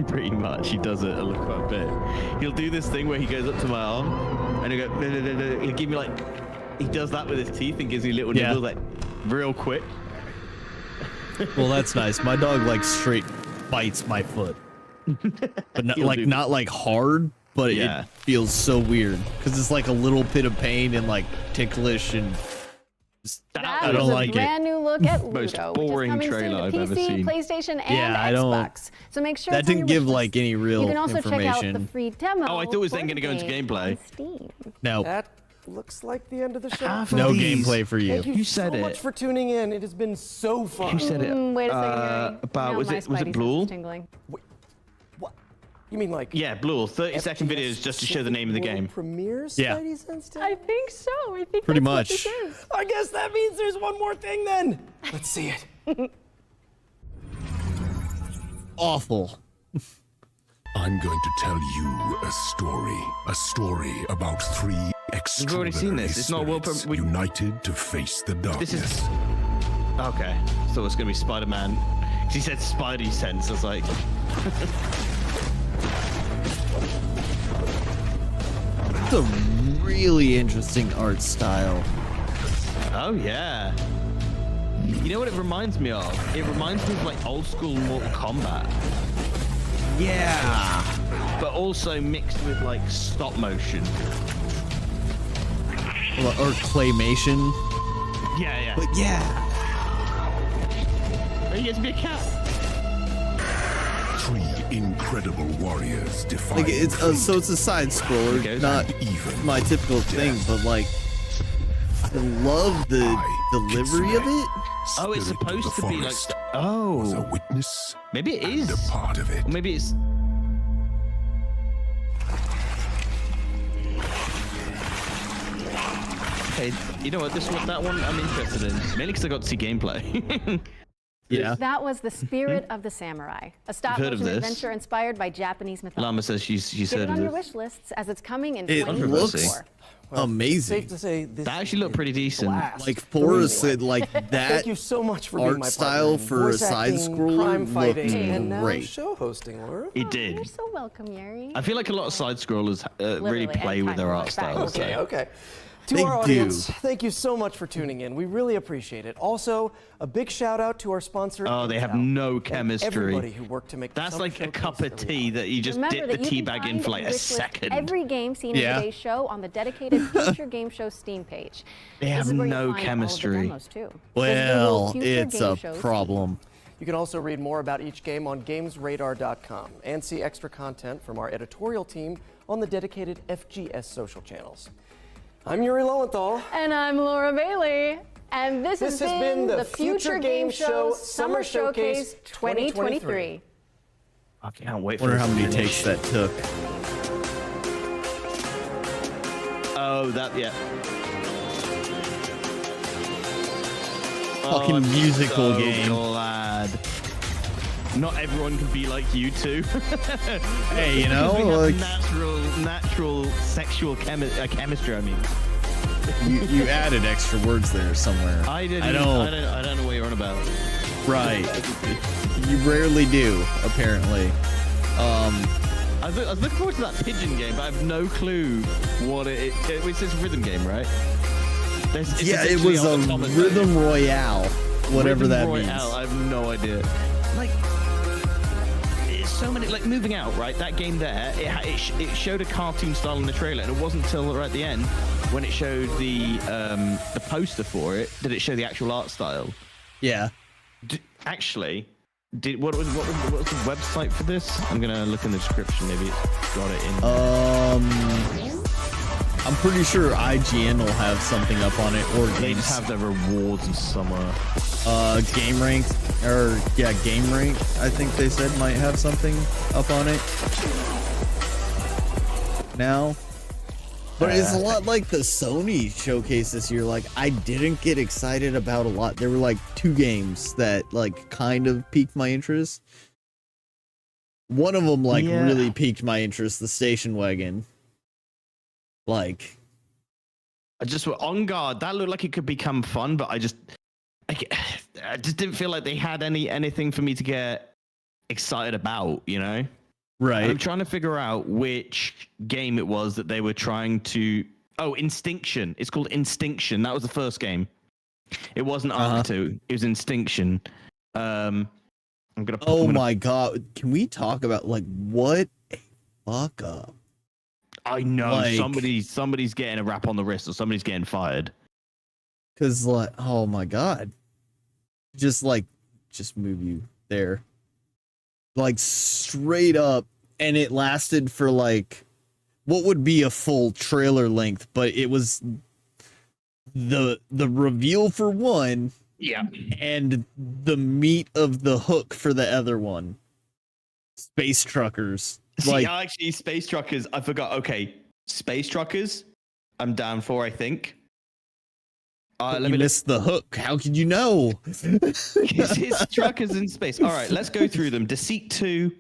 Pretty much, he does it a little quite a bit. He'll do this thing where he goes up to my arm and he'll go, he'll give me like, he does that with his teeth and gives me little nibbles like real quick. Well, that's nice. My dog like straight bites my foot, but not not like hard, but it feels so weird because it's like a little bit of pain and like ticklish and. That I don't was like a brand new look look at Most Luto, which is boring coming soon trailer to I've ever PC, seen. PlayStation, and Yeah, I don't- Xbox. So make sure That it's on didn't your give wish like list. any real You can also check out the information. free demo. Oh, I thought it was for then the going to go into game gameplay. on Steam. No. That looks like the end of the show. Half of No these- gameplay for you. Thank you Who said so it? much for tuning in. It has been so fun. Who said it? Wait a second, Harry. About Now was my it spidey sense Blue? is tingling. You mean like Yeah, Blue. 30-second videos just to show the name of the game. Premieres? Yeah. Spidey Sense Day? I think so. I think Pretty that's much. What this is. I guess that means there's one more thing then. Let's see it. Awful. I'm going to tell you a story about three extraordinary already seen this. It's not well spirits united to face the darkness. This is okay. So it's gonna be Spider-Man. He said Spidey sense. I was like, It's a really interesting art style. oh yeah. You know what it reminds me of? It reminds me of like old school Mortal Kombat, Yeah. but also mixed with like stop motion. Or claymation. Yeah, yeah. But yeah. Oh, you get to be a cat. Three incredible warriors defy Like it's so it's a side scroller, not even my typical thing, but like I love the delivery of it. Oh, it's Spirit of supposed the to be like. forest was a Oh, witness maybe it and is. a part of it. Or maybe it's. Okay, you know what? That one I'm interested in, mainly because I got to see gameplay. Yeah. That was The Spirit of the Samurai, a Heard of stop-motion this. adventure inspired by Japanese mythology. Llama says she's Get heard it of on your this. wish lists as it's coming in It 2024. looks amazing. Safe to say this That actually looked pretty decent. blast. Like Forrest said, like Thank that you so much for being art my style partner in for a voice side acting, scroller crime fighting, looked and now great. show hosting, Laura. It did. You're so welcome, Yuri. I feel like a lot of side scrollers really Literally, play with anytime their you art look back, styles. Okay, okay. To They our do. audience, thank you so much for tuning in. We really appreciate it. Also, a big shout out to our sponsor. Oh, they have Intel, no and chemistry. Everybody who worked to make the That's summer like a showcase cup a of tea that you just Remember dip that the you tea can bag in find for like and a wish list second. every game seen Yeah. in today's show on the dedicated Future Game Show Steam page. They This have is where no you'll find chemistry. All of the demos too. Well, Visit the Future it's Game a Show Steam. problem. You can also read more about each game on gamesradar.com and see extra content from our editorial team on the dedicated FGS social channels. I'm Yuri Lowenthal. And I'm Laura Bailey. And this has been the Future Game Show Summer Showcase 2023. I can't wait for Wonder this how to many finish. takes that took. Oh, that yeah. Fucking I'm musical so game. Glad. Not everyone can be like you two. Hey, you know, Because we like have natural sexual chemistry. I mean, you added extra words there somewhere. I don't know what you're on about. Right. You rarely do, apparently. I was looking forward to that pigeon game, but I have no clue what it is. It's this rhythm game, right? It's Yeah, it essentially was a on Thomas Rhythm Royale, whatever Rhythm that Royale, means. I have no idea. Like, it's so many, like Moving Out, right? That game there, it showed a cartoon style in the trailer, and it wasn't until right at the end when it showed the poster for it did it show the actual art style. Yeah. Actually, what was the website for this? I'm gonna look in the description. Maybe it's got it in. I'm pretty sure IGN will have something up on it, or They games. just have their rewards somewhere. Game Rank, or yeah, Game Rank. I think they said might have something up on it now. But it's a lot like the Sony showcase this year. Like, I didn't get excited about a lot. There were like 2 games that like kind of piqued my interest. One of them like really piqued my interest, the station wagon. Like, I just On Guard, that looked like it could become fun, but I just didn't feel like they had anything for me to get excited about, you know? Right. And I'm trying to figure out which game it was that they were trying to. Oh, Instinction. It's called Instinction. That was the first game. It wasn't Arc 2. It was Instinction. I'm gonna. oh my god! Can we talk about like what a fuck up? I know like, somebody's getting a rap on the wrist or somebody's getting fired. Cause like, oh my god, just move you there, like straight up, and it lasted for like what would be a full trailer length, but it was the reveal for one, and the meat of the hook for the other one. Space truckers. See, actually, space truckers. I forgot. Okay, space truckers. I'm down for. I think. Let me miss the hook. How could you know? It's truckers in space. All right, let's go through them. Deceit 2.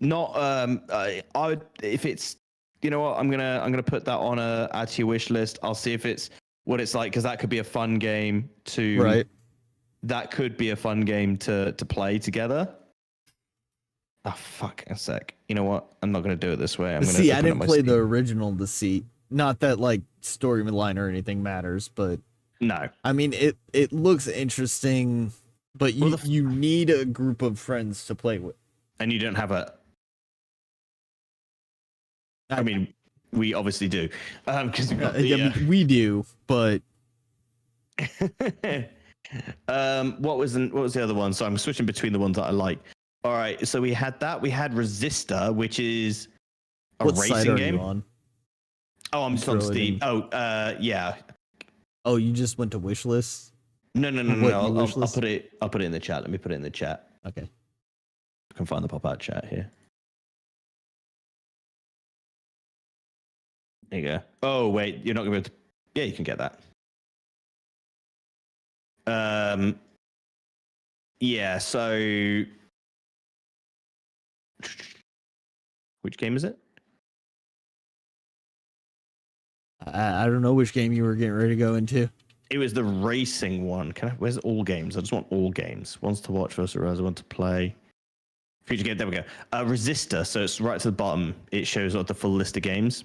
Not. I would if it's. You know what? I'm gonna put that on add to your wish list. I'll see if it's what it's like, because that could be a fun game to. Right. That could be a fun game to play together. Oh, fuck a sec. You know what? I'm not going to do it this way. I'm going to see. I didn't play the original Deceit. Not that like storyline or anything matters, but no. I mean, it looks interesting, but you need a group of friends to play with, and you don't have a. I mean, we obviously do, because we do, but. What was the other one? So I'm switching between the ones that I like. All right, so we had that. We had Resistor, which is a what racing side are game. You on? Oh, I'm just on Steam. Yeah. Oh, you just went to wishlist? No. I'll put it in the chat. Let me put it in the chat. Okay. I can find the pop-out chat here. There you go. Oh wait, you're not gonna be able to. Yeah, you can get that. Yeah, so which game is it? I don't know which game you were getting ready to go into. It was the racing one. Where's all games? I just want all games. One's to watch versus I want to play. Future game, there we go. Resistor, so it's right to the bottom. It shows like the full list of games.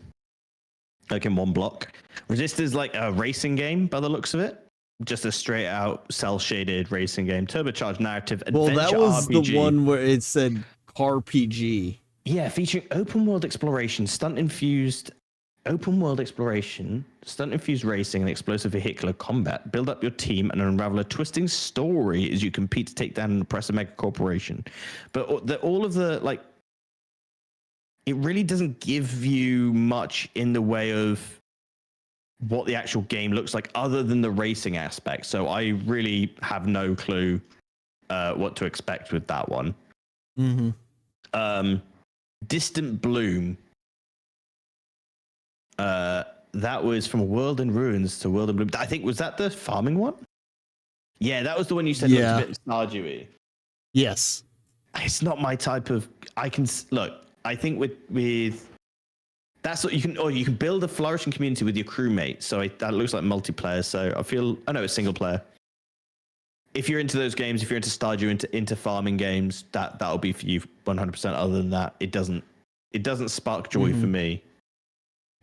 Like in one block. Resistor is like a racing game by the looks of it. Just a straight out cell shaded racing game, turbocharged narrative adventure. Well, that was RPG. the one where it said RPG. Yeah, featuring open world exploration, stunt infused racing, and explosive vehicular combat. Build up your team and unravel a twisting story as you compete to take down and oppress a mega corporation. But all of the like, it really doesn't give you much in the way of what the actual game looks like other than the racing aspect. So I really have no clue what to expect with that one. Mm-hmm. Distant Bloom. That was from World in Ruins to World in Bloom. I think, was that the farming one? Yeah, that was the one you said was a bit Stardewy. Yes. It's not my type of... I think with that's what you can, or you can build a flourishing community with your crewmate. So that looks like multiplayer. So I know it's single player. If you're into those games, if you're into Stardew, into farming games, that'll be for you 100%. Other than that, it doesn't spark joy for me.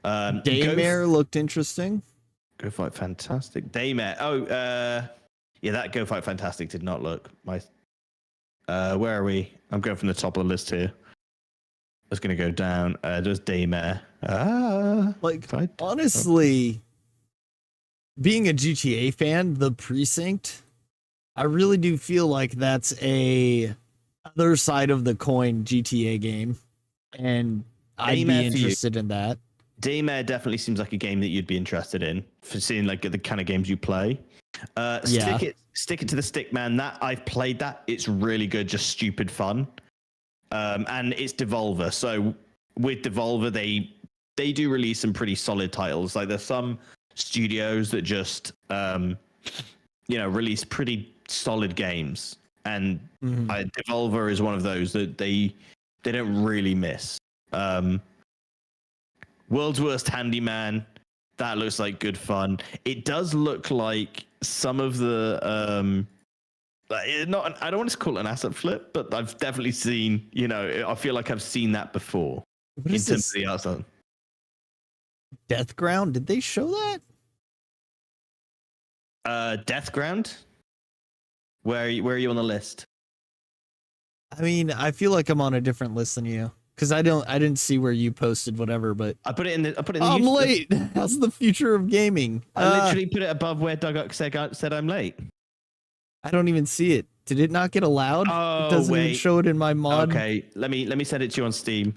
Daymare looked interesting. Go Fight Fantastic. Daymare. Yeah, that Go Fight Fantastic did not look. Where are we? I'm going from the top of the list here. I was going to go down. There's Daymare. Honestly, being a GTA fan, the Precinct, I really do feel like that's a other side of the coin GTA game, and I'd be interested in that. Daymare definitely seems like a game that you'd be interested in for seeing like the kind of games you play. Stick it to the stick, man. That I've played that. It's really good, just stupid fun. And it's Devolver. So with Devolver, they do release some pretty solid titles. Like there's some studios that just release pretty solid games, and Devolver is one of those that they don't really miss. World's Worst Handyman, that looks like good fun. It does look like some of the I don't want to call it an asset flip, but I've definitely seen, I feel like I've seen that before. What is this? The art style. Deathground? Did they show that? Deathground? Where are you on the list? I mean, I feel like I'm on a different list than you. Because I didn't see where you posted whatever, but I put it in the I'm late. How's the future of gaming? I literally put it above where Doug said I'm late. I don't even see it. Did it not get allowed? Oh, It doesn't even wait. show it in my mod. Okay, let me send it to you on Steam.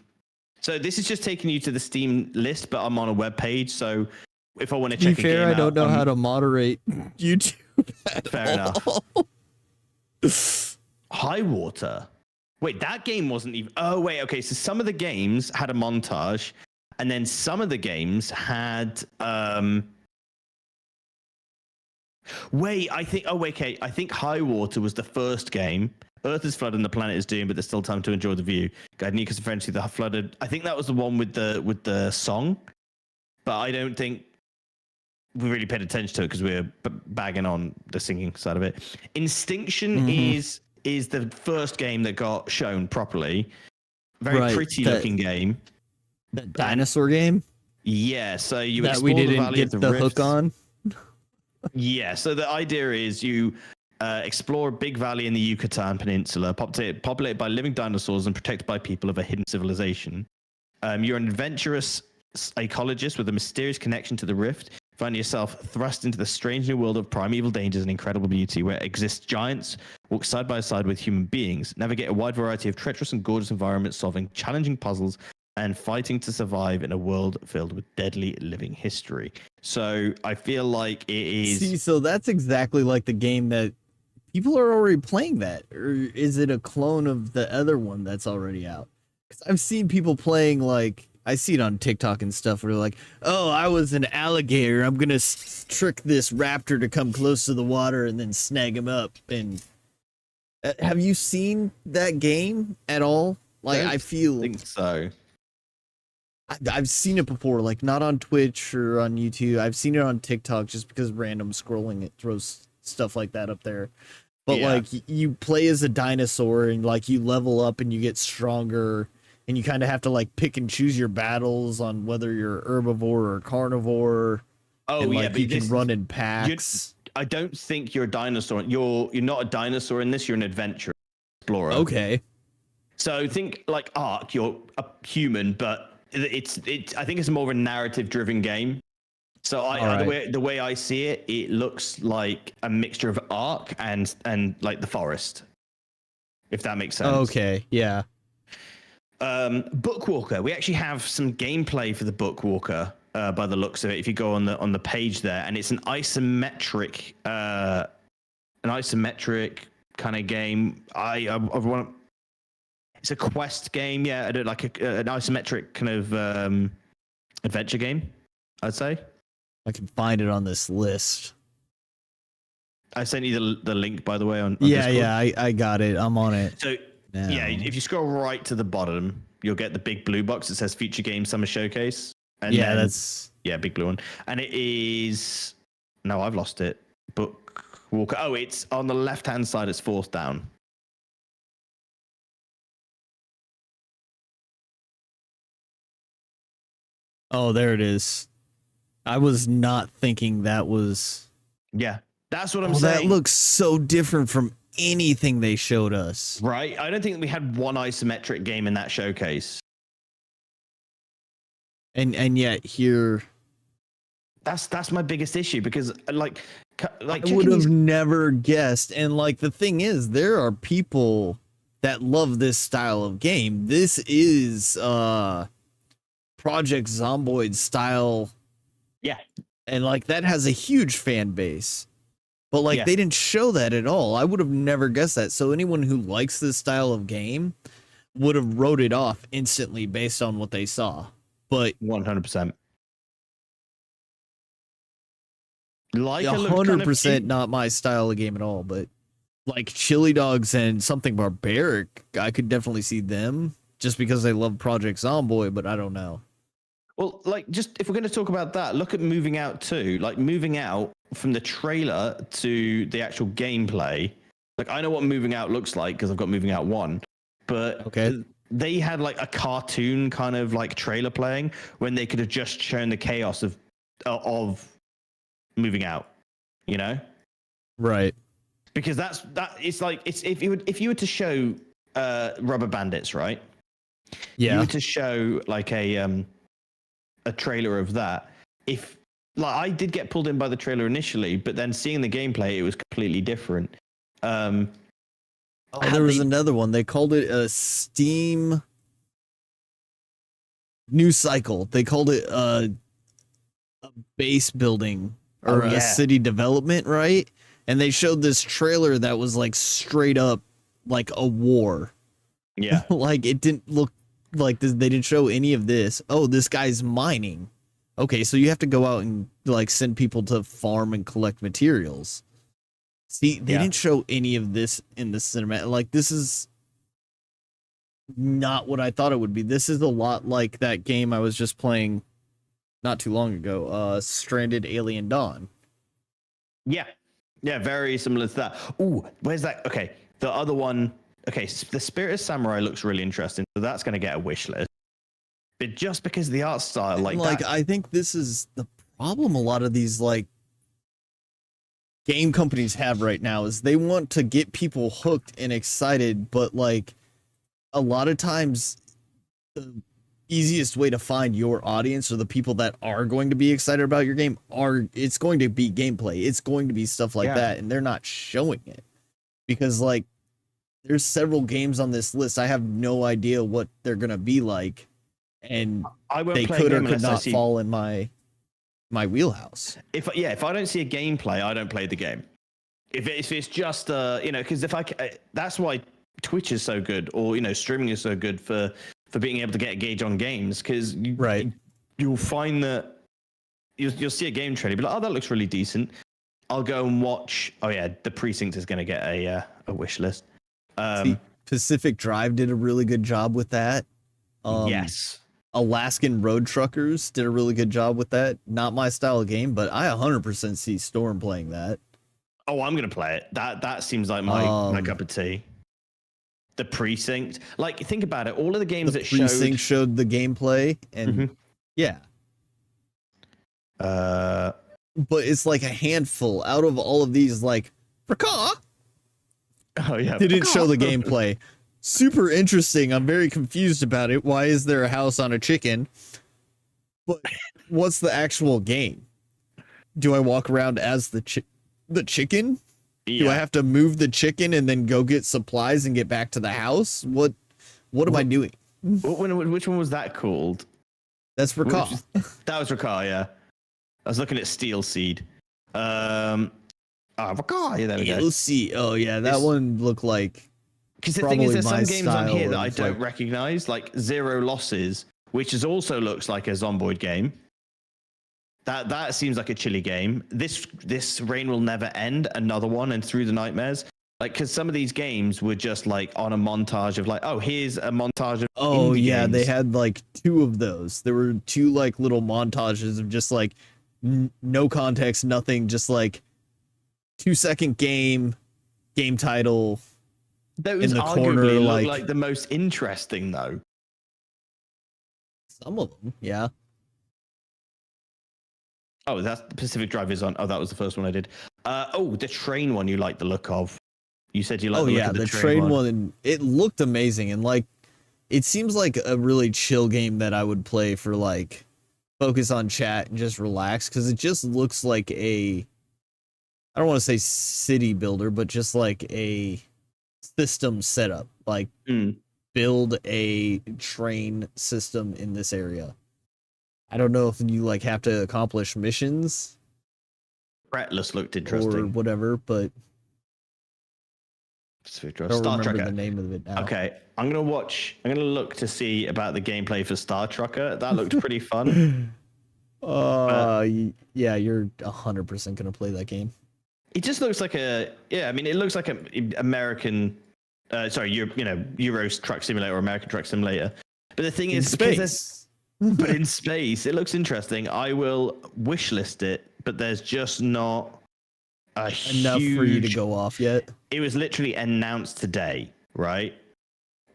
So this is just taking you to the Steam list, but I'm on a web page. So if I want to To be check a fair, game I don't out, know how to moderate YouTube at Fair all. enough. Highwater. Wait, that game wasn't even. Oh wait, okay. So some of the games had a montage, and then some of the games had. Wait, I think. Oh wait, okay. I think Highwater was the first game. Earth is flooded and the planet is doomed, but there's still time to enjoy the view. Guide Nikas and friends see the flooded. I think that was the one with the song, but I don't think we really paid attention to it because we were bagging on the singing side of it. Instinction is the first game that got shown properly. Very pretty looking game. That dinosaur game? Yeah, so you that we explore the didn't Valley get of the the Rifts. hook on. Yeah, so the idea is you explore a big valley in the Yucatan Peninsula, populated by living dinosaurs and protected by people of a hidden civilization. You're an adventurous ecologist with a mysterious connection to the rift. Find yourself thrust into the strange new world of primeval dangers and incredible beauty, where exist giants walk side by side with human beings, navigate a wide variety of treacherous and gorgeous environments, solving challenging puzzles and fighting to survive in a world filled with deadly living history. So I feel like it is. See, so that's exactly like the game that people are already playing. That, or is it a clone of the other one that's already out? Because I've seen people playing, like, I see it on TikTok and stuff where they're like, oh, I was an alligator. I'm going to trick this raptor to come close to the water and then snag him up. And have you seen that game at all? Like, I think so. I've seen it before, like not on Twitch or on YouTube. I've seen it on TikTok just because random scrolling, it throws stuff like that up there. But like you play as a dinosaur and like you level up and you get stronger. And you kind of have to like pick and choose your battles on whether you're herbivore or carnivore. Oh, and, yeah, like, but you can run in packs. I don't think you're a dinosaur. You're not a dinosaur in this. You're an adventurer, explorer. Okay. So think like Ark. You're a human, but it's. I think it's more of a narrative-driven game. So the way I see it, it looks like a mixture of Ark and like the forest. If that makes sense. Okay. Yeah. Bookwalker. We actually have some gameplay for the Bookwalker by the looks of it. If you go on the page there, and it's an isometric kind of game. I want. It's a quest game. Yeah, I do like an isometric kind of adventure game. I'd say. I can find it on this list. I sent you the link, by the way. On yeah, Discord. yeah, I got it. I'm on it. So. Now. Yeah, if you scroll right to the bottom, you'll get the big blue box that says Future Game Summer Showcase. And yeah, that's big blue one. And it is no, I've lost it. Bookwalker. Oh, it's on the left-hand side. It's fourth down. Oh, there it is. I was not thinking that was. Yeah, that's what I'm saying. That looks so different from anything they showed us. Right? I don't think we had one isometric game in that showcase. And yet here, that's my biggest issue because like I would have never guessed. And like the thing is, there are people that love this style of game. This is Project Zomboid style. Yeah. And like that has a huge fan base. But like they didn't show that at all. I would have never guessed that. So anyone who likes this style of game would have wrote it off instantly based on what they saw. But 100%. Like 100% not my style of game at all. But like Chili Dogs and Something Barbaric, I could definitely see them just because they love Project Zomboid, but I don't know. Well, like, just if we're going to talk about that, look at Moving Out 2. Like, Moving Out, from the trailer to the actual gameplay, like, I know what Moving Out looks like because I've got Moving Out 1, but they had, like, a cartoon kind of, like, trailer playing when they could have just shown the chaos of Moving Out, you know? Right. Because it's like, it's if you were to show Rubber Bandits, right? Yeah. You were to show, like, a trailer of that. If like I did get pulled in by the trailer initially, but then seeing the gameplay, it was completely different. Oh, there was another one. They called it a Steam New Cycle. They called it a base building or a city development, right? And they showed this trailer that was like straight up like a war. Yeah. Like it didn't look like this. They didn't show any of this. Oh, this guy's mining. Okay, so you have to go out and like send people to farm and collect materials. See, they didn't show any of this in the cinematic. Like, this is not what I thought it would be. This is a lot like that game I was just playing not too long ago, Stranded Alien Dawn. Yeah. Yeah, very similar to that. Ooh, where's that? Okay, the other one. Okay, the Spirit of Samurai looks really interesting. So that's going to get a wish list. But just because of the art style, like that, I think this is the problem a lot of these, like, game companies have right now is they want to get people hooked and excited, but like a lot of times the easiest way to find your audience or the people that are going to be excited about your game it's going to be gameplay. It's going to be stuff like that, and they're not showing it because like there's several games on this list. I have no idea what they're going to be like, and they could or could not fall in my wheelhouse. If I don't see a gameplay, I don't play the game. If it's just because that's why Twitch is so good, or streaming is so good for being able to get a gauge on games, because you'll find that you'll see a game trailer, be like, oh, that looks really decent. I'll go and watch. Oh yeah, the Precinct is going to get a wish list. Pacific Drive did a really good job with that. Yes. Alaskan Road Truckers did a really good job with that. Not my style of game, but I 100% see Storm playing that. Oh, I'm gonna play it. That seems like my cup of tea. The Precinct, like, think about it. All of the games that Precinct showed the gameplay, and but it's like a handful out of all of these. Like, reka. Oh yeah, didn't show the gameplay. Super interesting. I'm very confused about it. Why is there a house on a chicken? But what's the actual game? Do I walk around as the chicken? Yeah. Do I have to move the chicken and then go get supplies and get back to the house? What am I doing? Which one was that called? That's Reka. That was Reka, yeah. I was looking at Steel Seed. Reka, yeah, there we go. Steel Seed. Oh yeah, that one looked like. Because the thing is, there's some games on here that I don't recognize, like Zero Losses, which also looks like a Zomboid game. That seems like a chilly game. This Rain Will Never End, another one, and Through the Nightmares. Like, because some of these games were just like on a montage of like, oh, here's a montage of. Oh yeah, games. They had like 2 of those. There were 2 like little montages of just like no context, nothing, just like 2-second game title. Those in the arguably corner, look like the most interesting, though. Some of them, yeah. Oh, that's the Pacific Drive is on. Oh, that was the first one I did. The train one you like the look of. You said you like the look of the train one. It looked amazing, and like it seems like a really chill game that I would play for like focus on chat and just relax, because it just looks like I don't want to say city builder, but just like a system setup, like build a train system in this area. I don't know if you like have to accomplish missions. Fretless looked interesting or whatever, but I don't remember the name of it now. Okay, I'm gonna look to see about the gameplay for Star Trucker. That looked pretty fun. Yeah, you're 100% gonna play that game. It just looks like it looks like an American, Euro Truck Simulator or American Truck Simulator. But the thing is, but in space, it looks interesting. I will wishlist it, but there's just not enough for you to go off yet. It was literally announced today, right?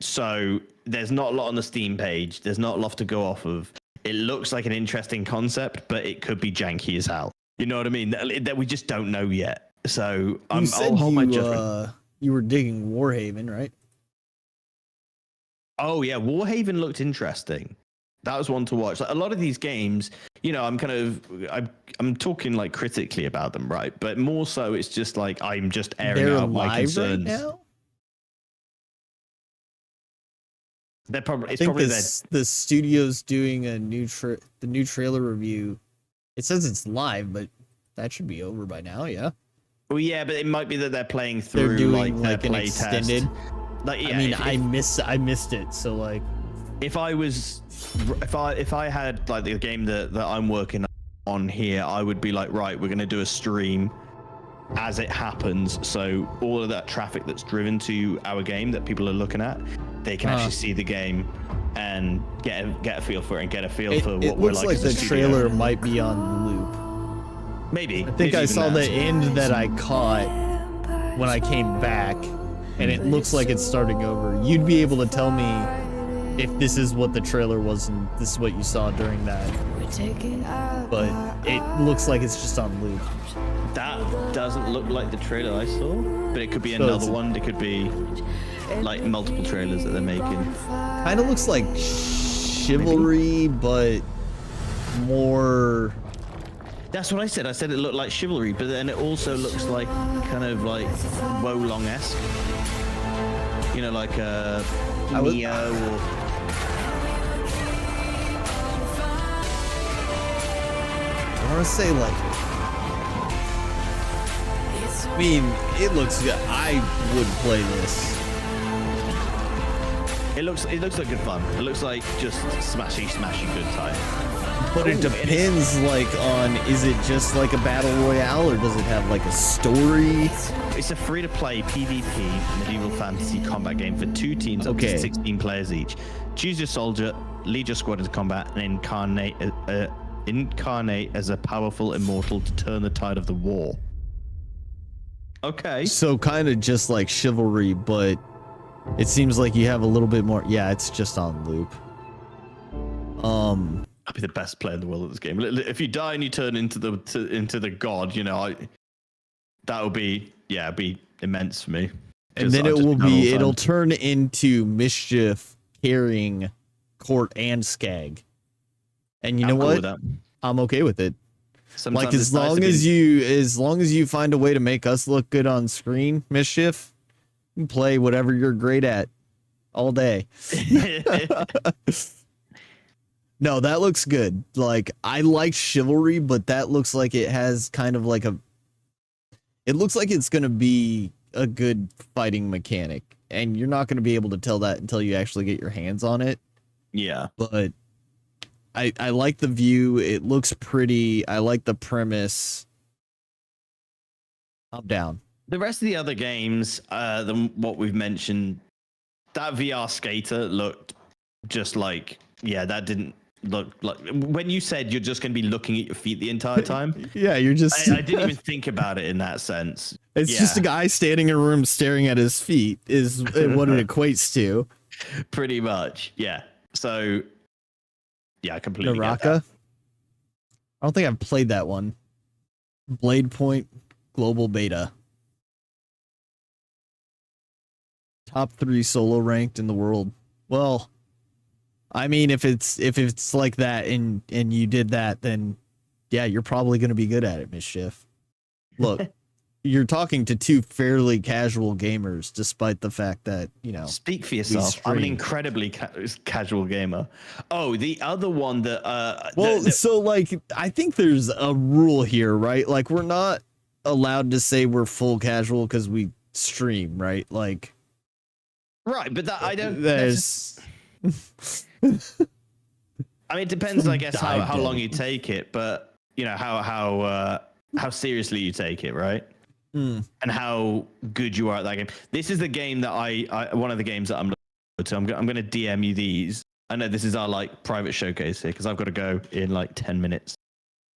So there's not a lot on the Steam page. There's not a lot to go off of. It looks like an interesting concept, but it could be janky as hell. You know what I mean? That we just don't know yet. So I'll hold my judgment. You were digging Warhaven, right? Oh yeah, Warhaven looked interesting. That was one to watch. Like, a lot of these games, I'm talking like critically about them, right? But more so, it's just like I'm just airing out my concerns. Right now? They're probably. I It's think probably the studio's doing a new the new trailer review. It says it's live, but that should be over by now. Yeah. Well, yeah, but it might be that they're playing through. They're doing like an play extended. Test. Like, yeah, I mean, if I missed it. So like, if I had like the game that I'm working on here, I would be like, right, we're gonna do a stream as it happens, so all of that traffic that's driven to our game that people are looking at, they can actually see the game and get a feel for it and get a feel for what we're like. It looks like as a the studio. trailer might be on loop. Maybe. I think I saw the end that I caught when I came back, and it looks like it's starting over. You'd be able to tell me if this is what the trailer was and this is what you saw during that. But it looks like it's just on loop. That doesn't look like the trailer I saw, but it could be another one. It could be like multiple trailers that they're making. Kind of looks like Chivalry, but more. That's what I said. I said it looked like Chivalry, but then it also looks like kind of like Wolong-esque. You know, like Neo or. I want to say like. I mean, it looks good. I would play this. It looks like good fun. It looks like just smashy good time. But it depends, like, on, is it just like a battle royale, or does it have like a story? It's a free-to-play PvP medieval fantasy combat game for 2 teams up to 16 players each. Choose your soldier, lead your squad into combat, and incarnate as a powerful immortal to turn the tide of the war. Okay. So kind of just like Chivalry, but it seems like you have a little bit more. Yeah, it's just on loop. I'll be the best player in the world at this game. If you die and you turn into the god, you know, that would be it'd be immense for me. And then it'll turn into Mischief carrying Court and Skag. And you know what? Cool, I'm okay with it. Sometimes like as long as you find a way to make us look good on screen, Mischief, you can play whatever you're great at all day. No, that looks good. Like, I like Chivalry, but that looks like it has kind of like it looks like it's going to be a good fighting mechanic, and you're not going to be able to tell that until you actually get your hands on it. Yeah. But I like the view. It looks pretty. I like the premise. I'm down. The rest of the other games, what we've mentioned, that VR skater looked just like, that didn't look like, when you said you're just going to be looking at your feet the entire time. Yeah, you're just. I didn't even think about it in that sense. It's just a guy standing in a room staring at his feet is what it equates to. Pretty much, yeah. So, yeah, I completely get Reka? I don't think I've played that one. Blade Point Global Beta. Top 3 solo ranked in the world. Well, I mean, if it's like that and you did that, then yeah, you're probably going to be good at it, Mischief. Look, you're talking to 2 fairly casual gamers, despite the fact that, you know. Speak for yourself. I'm an incredibly casual gamer. Oh, the other one that. So like, I think there's a rule here, right? Like, we're not allowed to say we're full casual because we stream, right? Like. Right, but that I don't. There's. I mean, it depends, I guess, how long you take it, but you know how seriously you take it, right? And how good you are at that game. This is the game that I one of the games that I'm looking to. I'm going to DM you these. I know this is our like private showcase here because I've got to go in like 10 minutes,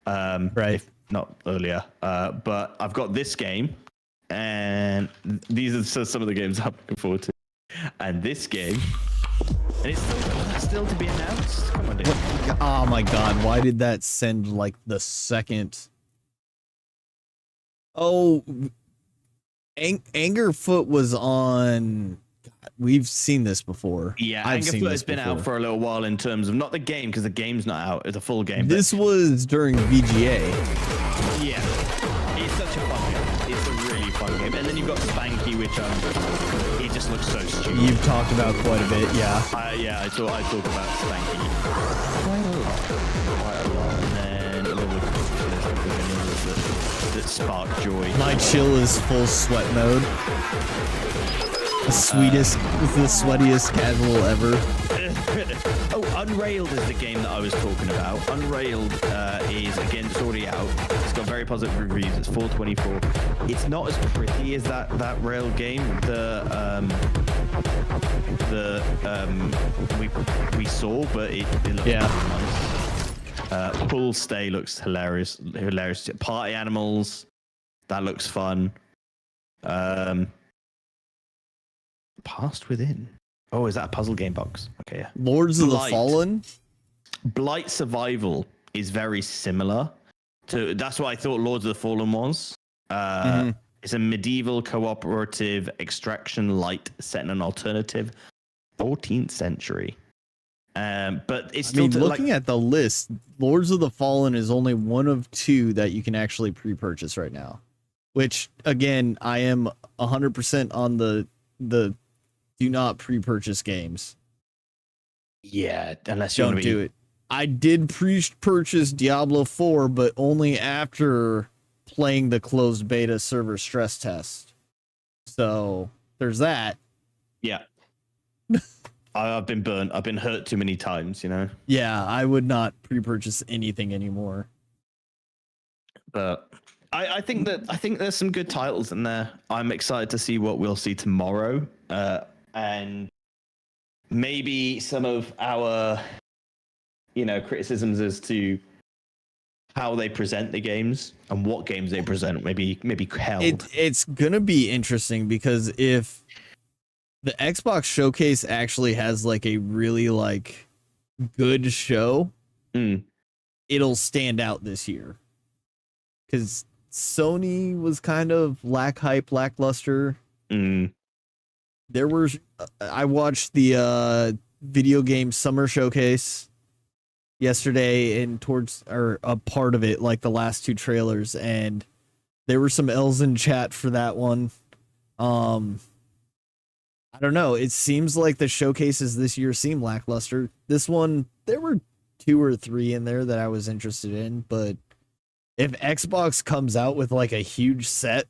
right? If not earlier. But I've got this game, and these are some of the games I'm looking forward to. And this game, and it's still to be announced. Come on, dude. Oh my god, why did that send like the second? Oh, Angerfoot was on. God, we've seen this before. Yeah, Angerfoot has been out for a little while in terms of not the game, because the game's not out. It's a full game. This was during VGA. Yeah, it's such a fun game. It's a really fun game. And then you've got Spanky, which it just looks so stupid. You've talked about quite a bit, yeah. Yeah, I talk about Spanky quite a lot. And then a little that spark joy. My chill is full sweat mode. The sweatiest casual ever. Oh, Unrailed is the game that I was talking about. Unrailed is, again, it's already out. It's got very positive reviews. It's 424. It's not as pretty as that rail game. We saw, but it looks really nice. Pool Stay looks hilarious. Party Animals, that looks fun. Past Within. Oh, is that a puzzle game box? Okay, yeah. Lords of the Fallen? Blight Survival is very similar to... That's what I thought Lords of the Fallen was. It's a medieval cooperative extraction light set in an alternative 14th century. But it's still... looking at the list, Lords of the Fallen is only one of 2 that you can actually pre-purchase right now. Which, again, I am 100% on the do not pre-purchase games. Yeah, unless you don't do it. I did pre-purchase Diablo 4, but only after playing the closed beta server stress test. So there's that. Yeah. I've been burnt. I've been hurt too many times, you know? Yeah, I would not pre-purchase anything anymore. But I think there's some good titles in there. I'm excited to see what we'll see tomorrow. And maybe some of our, criticisms as to how they present the games and what games they present, maybe held. It's gonna be interesting because if the Xbox showcase actually has like a really like good show, it'll stand out this year. Because Sony was kind of lackluster. There were, I watched the video game summer showcase yesterday and a part of it, like the last 2 trailers, and there were some L's in chat for that one. I don't know. It seems like the showcases this year seem lackluster. This one, there were 2 or 3 in there that I was interested in, but if Xbox comes out with like a huge set,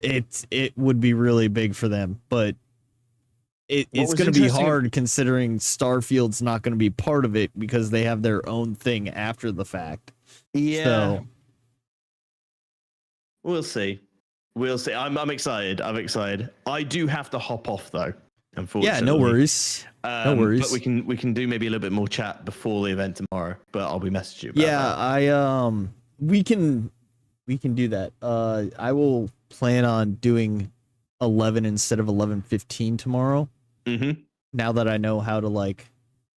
it would be really big for them, but it's going to be hard considering Starfield's not going to be part of it because they have their own thing after the fact. Yeah. So we'll see. I'm excited. I do have to hop off though, unfortunately. Yeah, no worries. No worries. But we can do maybe a little bit more chat before the event tomorrow, but I'll be messaging you about that. We can do that. I will plan on doing 11 instead of 11:15 tomorrow. Now that I know how to like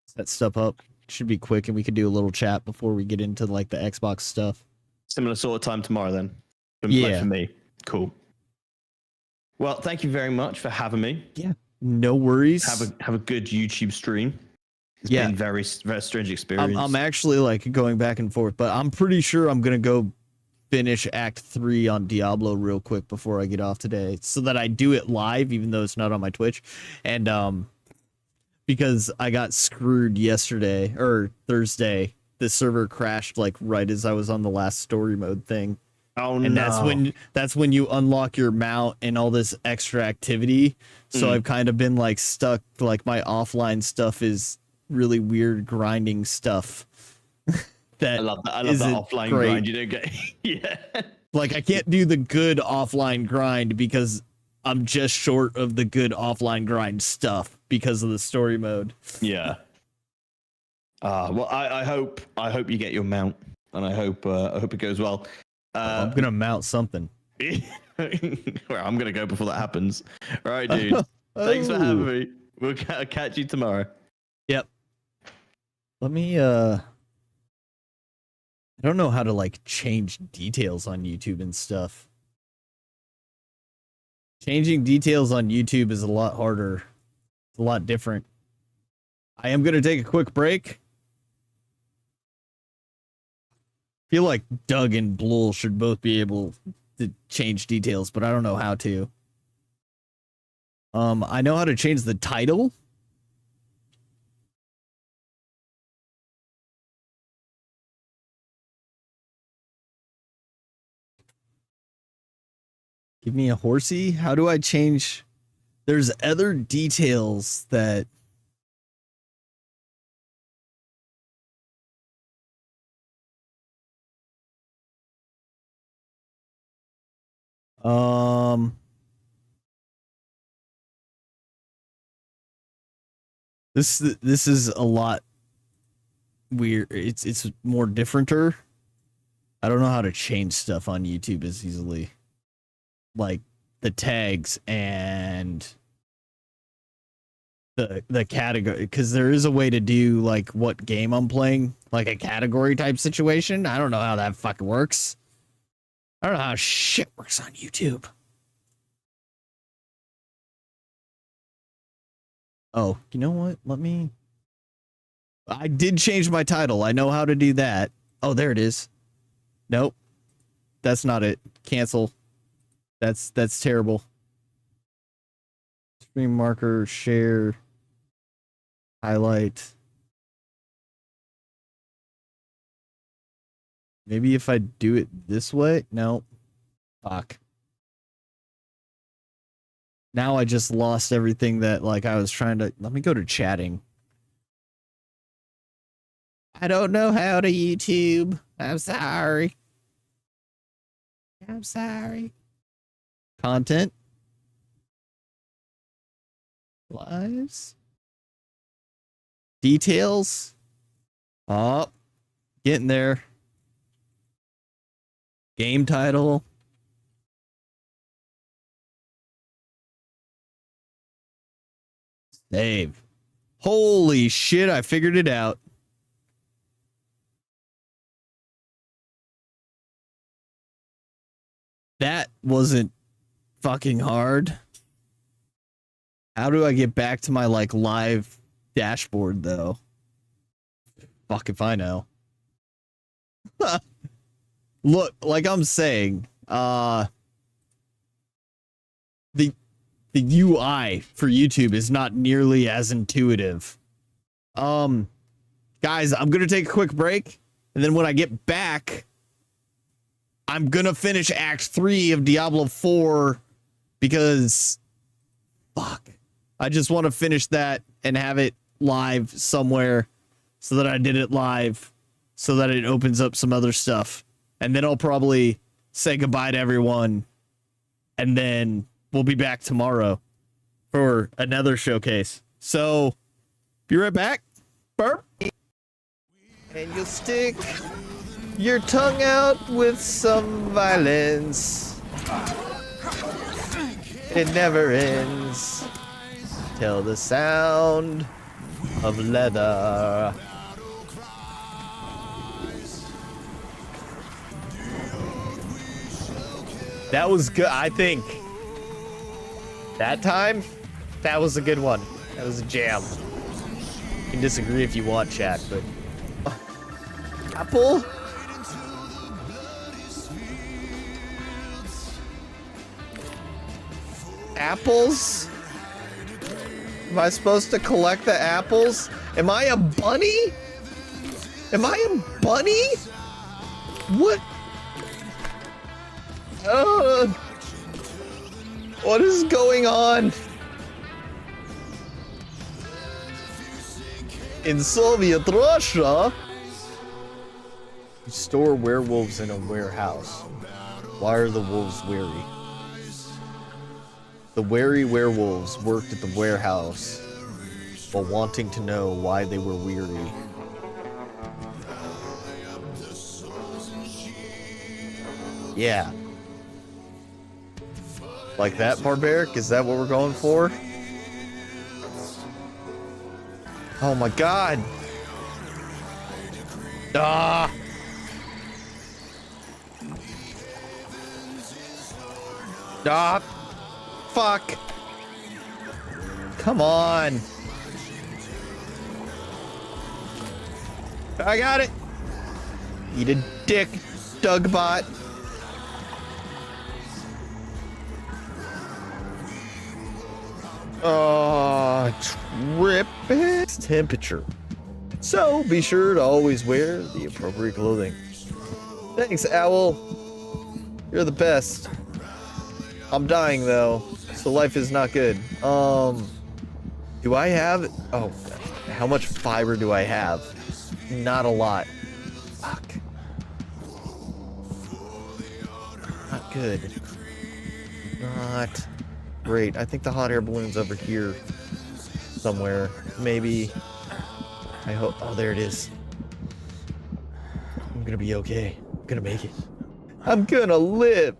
set stuff up, it should be quick and we could do a little chat before we get into like the Xbox stuff. Similar sort of time tomorrow then. Yeah. For me. Cool. Well, thank you very much for having me. Yeah. No worries. Have a good YouTube stream. It's been very, very strange experience. I'm actually like going back and forth, but I'm pretty sure I'm gonna go finish Act 3 on Diablo real quick before I get off today, so that I do it live, even though it's not on my Twitch. And because I got screwed yesterday or Thursday, the server crashed like right as I was on the last story mode thing. Oh, and that's when you unlock your mount and all this extra activity. So I've kind of been like stuck. Like my offline stuff is really weird grinding stuff. I love that offline grind. You don't get yeah. Like I can't do the good offline grind because I'm just short of the good offline grind stuff because of the story mode. Yeah. Well, I hope you get your mount, and I hope it goes well. I'm gonna mount something. Well, I'm gonna go before that happens. All right, dude. Thanks for having me. We'll catch you tomorrow. Yep. Let me I don't know how to like change details on YouTube and stuff. Changing details on YouTube is a lot harder. It's a lot different. I am going to take a quick break. I feel like Doug and Blul should both be able to change details, but I don't know how to. I know how to change the title. Give me a horsey. How do I change? There's other details that. This is a lot weird. It's more differenter. I don't know how to change stuff on YouTube as easily. Like the tags and the category, because there is a way to do like what game I'm playing, like a category type situation. I don't know how that fucking works. I don't know how shit works on YouTube. Oh, you know what? I did change my title. I know how to do that. Oh, there it is. Nope. That's not it. Cancel. That's terrible. Screen marker, share, highlight. Maybe if I do it this way? No. Fuck. Now I just lost everything that like I was trying to. Let me go to chatting. I don't know how to YouTube. I'm sorry. I'm sorry. Content. Lives. Details. Oh, getting there. Game title. Save. Holy shit, I figured it out. That wasn't fucking hard. How do I get back to my like live dashboard though? Fuck if I know. Look, like I'm saying, the UI for YouTube is not nearly as intuitive. Guys, I'm gonna take a quick break, and then when I get back, I'm gonna finish Act 3 of Diablo 4 because fuck. I just want to finish that and have it live somewhere so that I did it live so that it opens up some other stuff. And then I'll probably say goodbye to everyone. And then we'll be back tomorrow for another showcase. So, be right back. Burp. And you'll stick your tongue out with some violence. It never ends till the sound of leather. That was good, I think. That time, that was a good one. That was a jam. You can disagree if you want, chat, but... Apple? Apples? Am I supposed to collect the apples? Am I a bunny? Am I a bunny? What? What is going on? In Soviet Russia, you store werewolves in a warehouse. Why are the wolves wary? The wary werewolves worked at the warehouse while wanting to know why they were weary. Yeah. Like that, Barbaric? Is that what we're going for? Oh my god! Ah! Ah! Fuck! Come on! I got it! Eat a dick, Dugbot. Tripping temperature. So be sure to always wear the appropriate clothing. Thanks, Owl. You're the best. I'm dying though, so life is not good. Do I have? Oh, how much fiber do I have? Not a lot. Fuck. Not good. Not great. I think the hot air balloon's over here somewhere. Maybe. I hope. Oh, there it is. I'm gonna be okay. I'm gonna make it. I'm gonna live.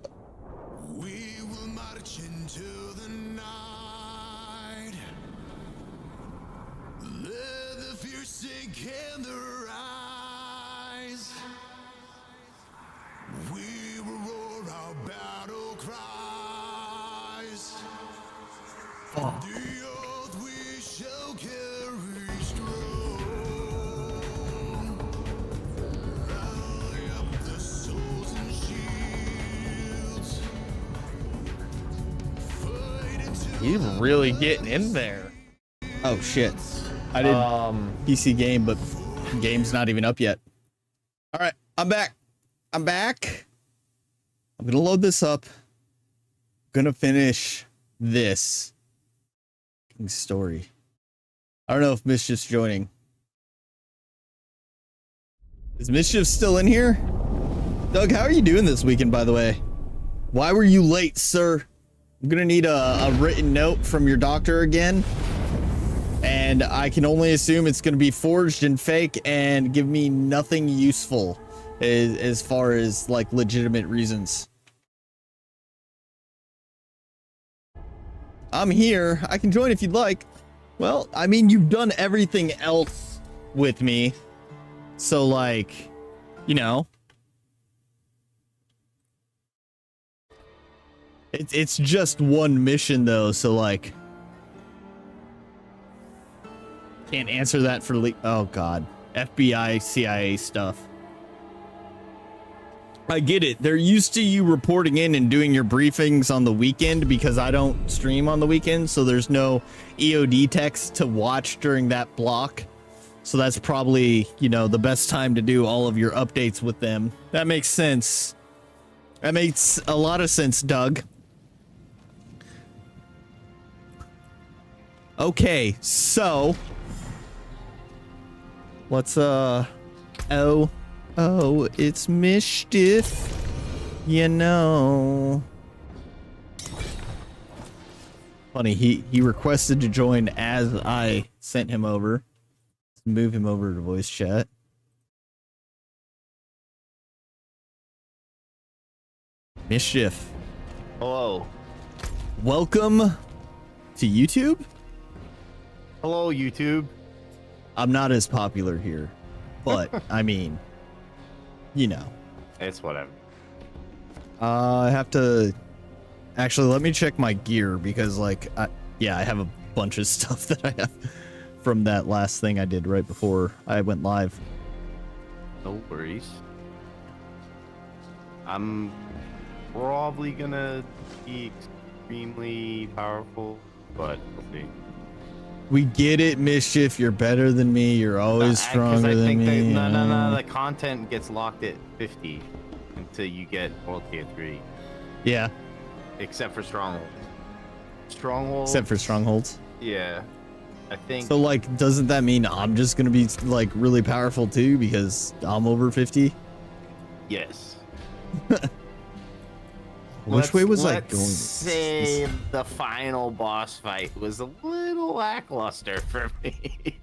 He's really getting in there. Oh shit. I did PC game, but game's not even up yet. All right, I'm back. I'm back. I'm gonna load this up. Gonna finish this story. I don't know if Mischief's joining. Is Mischief still in here? Doug, how are you doing this weekend, by the way? Why were you late, sir? I'm gonna need a written note from your doctor again. And I can only assume it's gonna be forged and fake and give me nothing useful as far as like legitimate reasons. I'm here. I can join if you'd like. Well, I mean, you've done everything else with me. So like, you know. It's just one mission though, so like can't answer that for oh god, FBI, CIA stuff. I get it. They're used to you reporting in and doing your briefings on the weekend because I don't stream on the weekend, so there's no EOD text to watch during that block. So that's probably, you know, the best time to do all of your updates with them. That makes sense. That makes a lot of sense, Doug. Okay, so let's oh, it's Mischief, you know. Funny, he requested to join as I sent him over. Let's move him over to voice chat. Mischief. Hello. Welcome to YouTube. Hello, YouTube. I'm not as popular here, but I mean, you know. It's whatever. I have to actually let me check my gear because like, yeah, I have a bunch of stuff that I have from that last thing I did right before I went live. No worries. I'm probably gonna be extremely powerful, but we'll see. We get it, Mischief. You're better than me. You're always stronger than me. No. The content gets locked at 50 until you get World Tier 3. Yeah. Except for Strongholds. Strongholds. Except for Strongholds. Yeah. I think. So, like, doesn't that mean I'm just going to be, like, really powerful too because I'm over 50? Yes. Which way was I going? Let's say the final boss fight was a little lackluster for me.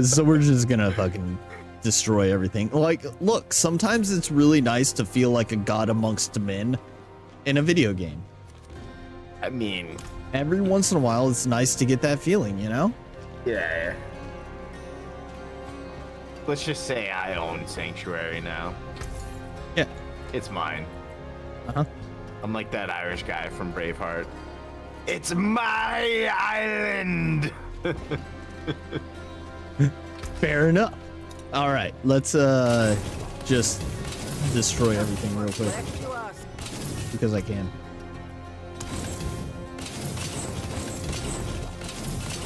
So we're just gonna fucking destroy everything. Like, look, sometimes it's really nice to feel like a god amongst men in a video game. I mean, every once in a while, it's nice to get that feeling, you know? Yeah. Let's just say I own Sanctuary now. Yeah. It's mine. Uh-huh. I'm like that Irish guy from Braveheart. It's my island! Fair enough. All right, let's just destroy everything real quick. Because I can.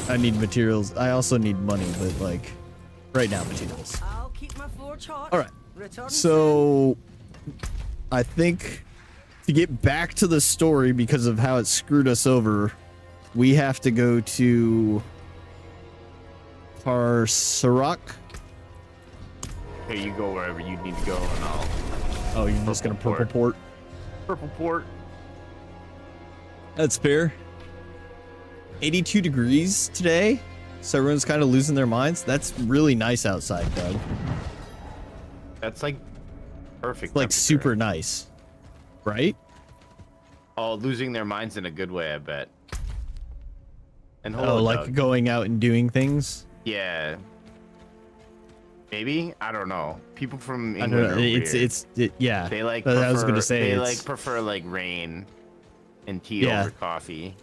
I need materials. I also need money, but like right now materials. All right. So I think to get back to the story because of how it screwed us over, we have to go to Parsarak. Here, you go wherever you need to go, and I'll. Oh, you're just gonna purple port? Purple port. That's fair. 82 degrees today, so everyone's kind of losing their minds. That's really nice outside, Doug. That's like perfect. Like super nice, right? Oh, losing their minds in a good way, I bet. And Oh, like Doug. going out and doing things. Yeah. Maybe, I don't know. People from I don't England know. are weird. Yeah. They like. I was gonna say they it's- like prefer like rain and tea Yeah. over coffee.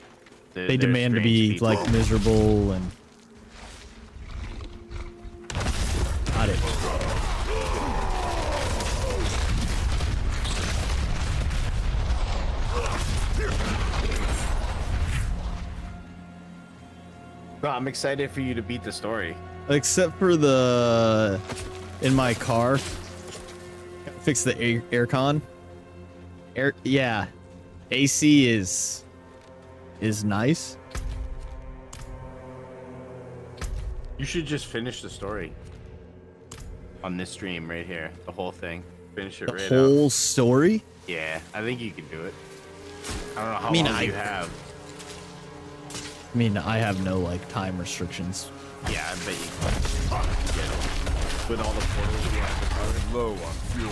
They're They demand to strange be people. like miserable and. Got it. No, I'm excited for you to beat the story. Except for the in my car. Fix the aircon. Yeah. AC is nice. You should just finish the story on this stream right here. The whole thing. Finish it The right whole up. story? Yeah, I think you can do it. I don't know how I mean, long you have. I mean, I have no like time restrictions. Yeah, I bet you can get it. With all the portals you have. Low on fuel.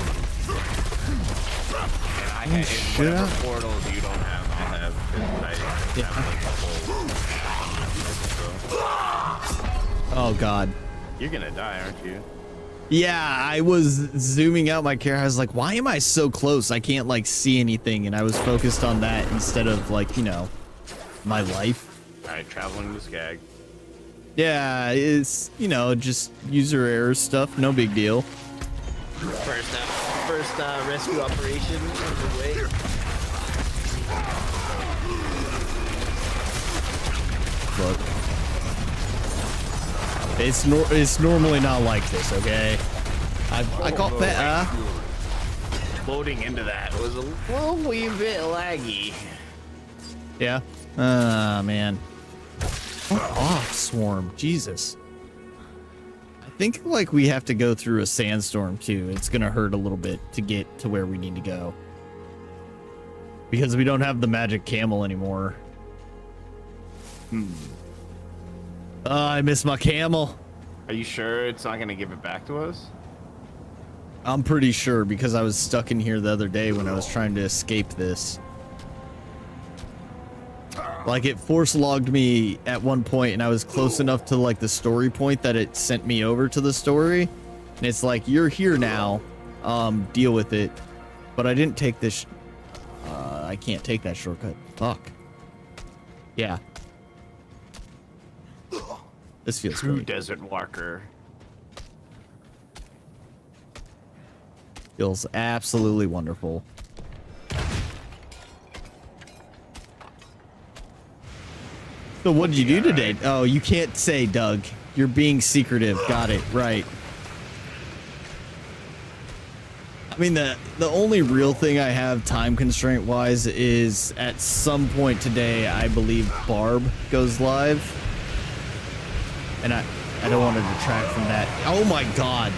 And I have shit whatever out. portals you don't have, I'll have. 'Cause I have like the whole. Oh God. You're gonna die, aren't you? Yeah, I was zooming out my camera. I was like, why am I so close? I can't like see anything, and I was focused on that instead of like, you know, my life. Alright, traveling to Skag. Yeah, it's, you know, just user error stuff. No big deal. First rescue operation underway. Look. It's normally not like this, okay? I got better. Loading into that was a little wee bit laggy. Yeah. Ah, man. Fuck off, Swarm. Jesus. I think like we have to go through a sandstorm too. It's gonna hurt a little bit to get to where we need to go. Because we don't have the magic camel anymore. I miss my camel. Are you sure it's not gonna give it back to us? I'm pretty sure because I was stuck in here the other day when I was trying to escape this. Like it force logged me at one point and I was close enough to like the story point that it sent me over to the story. And it's like, you're here now, deal with it. But I didn't take this, I can't take that shortcut. Fuck. Yeah. This feels True great. desert walker. Feels absolutely wonderful. So what did you do today? Oh, you can't say, Doug. You're being secretive. Got it. Right. I mean, the only real thing I have time constraint wise is at some point today, I believe Barb goes live. And I don't want to detract from that. Oh my God.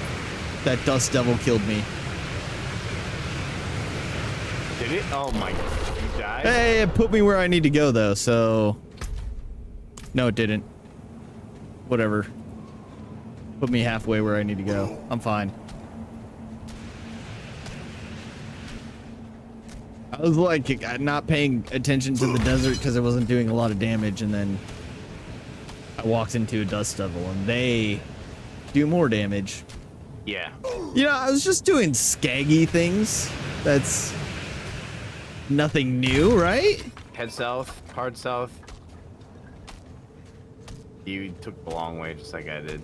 That dust devil killed me. Did it? Oh my god. You died? Hey, it put me where I need to go though, so... No, it didn't. Whatever. Put me halfway where I need to go. I'm fine. I was like not paying attention to the desert because it wasn't doing a lot of damage, and then I walked into a dust devil and they do more damage. Yeah. You know, I was just doing skaggy things. That's nothing new, right? Head south, hard south. You took the long way just like I did.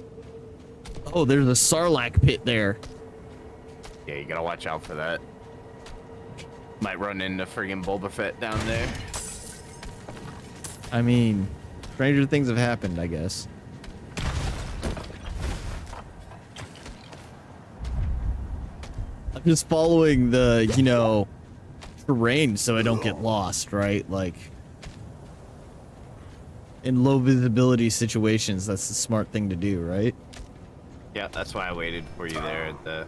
Oh, there's a Sarlacc pit there. Yeah, you gotta watch out for that. Might run into friggin' Boba Fett down there. I mean, Stranger things have happened, I guess. I'm just following the, you know, terrain so I don't get lost, right? Like, in low visibility situations, that's the smart thing to do, right? Yeah, that's why I waited for you there at the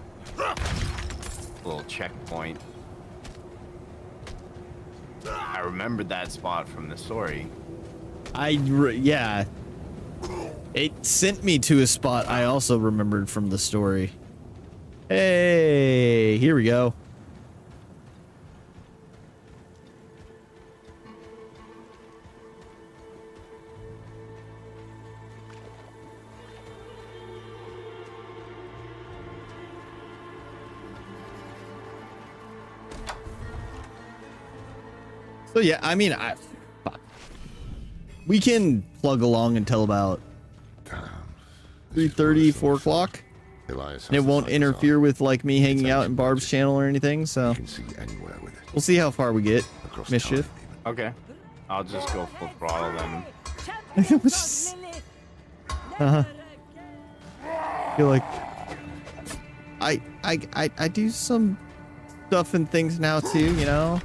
little checkpoint. I remembered that spot from the story. Yeah. It sent me to a spot I also remembered from the story. Hey, here we go. So yeah, I mean, we can plug along until about 3:30, 4 o'clock. And it won't interfere with like me hanging out in Barb's channel or anything, so we'll see how far we get. Mischief. Okay. I'll just go full throttle then. I feel like I do some stuff and things now too, you know?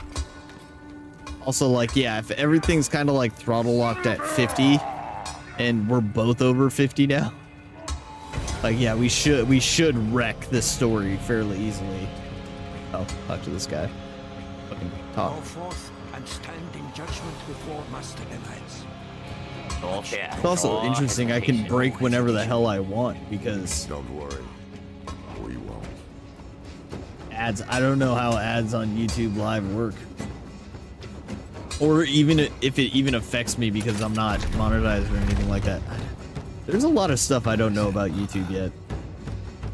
Also, like, yeah, if everything's kind of like throttle locked at 50 and we're both over 50 now, like, yeah, we should wreck this story fairly easily. Oh, talk to this guy. Fucking talk. Go forth and stand in judgment before Master Device. Yeah. It's also interesting, I can break whenever the hell I want because don't worry, we won't. Ads. I don't know how ads on YouTube Live work, or even if it even affects me because I'm not monetized or anything like that. There's a lot of stuff I don't know about YouTube yet.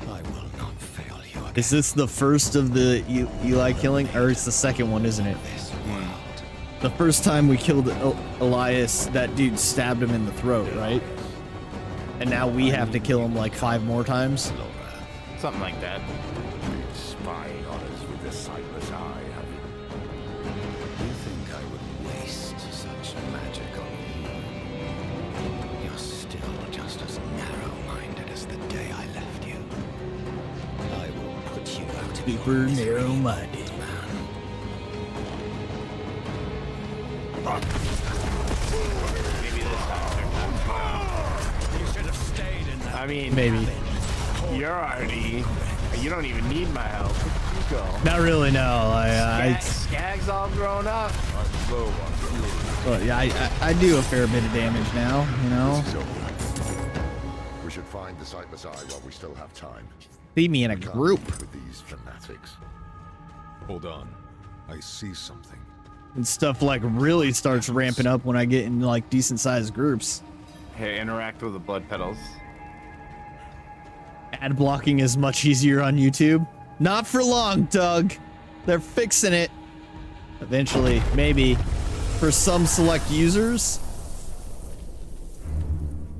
I will not fail you. Is this the first of the Eli killing, or it's the second one, isn't it? The first time we killed Elias, that dude stabbed him in the throat, right? And now we have to kill him like 5 more times. Something like that. Spying on us with the sightless eye, have you? You think I would waste such magic on you? You're still just as narrow-minded as the day I left you. I will put you out of Super narrow-minded. Maybe this time. You should have stayed in that. I mean, maybe. You don't even need my help. You go. Not really, no. Skag's all grown up. Well, yeah, I do a fair bit of damage now, you know? We should find the sightless eye while we still have time. Leave me in a group. With these fanatics. Hold on. I see something. And stuff like really starts ramping up when I get in like decent sized groups. Hey, interact with the blood petals. Ad blocking is much easier on YouTube. Not for long, Doug. They're fixing it. Eventually, maybe. For some select users.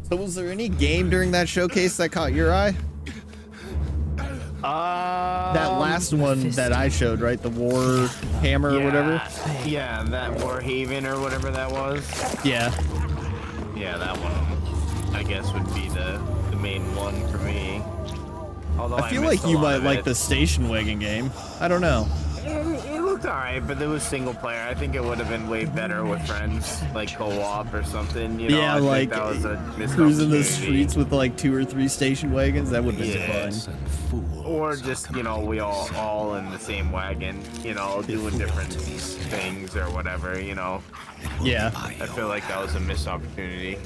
So was there any game during that showcase that caught your eye? That last one that I showed, right? The war hammer or whatever? Yeah, that warhaven or whatever that was. Yeah. Yeah, that one, I guess, would be the main one for me. Although I feel like you might like the station wagon game. I don't know. It looked alright, but it was single player. I think it would have been way better with friends, like co-op or something. You know, yeah, I like think that was a missed cruising the opportunity. streets with like 2 or 3 station wagons. That would be fun. Or just, you know, we all in the same wagon, you know, doing different things or whatever, you know. Yeah. I feel like that was a missed opportunity.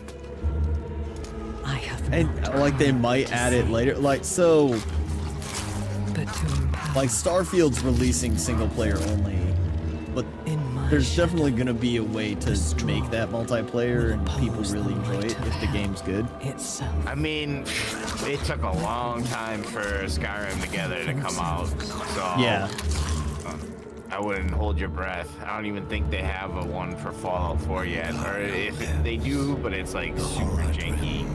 And like they might add it later. Like so like Starfield's releasing single player only, but there's definitely gonna be a way to make that multiplayer and people really enjoy it if the game's good. I mean, it took a long time for Skyrim together to come out, so Yeah. I wouldn't hold your breath. I don't even think they have a one for Fallout 4 yet, or if they do, but it's like super janky.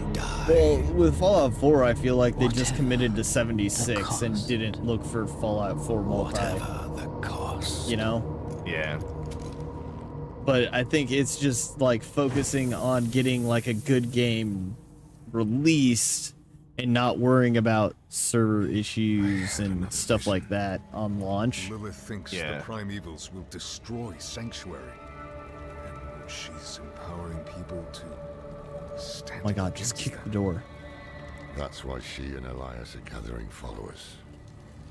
Well, with Fallout 4, I feel like they just committed to 76 and didn't look for Fallout 4 multi. You know? Yeah. But I think it's just like focusing on getting like a good game released and not worrying about server issues and stuff like that on launch. Lilith thinks the primevals will destroy Sanctuary. And she's empowering people to stand Oh my god, just kick the door. That's why she and Elias are gathering followers.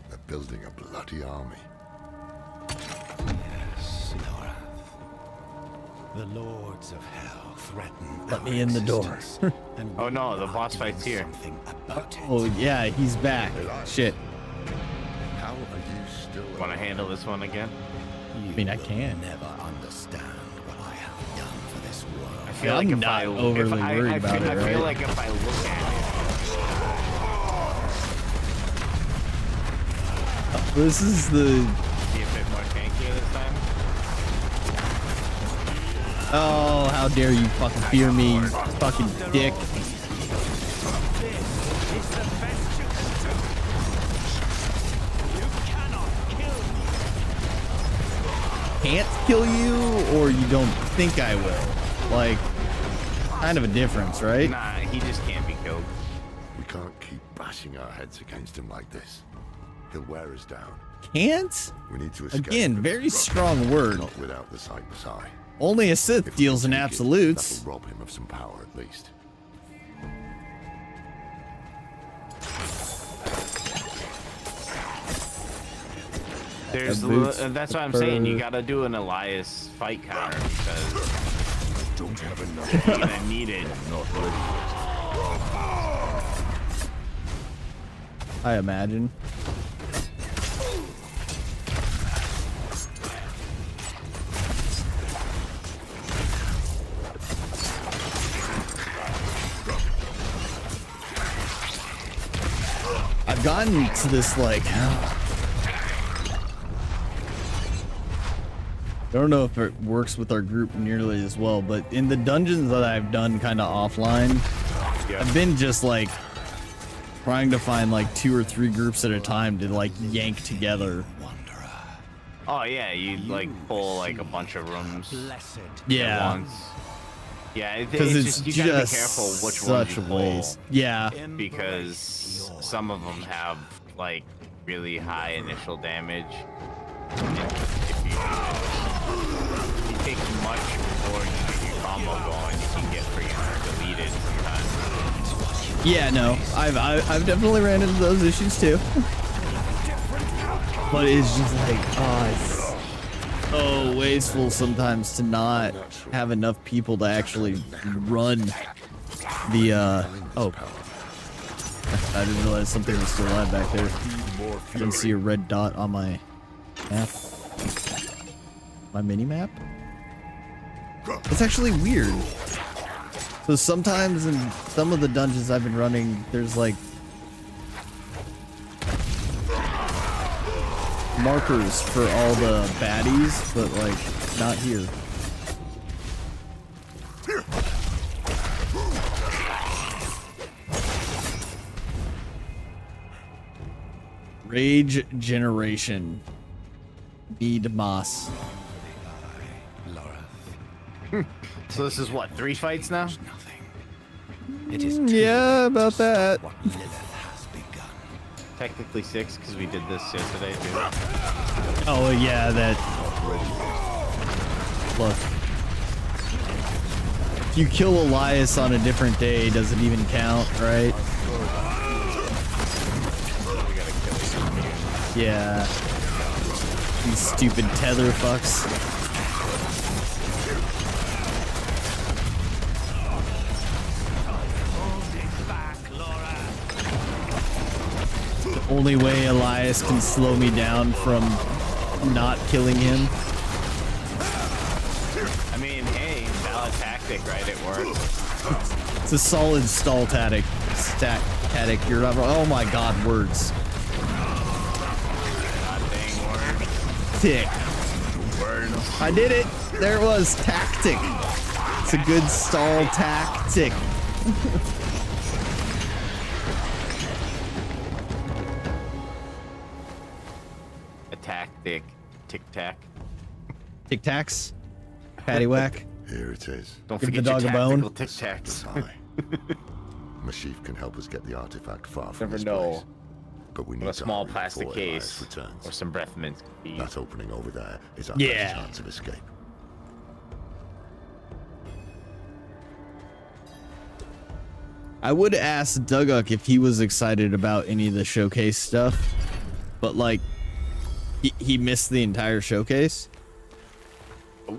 They're building a bloody army. Yes, Laura. The lords of hell threaten. Let me in the door. Oh no, the boss fight's here. Oh yeah, he's back. Shit. How are you still? Want to handle this one again? I mean, I can. Never understand what I have done for this world. I feel I'm like if not I, overly if I, worried I about feel, it, I feel right? like if I look at This is the. it, be a bit more tankier this time. Oh, how dare you fucking fear me, you fucking dick. Can't kill you, or you don't think I will. Like, kind of a difference, right? Nah, he just can't be killed. We can't keep bashing our heads against him like this. He'll wear us down. Can't? We need to escape. Again, very strong word. Not without the sightless eye. Only a Sith If we deals in take it, absolutes. that'll rob him of some power at least. There's that's what I'm saying. You gotta do an Elias fight counter because don't have enough. you're gonna need it. I imagine. I've gotten to this like I don't know if it works with our group nearly as well, but in the dungeons that I've done kind of offline, I've been just like trying to find like 2 or 3 groups at a time to like yank together. Oh yeah, you like pull like a bunch of rooms Yeah. at once. Yeah, Because it's just, you gotta be just careful which ones such you a pull. waste. Yeah. Because some of them have like really high initial damage. And if you take too much before you get your combo going, you can get freaking deleted sometimes. Yeah, no, I've definitely ran into those issues too. But it's just like, oh, it's so wasteful sometimes to not have enough people to actually run the, oh. I didn't realize something was still alive back there. I didn't see a red dot on my map. My mini-map? It's actually weird. So sometimes in some of the dungeons I've been running, there's like markers for all the baddies, but like not here. Rage generation. Need moss. So this is what, 3 fights now? It is Yeah, about that. Technically 6 because we did this yesterday too. Oh yeah, that. Look. If you kill Elias on a different day, does it even count, right? Yeah. These stupid tether fucks. The only way Elias can slow me down from not killing him. I mean, hey, valid tactic, right? It works. It's a solid stall tactic. Tactic. You're not wrong. Oh my god, words. God dang word. Tick. Words. I did it. There it was. Tactic. It's a good stall tactic. A tactic. Tic tac. Tic tacs. Paddywhack. Here it is. Don't Give forget the your dog a bone. tactical tic-tacs. Mashif can help us get the artifact far from Never this know. place. But we need A to small hurry plastic before Elias case returns. or some breath mints. That opening over there is our Yeah. best chance of escape. I would ask Duguk if he was excited about any of the showcase stuff, but like, he missed the entire showcase. Oh.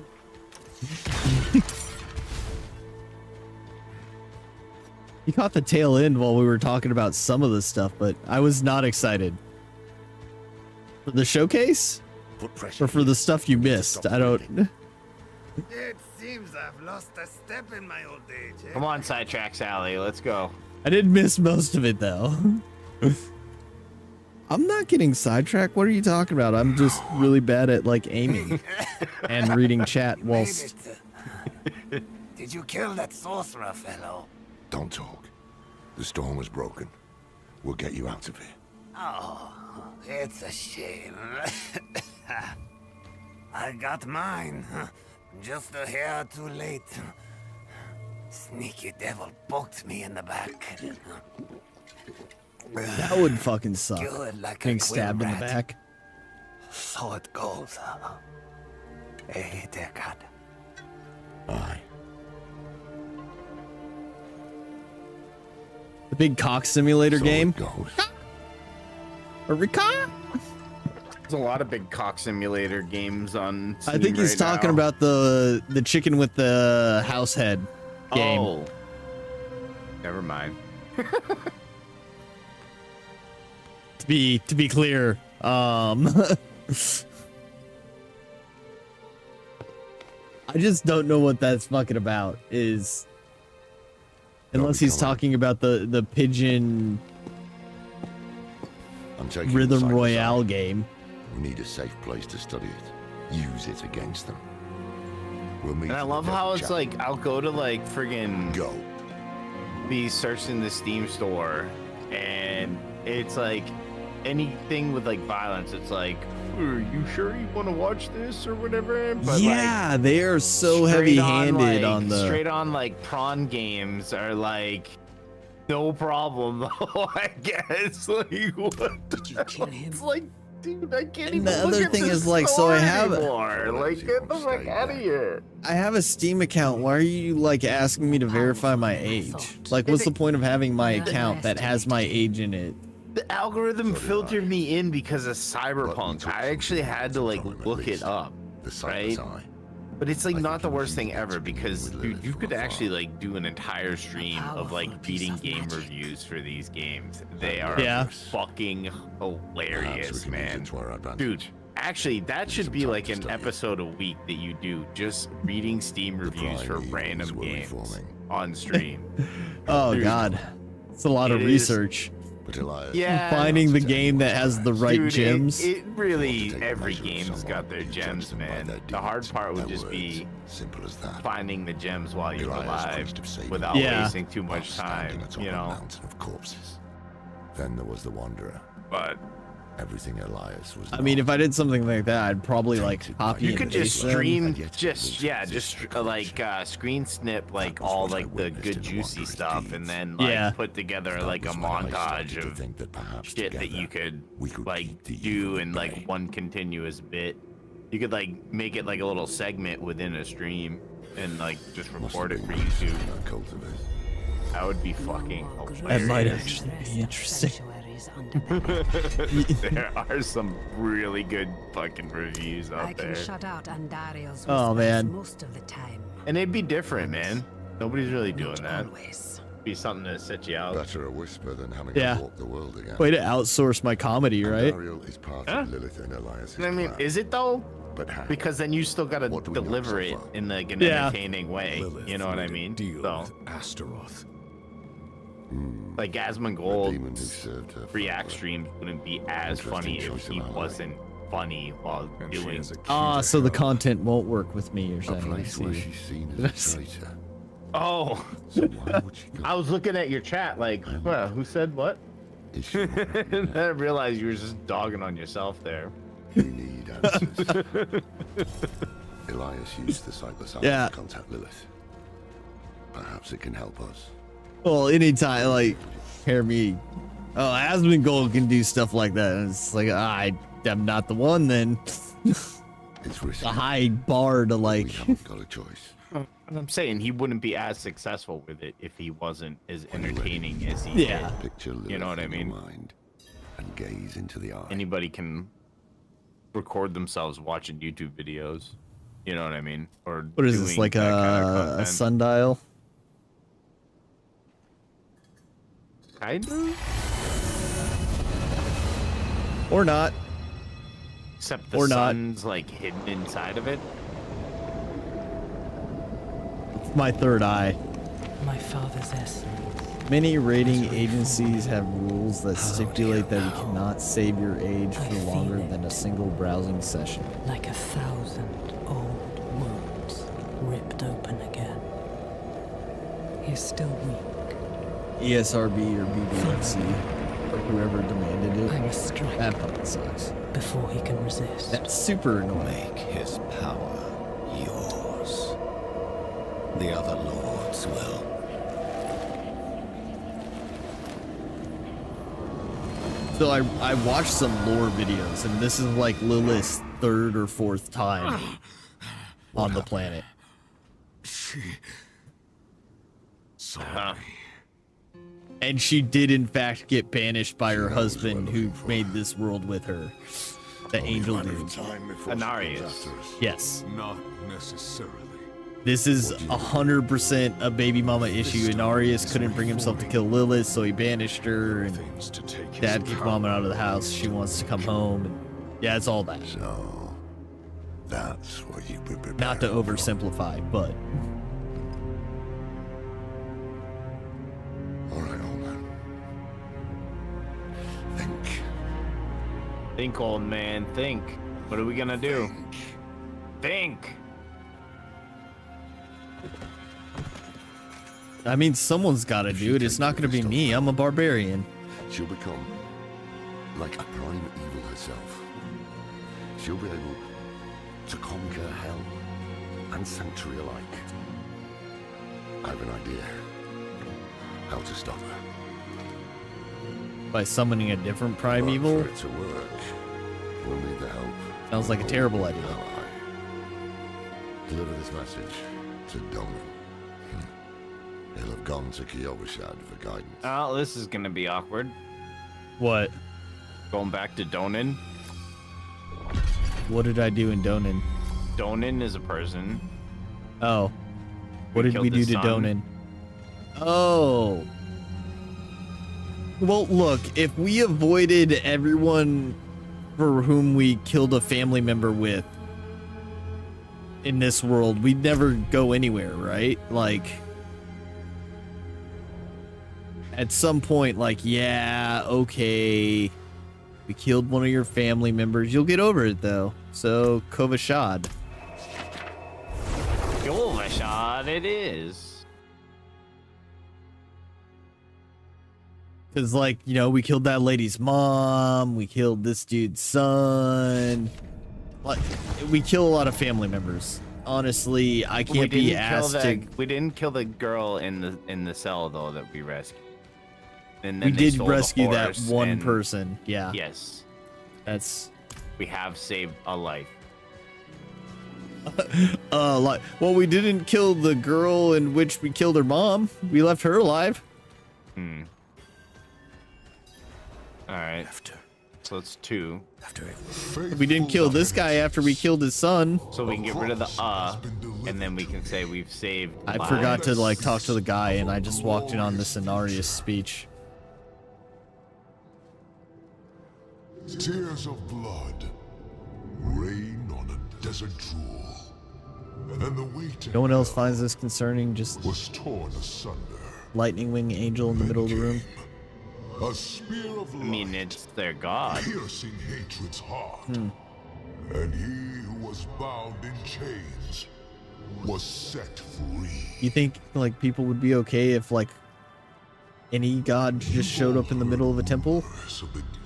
He caught the tail end while we were talking about some of the stuff, but I was not excited. For the showcase? Or for the stuff you missed? I don't... It seems I've lost a step in my old age. Eh? Come on, sidetrack Sally. Let's go. I did miss most of it, though. I'm not getting sidetracked. What are you talking about? I'm just really bad at, like, aiming and reading chat whilst... Did you kill that sorcerer fellow? Don't talk. The storm was broken. We'll get you out of here. Oh, it's a shame. I got mine. Just a hair too late. Sneaky devil poked me in the back. That would fucking suck. Good, like Getting a stabbed in the rat. back. So it goes. Hey, dear God. Aye. The big cock simulator game. Reka? There's a lot of big cock simulator games on Steam I think he's right talking now. about the chicken with the house head game. Oh. Never mind. To be clear, I just don't know what that's fucking about. Unless he's talking about the pigeon I'm taking Rhythm the Royale aside. game. We need a safe place to study it. Use it against them. We'll meet And I in love the how Devil it's Chapel. like, I'll go to like friggin' Go. be searching the Steam store, and it's like anything with like violence. It's like, are you sure you want to watch this or whatever? But Yeah, they are so straight heavy-handed on, on the. straight on like prawn games are like no problem though. I guess like what? Did you kill him? It's like, dude, I can't even. the look other at thing this is, like, so store I have- anymore. Like, get the fuck out of here. I have a Steam account. Why are you like asking me to verify my age? Like, what's the point of having my account that has my age in it? The algorithm filtered me in because of Cyberpunk. I actually had to like look it up, right? But it's like not the worst thing ever because dude, you could actually like do an entire stream of like reading game reviews for these games. They are fucking hilarious, man. Dude, actually, that should be like an episode a week that you do, just reading Steam reviews for random games on stream. Oh Dude, God, it's a lot of it is- research. Yeah, Finding the game that has the right Dude, gems. It really, every game's got their gems, man. The hard part would just be finding the gems while you're alive without wasting too much time, you know? Mountain of corpses. Then there was the Wanderer. But everything Elias was. I mean, if I did something like that, I'd probably like copy. you and could just paste them. stream, screen snip like all like the good juicy stuff, and then like put together like a montage of shit that you could like do in like one continuous bit. You could like make it like a little segment within a stream and like just record it for YouTube. That would be fucking hilarious. That might actually be interesting. There are some really good fucking reviews out I can there. shut out Andario's Oh, whispers man. most of the time. And it'd be different, man. Nobody's really doing that. Be something to set you out. Better a whisper than having Yeah. to walk the world again. Way to outsource my comedy, right? Andariel is part Huh? of Lilith and Elias. I mean, is it though? But how? Because then you still gotta deliver it in like an entertaining way. You know what I mean? So, Astaroth. like Asmongold's react stream wouldn't be as funny if he wasn't funny while doing. Ah, so the content won't work with me. You're saying? I see. She's seen as a traitor. Oh, I was looking at your chat like, well, who said what? And then I realized you were just dogging on yourself there. We need answers. Elias used the sightless eye Yeah. to contact Lilith. Perhaps it can help us. Well, anytime, like, hear me. Oh, Asmongold can do stuff like that. And it's like, I'm not the one then. It's risky. A high bar to, like. We haven't got a choice. I'm saying he wouldn't be as successful with it if he wasn't as entertaining as he Yeah. did. Picture Lilith You know what I in your mean? mind and gaze into the eye. Anybody can record themselves watching YouTube videos. You know what I mean? Or What is this, doing like that kind of a content. sundial? Kind of. Or not. Except the Or not. sun's like hidden inside of it. It's my third eye. My father's essence. Many rating agencies have rules that stipulate that you cannot save your age for longer than a single browsing session. Like 1,000 old wounds ripped open again. He's still weak. ESRB or BBFC or whoever demanded it. I must strike That fucking sucks. before he can resist. That's super annoying. Make his power yours. The other lords will. So I watched some lore videos, and this is like Lilith's third or fourth time on the planet. Sorry. And she did in fact get banished by her husband who made this world with her. The angel dude. Anarius. Yes. Not necessarily. This is 100% a baby mama issue. Anarius couldn't bring himself to kill Lilith, so he banished her. And Dad kicked Mama out of the house. She wants to come home. And yeah, it's all that. So that's what you be prepared. Not to oversimplify, but All right, old man. Think. Think, old man, think. What are we gonna do? Think. I mean, someone's got to do it. It's not going to be me. I'm a barbarian. She'll become like a prime evil herself. She'll be able to conquer hell and sanctuary alike. I have an idea how to stop her. By summoning a different primeval? For it to work, we'll need the help. Sounds like a terrible idea. Deliver this message to Donan. He'll have gone to Kyovashad for guidance. Oh, this is gonna be awkward. What? Going back to Donan. What did I do in Donan? Donan is a person. Oh. What did we killed do his to son. Donan? Oh. Well, look, if we avoided everyone for whom we killed a family member with in this world, we'd never go anywhere, right? Like, at some point, like, yeah, okay, we killed one of your family members. You'll get over it, though. So, Kovashad. Kovashad it is. Because, like, you know, we killed that lady's mom. We killed this dude's son. Like, we kill a lot of family members. Honestly, I can't be asked to... We didn't kill the girl in the cell, though, that we rescued. And We then they did stole the rescue that horse one and- person. Yeah. Yes. That's... We have saved a life. Like, well, we didn't kill the girl in which we killed her mom. We left her alive. Hmm. All right. So it's 2. We didn't kill this guy after we killed his son. So we can get rid of the and then we can say we've saved I lives. forgot to, like, talk to the guy, and I just walked in on this Anarius speech. Tears of blood rain on a desert jewel, and the way to No one else finds this concerning, just was torn asunder. lightning wing angel in the middle of the room. A spear of light, I mean, it's their god. piercing hatred's heart, Hmm. and he who was bound in chains was set free. You think, like, people would be okay if, like, any god just showed up in the middle of a temple?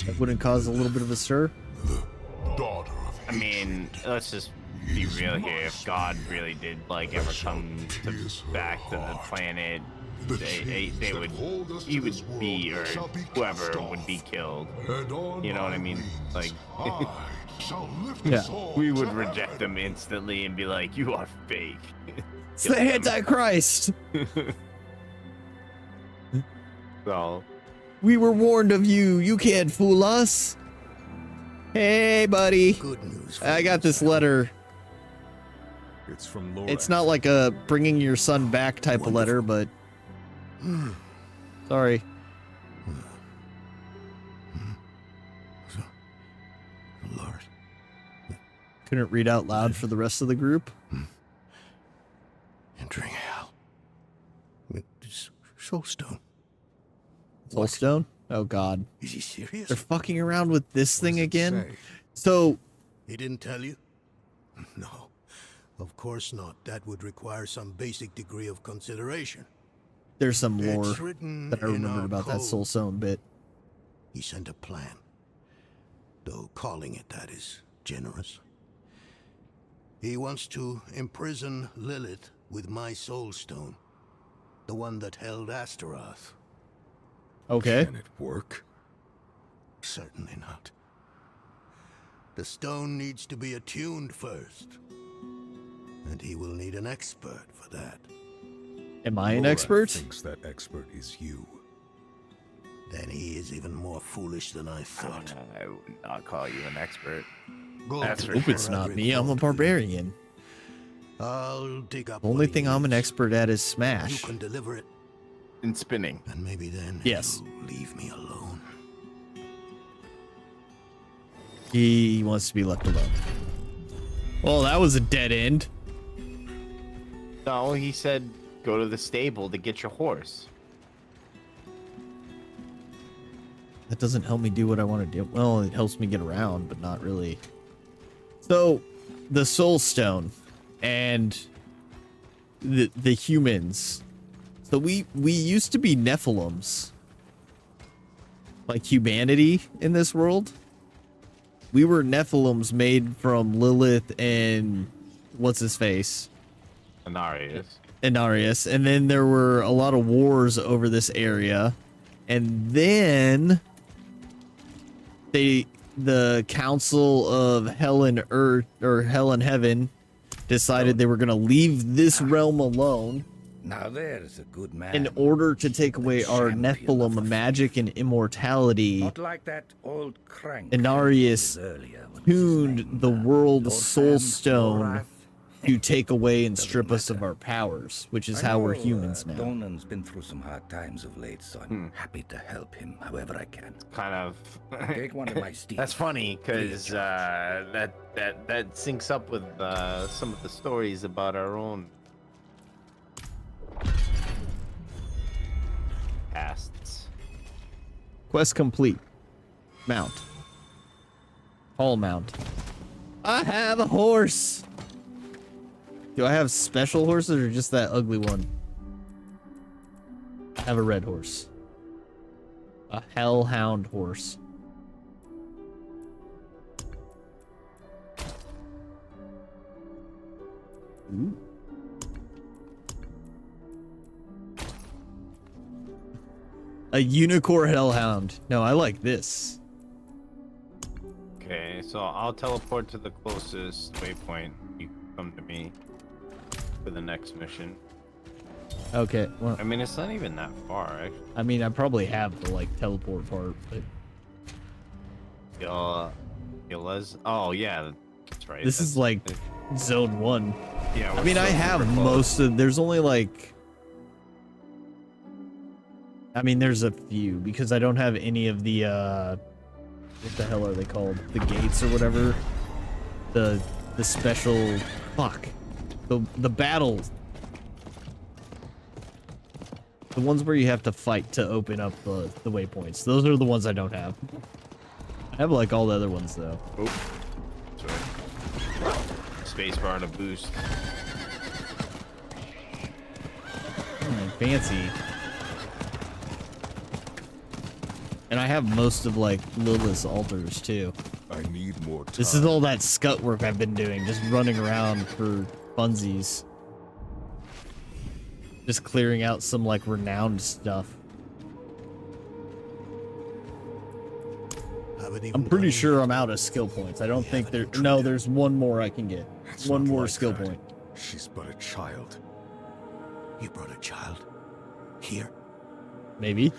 That wouldn't cause a little bit of a stir? Daughter of I mean, let's just be real here. If God really did like ever come back to the planet, they would, he would be, or whoever would be killed. You know what I mean? Like, Yeah. we would reject them instantly and be like, "You are fake." It's the Antichrist. So, We were warned of you. You can't fool us. Hey, buddy. Good news. I got this letter. It's from Laura. It's not like a bringing your son back type of letter, but sorry. Lord. Couldn't read out loud for the rest of the group. Entering hell. With this soulstone. Soulstone? Oh God. Is he serious? They're fucking around with this thing again. So He didn't tell you? No. Of course not. That would require some basic degree of consideration. there's some lore It's written that I in remembered our about that code. Soulstone bit. He sent a plan. Though calling it that is generous. He wants to imprison Lilith with my soulstone. The one that held Astaroth. Okay. Can it work? Certainly not. The stone needs to be attuned first. And he will need an expert for that. Am I an Laura expert? thinks that expert is you. Then he is even more foolish than I thought. I would not call you an expert. Go That's to for Hope sure. it's not me. I'm a barbarian. I'll dig up Only what thing he I'm an needs. expert at is You Smash. can deliver it, In spinning. and maybe then Yes. you leave me alone. He wants to be left alone. Well, that was a dead end. No, he said go to the stable to get your horse. That doesn't help me do what I want to do. Well, it helps me get around, but not really. So, the Soul Stone and the humans. So we used to be Nephilims. Like humanity in this world. We were Nephilims made from Lilith and what's his face? Inarius. And then there were a lot of wars over this area. And then the Council of Hell and Earth, or Hell and Heaven, decided they were going to leave this realm alone. Now there's a good man. In order to take away our Nephilim magic and immortality. Not like that old crank. Inarius tuned the world Soul Stone to take away and strip us of our powers, which is how we're humans now. Donan's been through some hard times of late, so I'm happy to help him however I can. Kind of. Take one of my steeds. That's funny because that syncs up with some of the stories about our own pasts. Quest complete. Mount. Hall mount. I have a horse. Do I have special horses or just that ugly one? I have a red horse. A hellhound horse. Ooh. A unicorn hellhound. No, I like this. Okay, so I'll teleport to the closest waypoint. You come to me for the next mission. Okay. Well, I mean, it's not even that far, actually. I mean, I probably have the like teleport part, but oh yeah, that's right. this is like zone 1. Yeah. I mean, I have most of. There's only like. I mean, there's a few because I don't have any of the. What the hell are they called? The gates or whatever. The special. Fuck. The battles. The ones where you have to fight to open up the waypoints. Those are the ones I don't have. I have like all the other ones though. Oh. Sorry. Spacebar to boost. Fancy. And I have most of like Lilith's altars too. Oh I need more time. This is all that scut work I've been doing, just running around for funsies. Just clearing out some like renowned stuff. I'm pretty sure I'm out of skill points. I don't think there. No, there's one more I can get. One more skill point. She's but a child. You brought a child here? Maybe.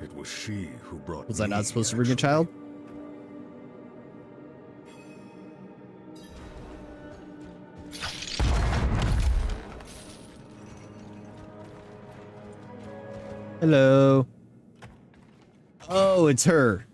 It was she who brought. Was I not supposed to bring a child? Hello. Oh, it's her.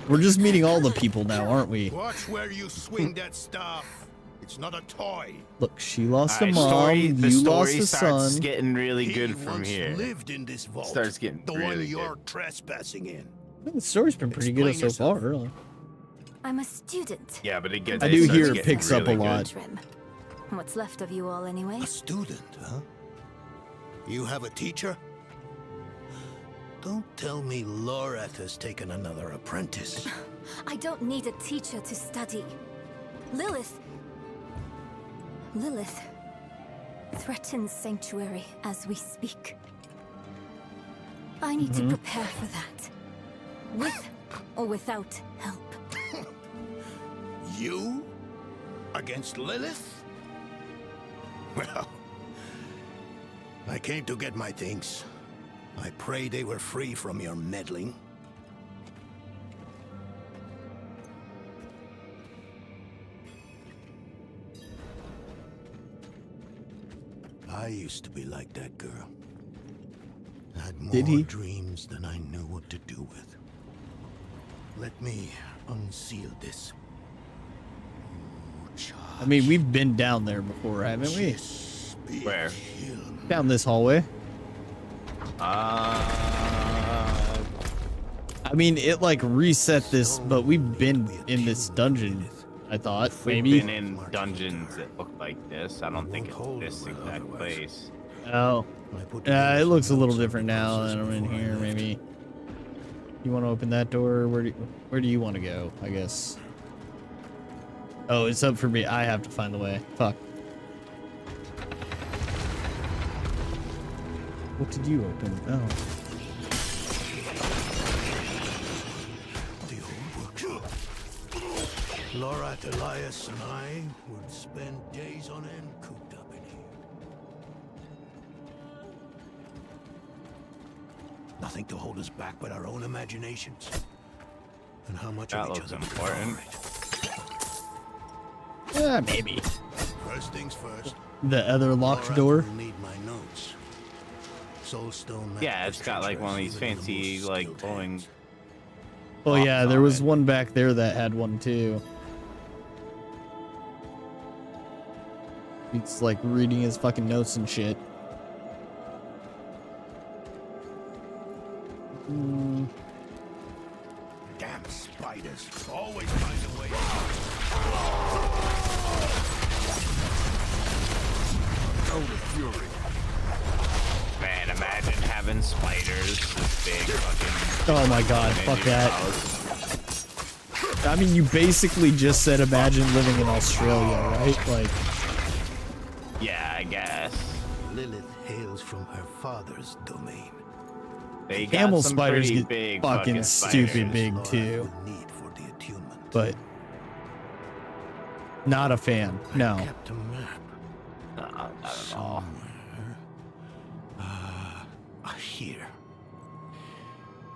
We're just meeting all the people now, aren't we? Watch where you swing that stuff. It's not a toy. Look, she lost a Alright, mom, the you story lost a starts son. getting really good He from once here. lived in this vault. Starts getting the really one good. you're trespassing in. The story's been pretty good so far, really. I'm a student. Yeah, but it gets. I do starts hear it getting picks up a really lot. good. Trim. What's left of you all, anyway? A student, huh? You have a teacher? Don't tell me Lorath has taken another apprentice. I don't need a teacher to study. Lilith threatens Sanctuary as we speak. I need to prepare for that. With or without help. You? Against Lilith? Well, I came to get my things. I pray they were free from your meddling. I used to be like that girl. Had more Did he? dreams than I knew what to do with. Let me unseal this. I mean, we've been down there before, haven't we? Where? Down this hallway. I mean, it like reset this, but we've been in this dungeon, I thought. Maybe. We've been in dungeons that look like this. I don't think it's this exact place. Oh. It looks a little different now that I'm in here, maybe. You want to open that door? Where do you want to go, I guess? Oh, it's up for me. I have to find the way. Fuck. What did you open? Oh. Laura, Elias, and I would spend days on end cooped up in here. Nothing to hold us back but our own imaginations. And how much That of each looks other we important. Yeah, maybe. First things first. The other locked Laura door. will need my notes. Soulstone. Yeah, it's got like one of these fancy like glowing. Oh yeah, there was one back there that had one too. He's like reading his fucking notes and shit. Damn spiders. Always find a way. Out of fury. Man, imagine having spiders this big fucking. Oh my god, fuck that. I mean, you basically just said imagine living in Australia, right? Like. Yeah, I guess. Lilith hails from her father's domain. They got Camel some spiders pretty get big fucking stupid spiders. big too. But not a fan. No. Kept a map. Not at all. Here.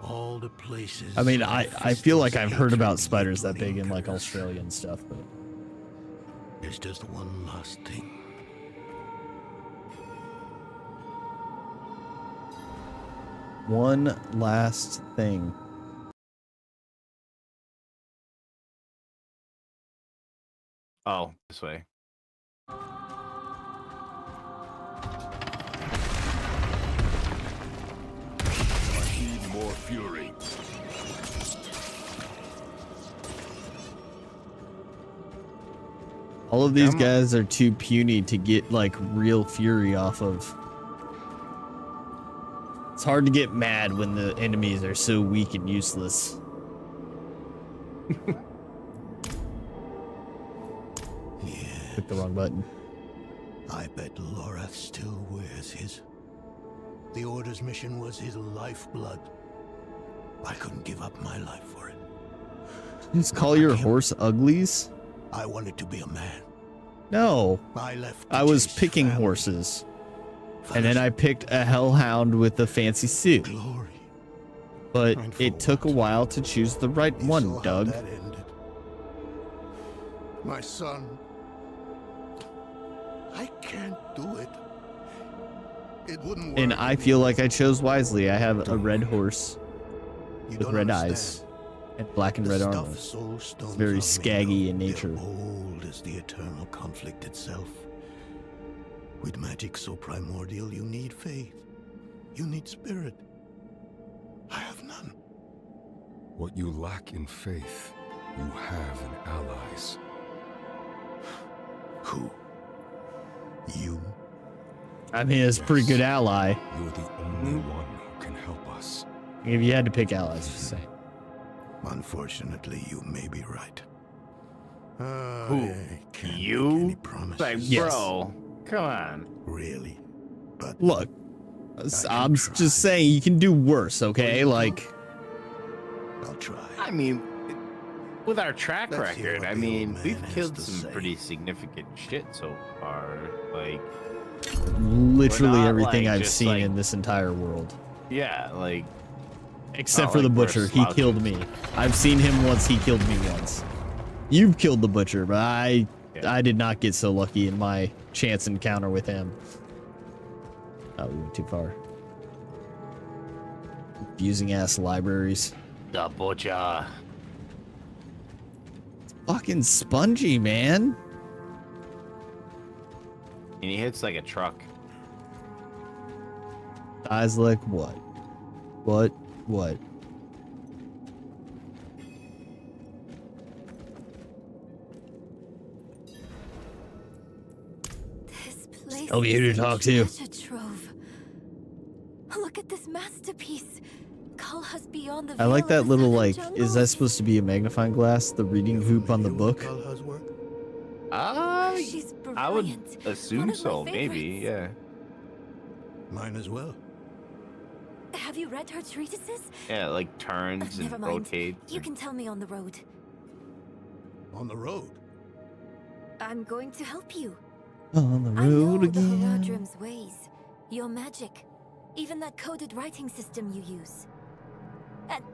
All the places. I mean, I feel like I've heard about spiders that big in like Australia and stuff, but There's just one last thing. one last thing. Oh, this way. I need more fury. All of these guys are too puny to get like real fury off of. It's hard to get mad when the enemies are so weak and useless. Click the wrong button. I bet Lorath still wears his. The Order's mission was his lifeblood. I couldn't give up my life for it. Just call your horse uglies? I wanted to be a man. No. I was picking horses. And then I picked a hellhound with a fancy suit. But it took a while to choose the right one, Doug. My son. I can't do it. It wouldn't work. And I feel like I chose wisely. I have a red horse with red eyes and black and red armor. It's very skaggy in nature. Old as the eternal conflict itself. With magic so primordial, you need faith. You need spirit. I have none. What you lack in faith, you have in allies. Who? You? I mean, it's a pretty good ally. You're the only one who can help us. If you had to pick allies, just saying. Unfortunately, you may be right. Who? I can't You? make any promises. Like, bro, come on. Really? But look, I'm just saying you can do worse, okay? Like, I'll try. I mean, with our track Let's hear record, what I the mean, old man we've has killed to some say. pretty significant shit so far. Like, literally we're not, everything like, I've just, seen like- in this entire world. yeah, like, Except not for the like we're butcher. He slouches. killed me. I've seen him once. He killed me once. You've killed the butcher, but I did not get so lucky in my chance encounter with him. Oh, we went too far. Confusing ass libraries. the butcher. Fucking spongy, man. And he hits like a truck. Eyes like what? What? What? This place Tell me who to is a talk to. treasure trove. Look at this masterpiece. Kalha's beyond the I like veil that of little, the like, jungles. is that supposed to be a magnifying glass? The reading hoop on the book? She's I would brilliant. assume One of my so, maybe, yeah. Mine as well. Have you read her treatises? Yeah, it, like turns Never and mind. rotates. You can tell me on the road. On the road? I'm going to help you. On the I know road the again. Haradrim's ways, your magic, even that coded writing system you use.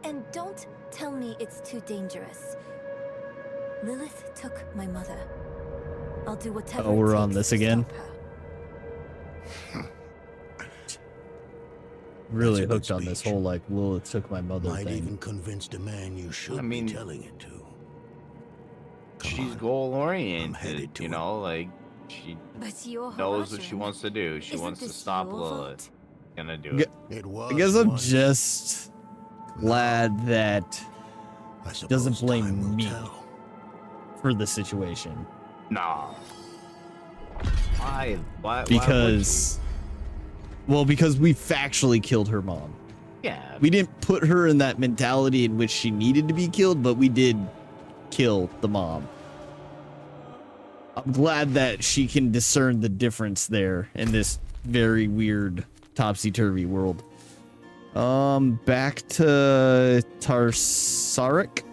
And don't tell me it's too dangerous. Lilith took my mother. I'll do whatever Oh, we're it on takes this to again. stop her. Really That's a good hooked on this whole, like, Lilith took my mother Might thing. even convince the man you should mean, be telling it to. She's goal oriented, you know, like she But your knows what she Haradrim, wants to do. She isn't wants to this stop your Lilith. Gonna do G- it. It was I guess I'm once. just glad that I suppose doesn't time blame will me tell. for the situation. Nah. Why? Why? Because, well, because we factually killed her mom. Yeah. We didn't put her in that mentality in which she needed to be killed, but we did kill the mom. I'm glad that she can discern the difference there in this very weird topsy-turvy world. Back to Tarsarik.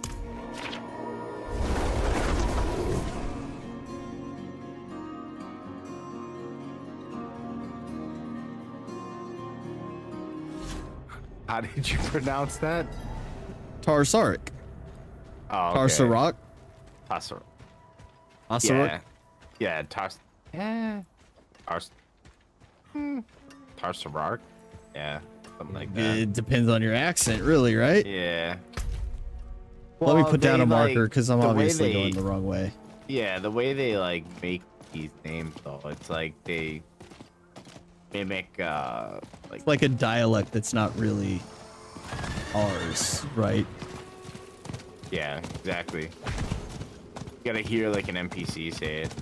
How did you pronounce that? Tarsarik. Oh, okay. Tarsarak. Tarsarak. Tarsarak. Yeah. Yeah. Tarsarak. Yeah. Something like that. It depends on your accent, really, right? Yeah. Let me Well, put down they, a marker like, because I'm the way obviously they- going the wrong way. Yeah, the way they like make these names though, it's like they mimic Like a dialect that's not really ours, right? yeah, exactly. You gotta hear like an NPC say it.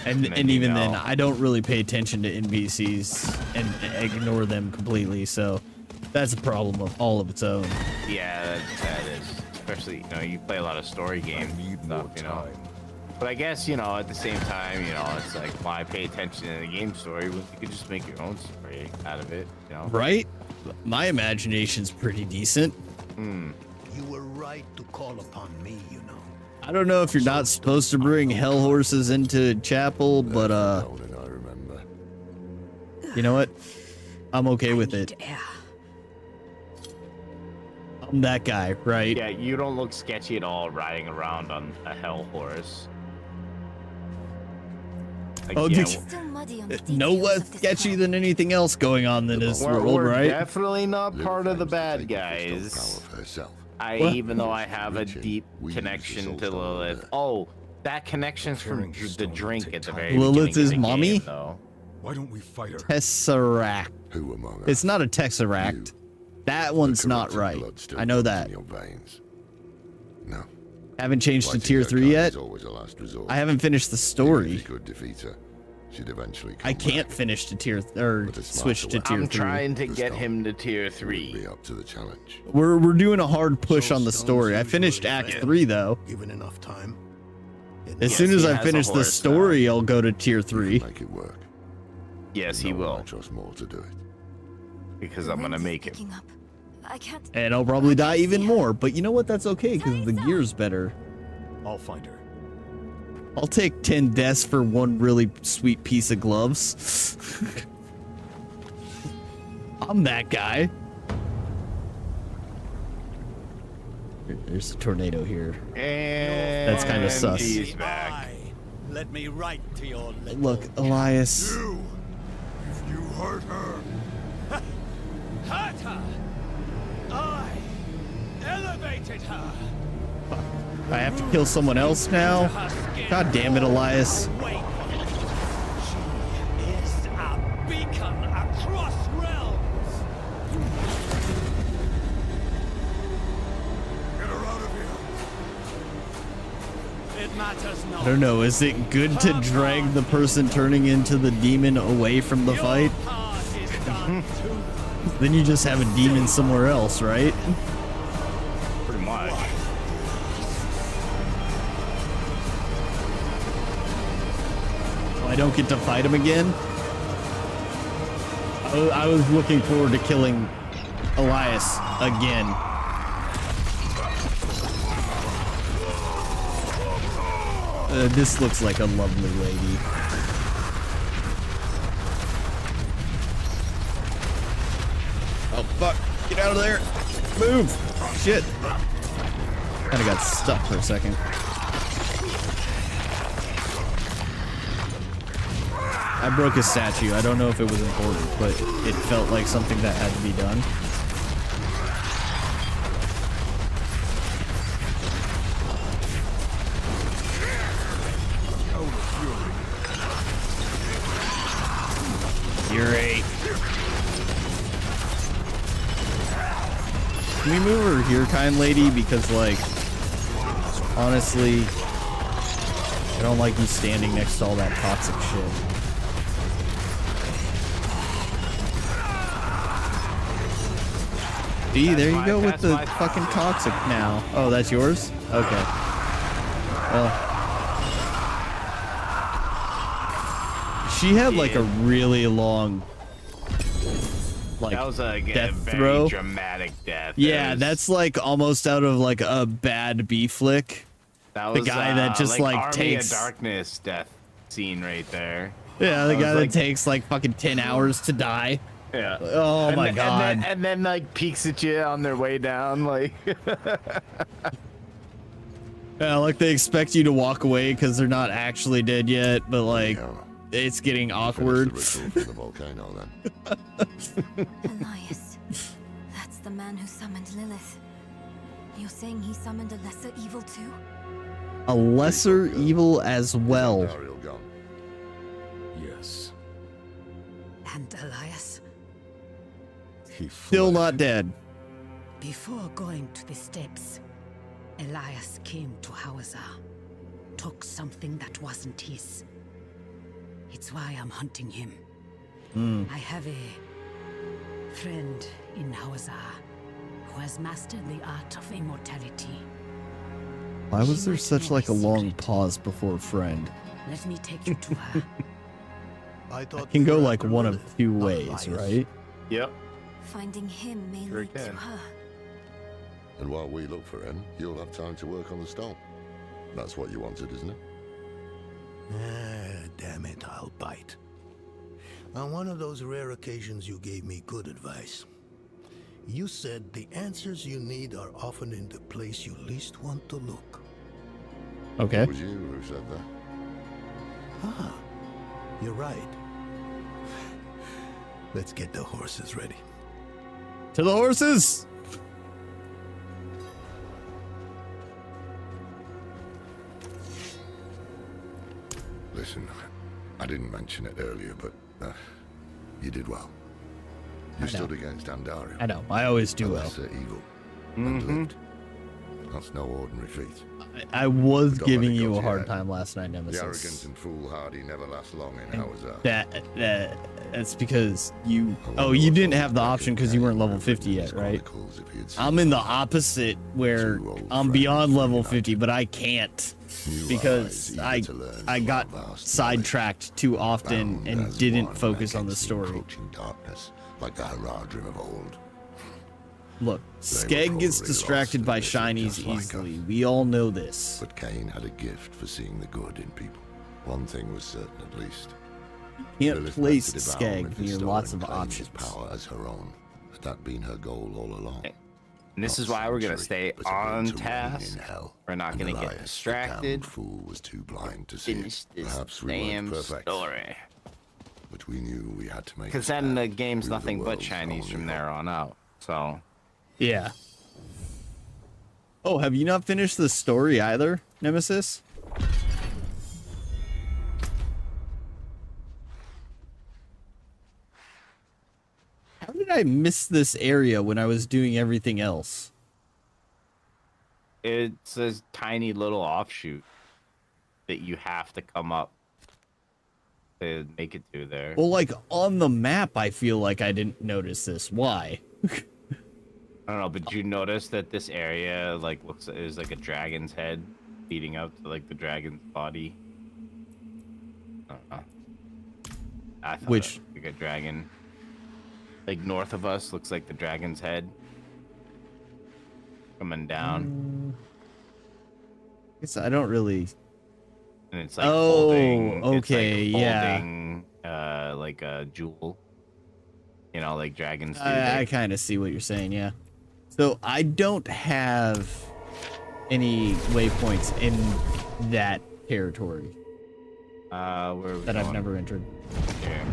And then you even then, know. I don't really pay attention to NPCs and ignore them completely. So that's a problem of all of its own. Yeah, that is. Especially, you know, you play a lot of story games and stuff, you know. But I guess, you know, at the same time, you know, it's like, why pay attention to the game story when you could just make your own story out of it, you know? Right? My imagination's pretty decent. You were right to call upon me, you know. I don't know if you're not supposed to bring hell horses into chapel, but I remember. you know what? I'm okay with it. I'm that guy, right? Yeah, you don't look sketchy at all riding around on a hell horse. Like, Oh, yeah, no less sketchy than anything else going on in this world, we're right? definitely not part of the bad guys. Even though I have a deep connection to Lilith. Oh, that connection's from the drink at the very Lilith beginning is of the mommy? game, though. Why don't we fight her? Tesseract. Who among us? It's not a Tesseract. That one's not right. I know that. No. Haven't changed to Fighting tier her 3 kind yet. is always a last resort. I haven't finished the Even if story. you could defeat her, she'd eventually come I can't finish to tier or switch to tier 3. I'm trying to get him to tier 3. Be up to the challenge. We're doing a hard push on the story. I finished Act 3 though. Given enough time. As soon as I finish the story, I'll go to tier 3. Make it work. Yes, he will. I trust more to do it. Because I'm gonna make it. I can't. And I'll probably die even more, but you know what? That's okay because the gear's better. I'll find her. I'll take 10 deaths for one really sweet piece of gloves. I'm that guy. There's a tornado here. And that's kind of sus. he's back. Let me write to your Look, Elias. If you hurt her. Hurt her! I elevated her! I have to kill someone else now? God damn it, Elias. She is a beacon across realms! Get her out of here. It matters not. I don't know, is it good to drag the person turning into the demon away from the fight? Then you just have a demon somewhere else, right? Pretty much. So I don't get to fight him again? I was looking forward to killing Elias again. This looks like a lovely lady. Oh, fuck. Get out of there. Move. Shit. Kind of got stuck for a second. I broke a statue. I don't know if it was important, but it felt like something that had to be done. Fury. Can we move her here, kind lady? Because, like, honestly, I don't like you standing next to all that toxic shit. See, there you go with the fucking toxic now. Oh, that's yours? Okay. Well. She had, like, a really long, like, That was a death very throw. dramatic death. Yeah, that's like almost out of like a bad B flick. That The was, guy that just like Army takes. of Darkness death scene right there. Yeah, the That guy was, that takes like fucking 10 hours to die. Yeah. Oh And my then- god. And then like peeks at you on their way down, like. Yeah, like they expect you to walk away because they're not actually dead yet, but like it's getting awkward. Elias, that's the man who summoned Lilith. You're saying he summoned a lesser evil too? A lesser evil as well. Yes. And Elias? Still not dead. Before going to the steps, Elias came to Hawazar, took something that wasn't his. It's why I'm hunting him. I have a friend in Hawazar who has mastered the art of immortality. Why was there such like a long pause before friend? Let me take you to her. I can go like one of two ways, right? Yep. Finding him may Sure lead to can. her. And while we look for him, you'll have time to work on the stone. That's what you wanted, isn't it? Damn it, I'll bite. On one of those rare occasions you gave me good advice. You said the answers you need are often in the place you least want to look. Okay. It was you who said that. Ah, you're right. Let's get the horses ready. To the horses! Listen, I didn't mention it earlier, but you did well. You stood against Andariel. I know. I always do well. Lesser evil. And lived. That's no ordinary feat. I was Don't giving let it go you to a your hard head. time last night, The Nemesis. arrogant and foolhardy never last long in And Hauser. that's because you. Oh, you didn't have the option because you weren't level 50 yet, right? I'm in the opposite where I'm beyond level 50, but I can't because I got sidetracked too often and didn't focus on the story. Darkness, like the Haradrim of old. Look, Skeg gets distracted by shinies easily. We all know this. But Cain had a gift for seeing the good in people. One thing was certain, at least. Can't Lilith place meant to devour Skeg Mephisto near lots and of claim options. his power as her own. Had that been her goal all along? And this is why we're gonna stay on task. We're not gonna get distracted. Fool was too blind to see. Finish this Perhaps we weren't damn perfect, story. but we knew we had to make. Because then the game's nothing but Chinese from there on out. So. Yeah. Oh, have you not finished the story either, Nemesis? How did I miss this area when I was doing everything else? It's a tiny little offshoot that you have to come up to make it through there. Well, like on the map, I feel like I didn't notice this. Why? I don't know, but you notice that this area like is like a dragon's head leading up to like the dragon's body. I don't know. I thought Which- it looked like a dragon. Like north of us looks like the dragon's head coming down. Guess I don't really. And it's like Oh, holding, okay, it's like yeah. holding, like a jewel. You know, like dragons do. I kind of see what you're saying, yeah. So I don't have any waypoints in that territory Where are we that I've going? never entered. Here.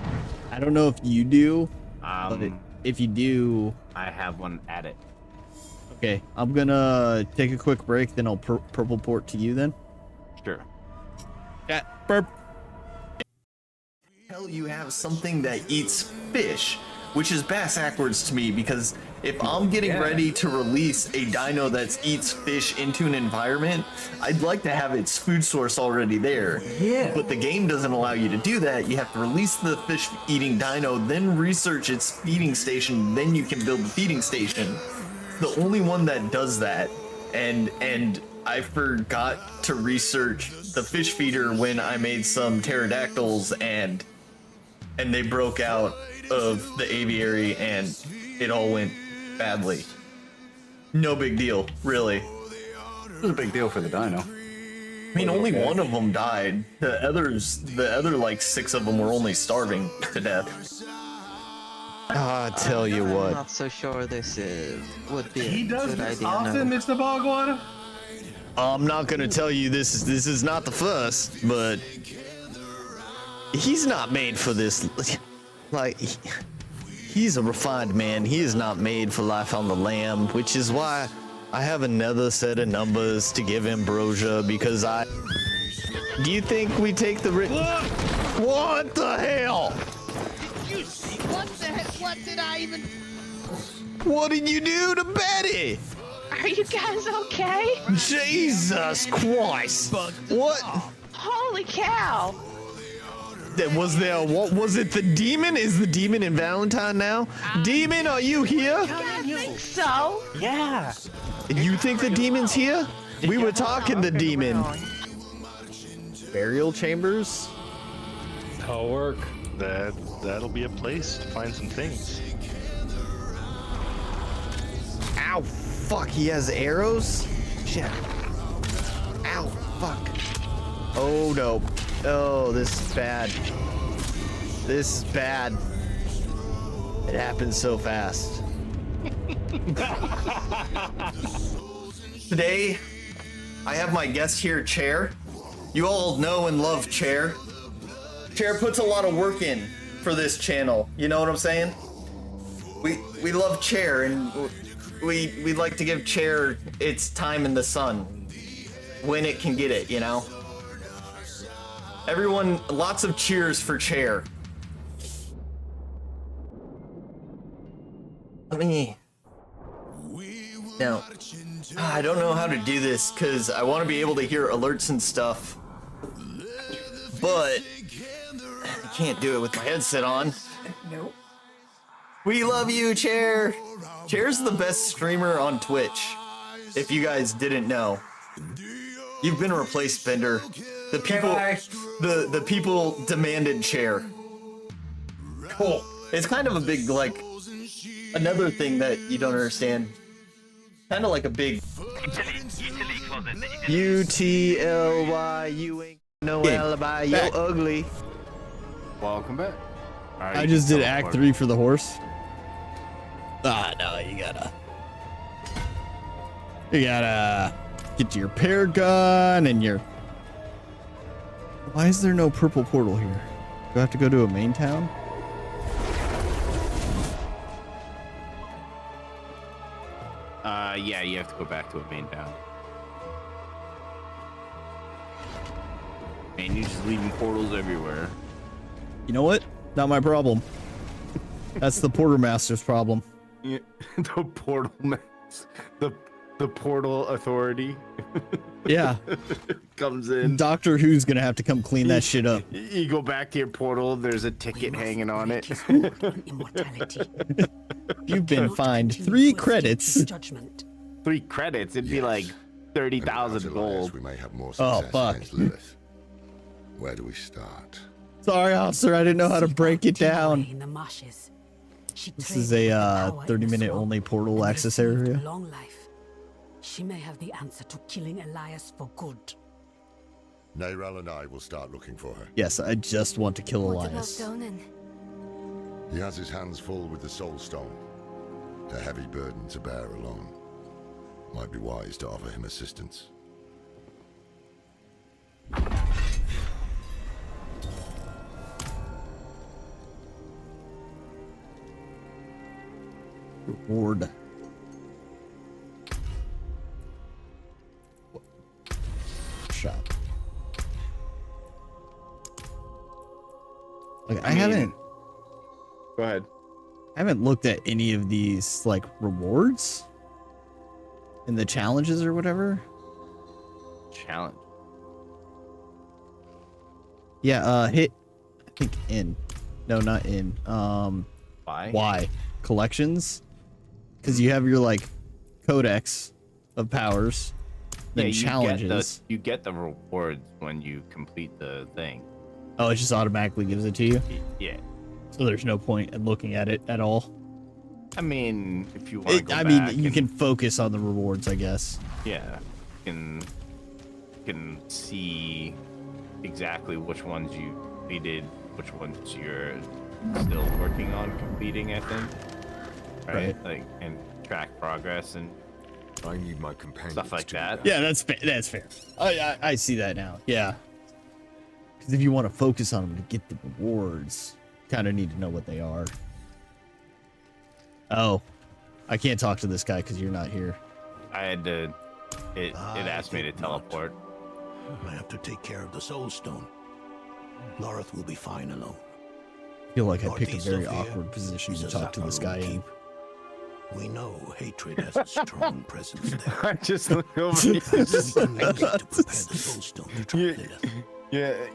I don't know if you do, but if you do, I have one at it. okay. I'm gonna take a quick break, then I'll purple port to you then. Sure. Yeah, burp. Hell, you have something that eats fish, which is bass-backwards to me, because if I'm getting ready to release a dino that eats fish into an environment, I'd like to have its food source already there. Yeah. But the game doesn't allow you to do that. You have to release the fish-eating dino, then research its feeding station, then you can build the feeding station. The only one that does that, and I forgot to research the fish feeder when I made some pterodactyls, and they broke out of the aviary and it all went badly. No big deal, really. It was a big deal for the dino. I mean, only one of them died. The other like 6 of them were only starving to death. I tell you I'm what. not so sure this would be He a does good this idea. often, no. Mr. Bogwater? I'm not gonna tell you this is not the first, but he's not made for this. Like, he's a refined man. He is not made for life on the lam, which is why I have another set of numbers to give Ambrosia, because do you think we take the What the hell? Did you see what the heck? What did I even? What did you do to Betty? Are you guys okay? Jesus Christ! What? Holy cow! What was it? The demon? Is the demon in Valentine now? Demon, are you here? I think so. Yeah. You think the demon's here? We were talking to demon. Burial chambers? That'll work. That'll be a place to find some things. Ow, fuck, he has arrows? Shit. Ow, fuck. Oh no. Oh, this is bad. This is bad. It happens so fast. Today, I have my guest here, Chair. You all know and love Chair. Chair puts a lot of work in for this channel. You know what I'm saying? We love Chair, and we like to give Chair its time in the sun when it can get it, you know? Everyone, lots of cheers for Chair. Let me... Now, I don't know how to do this because I want to be able to hear alerts and stuff, but I can't do it with my headset on. Nope. We love you, Chair. Chair's the best streamer on Twitch, if you guys didn't know. You've been replaced, Bender. The people, the people demanded Chair. Cool. It's kind of a big, like, another thing that you don't understand. Kind of like a big U-T-L-Y, you ain't no alibi, yo ugly. Welcome back. Right, I just did Act 3 for the horse. Ah, no, you gotta get your pear gun and your... Why is there no purple portal here? Do I have to go to a main town? Yeah, you have to go back to a main town. And you're just leaving portals everywhere. You know what? Not my problem. That's the Portermaster's problem. Yeah, the portal the portal authority. Yeah. Comes in. Doctor Who's gonna have to come clean that shit up. You go back to your portal, there's a ticket hanging on it. You've been fined 3 credits. 3 credits? It'd be like 30,000 gold. We may have more Oh, success fuck. against Lilith. Where do we start? Sorry, officer, I didn't know how to break it down. In the marshes. She This is a 30-minute only portal access area. Long life. She may have the answer to killing Elias for good. Nairal and I will start looking for her. Yes, I just want to kill What about Elias. Donan? He has his hands full with the Soul Stone. A heavy burden to bear alone. Might be wise to offer him assistance. Reward. Shop. Like, I haven't. Go ahead. I haven't looked at any of these like rewards in the challenges or whatever. Challenge. Yeah, hit I think in. No, not in. Y collections. Because you have your like codex of powers. Then Yeah, challenges. you get the rewards when you complete the thing. Oh, it just automatically gives it to you? Yeah. So there's no point in looking at it at all. I mean, if you want to go I back mean, you can focus on the rewards, I guess. Yeah, you can see exactly which ones you completed, which ones you're still working on completing, I think. Right? Like, and track progress and I need my companions stuff like that. Yeah, that's fair. That's fair. I see that now. Yeah. Because if you want to focus on them to get the rewards, kind of need to know what they are. Oh, I can't talk to this guy because you're not here. I had to. It asked me to teleport. I have to take care of the Soul Stone. Lorith will be fine alone. I feel like I picked a Northeast very of here awkward position is to a talk to this guy in. keep. We know hatred has a strong presence there. I just look over here.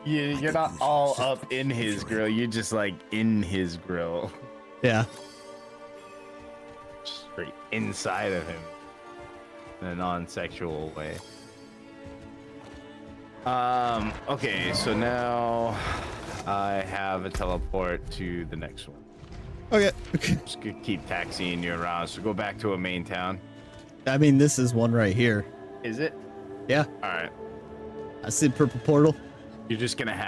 You're not all up in his grill. You're just like in his grill. Yeah. Just right inside of him in a non-sexual way. Okay, so now I have a teleport to the next one. Okay. Just gonna keep taxiing you around. So go back to a main town. I mean, this is one right here. Is it? Yeah. All right. I see the purple portal. You're just gonna have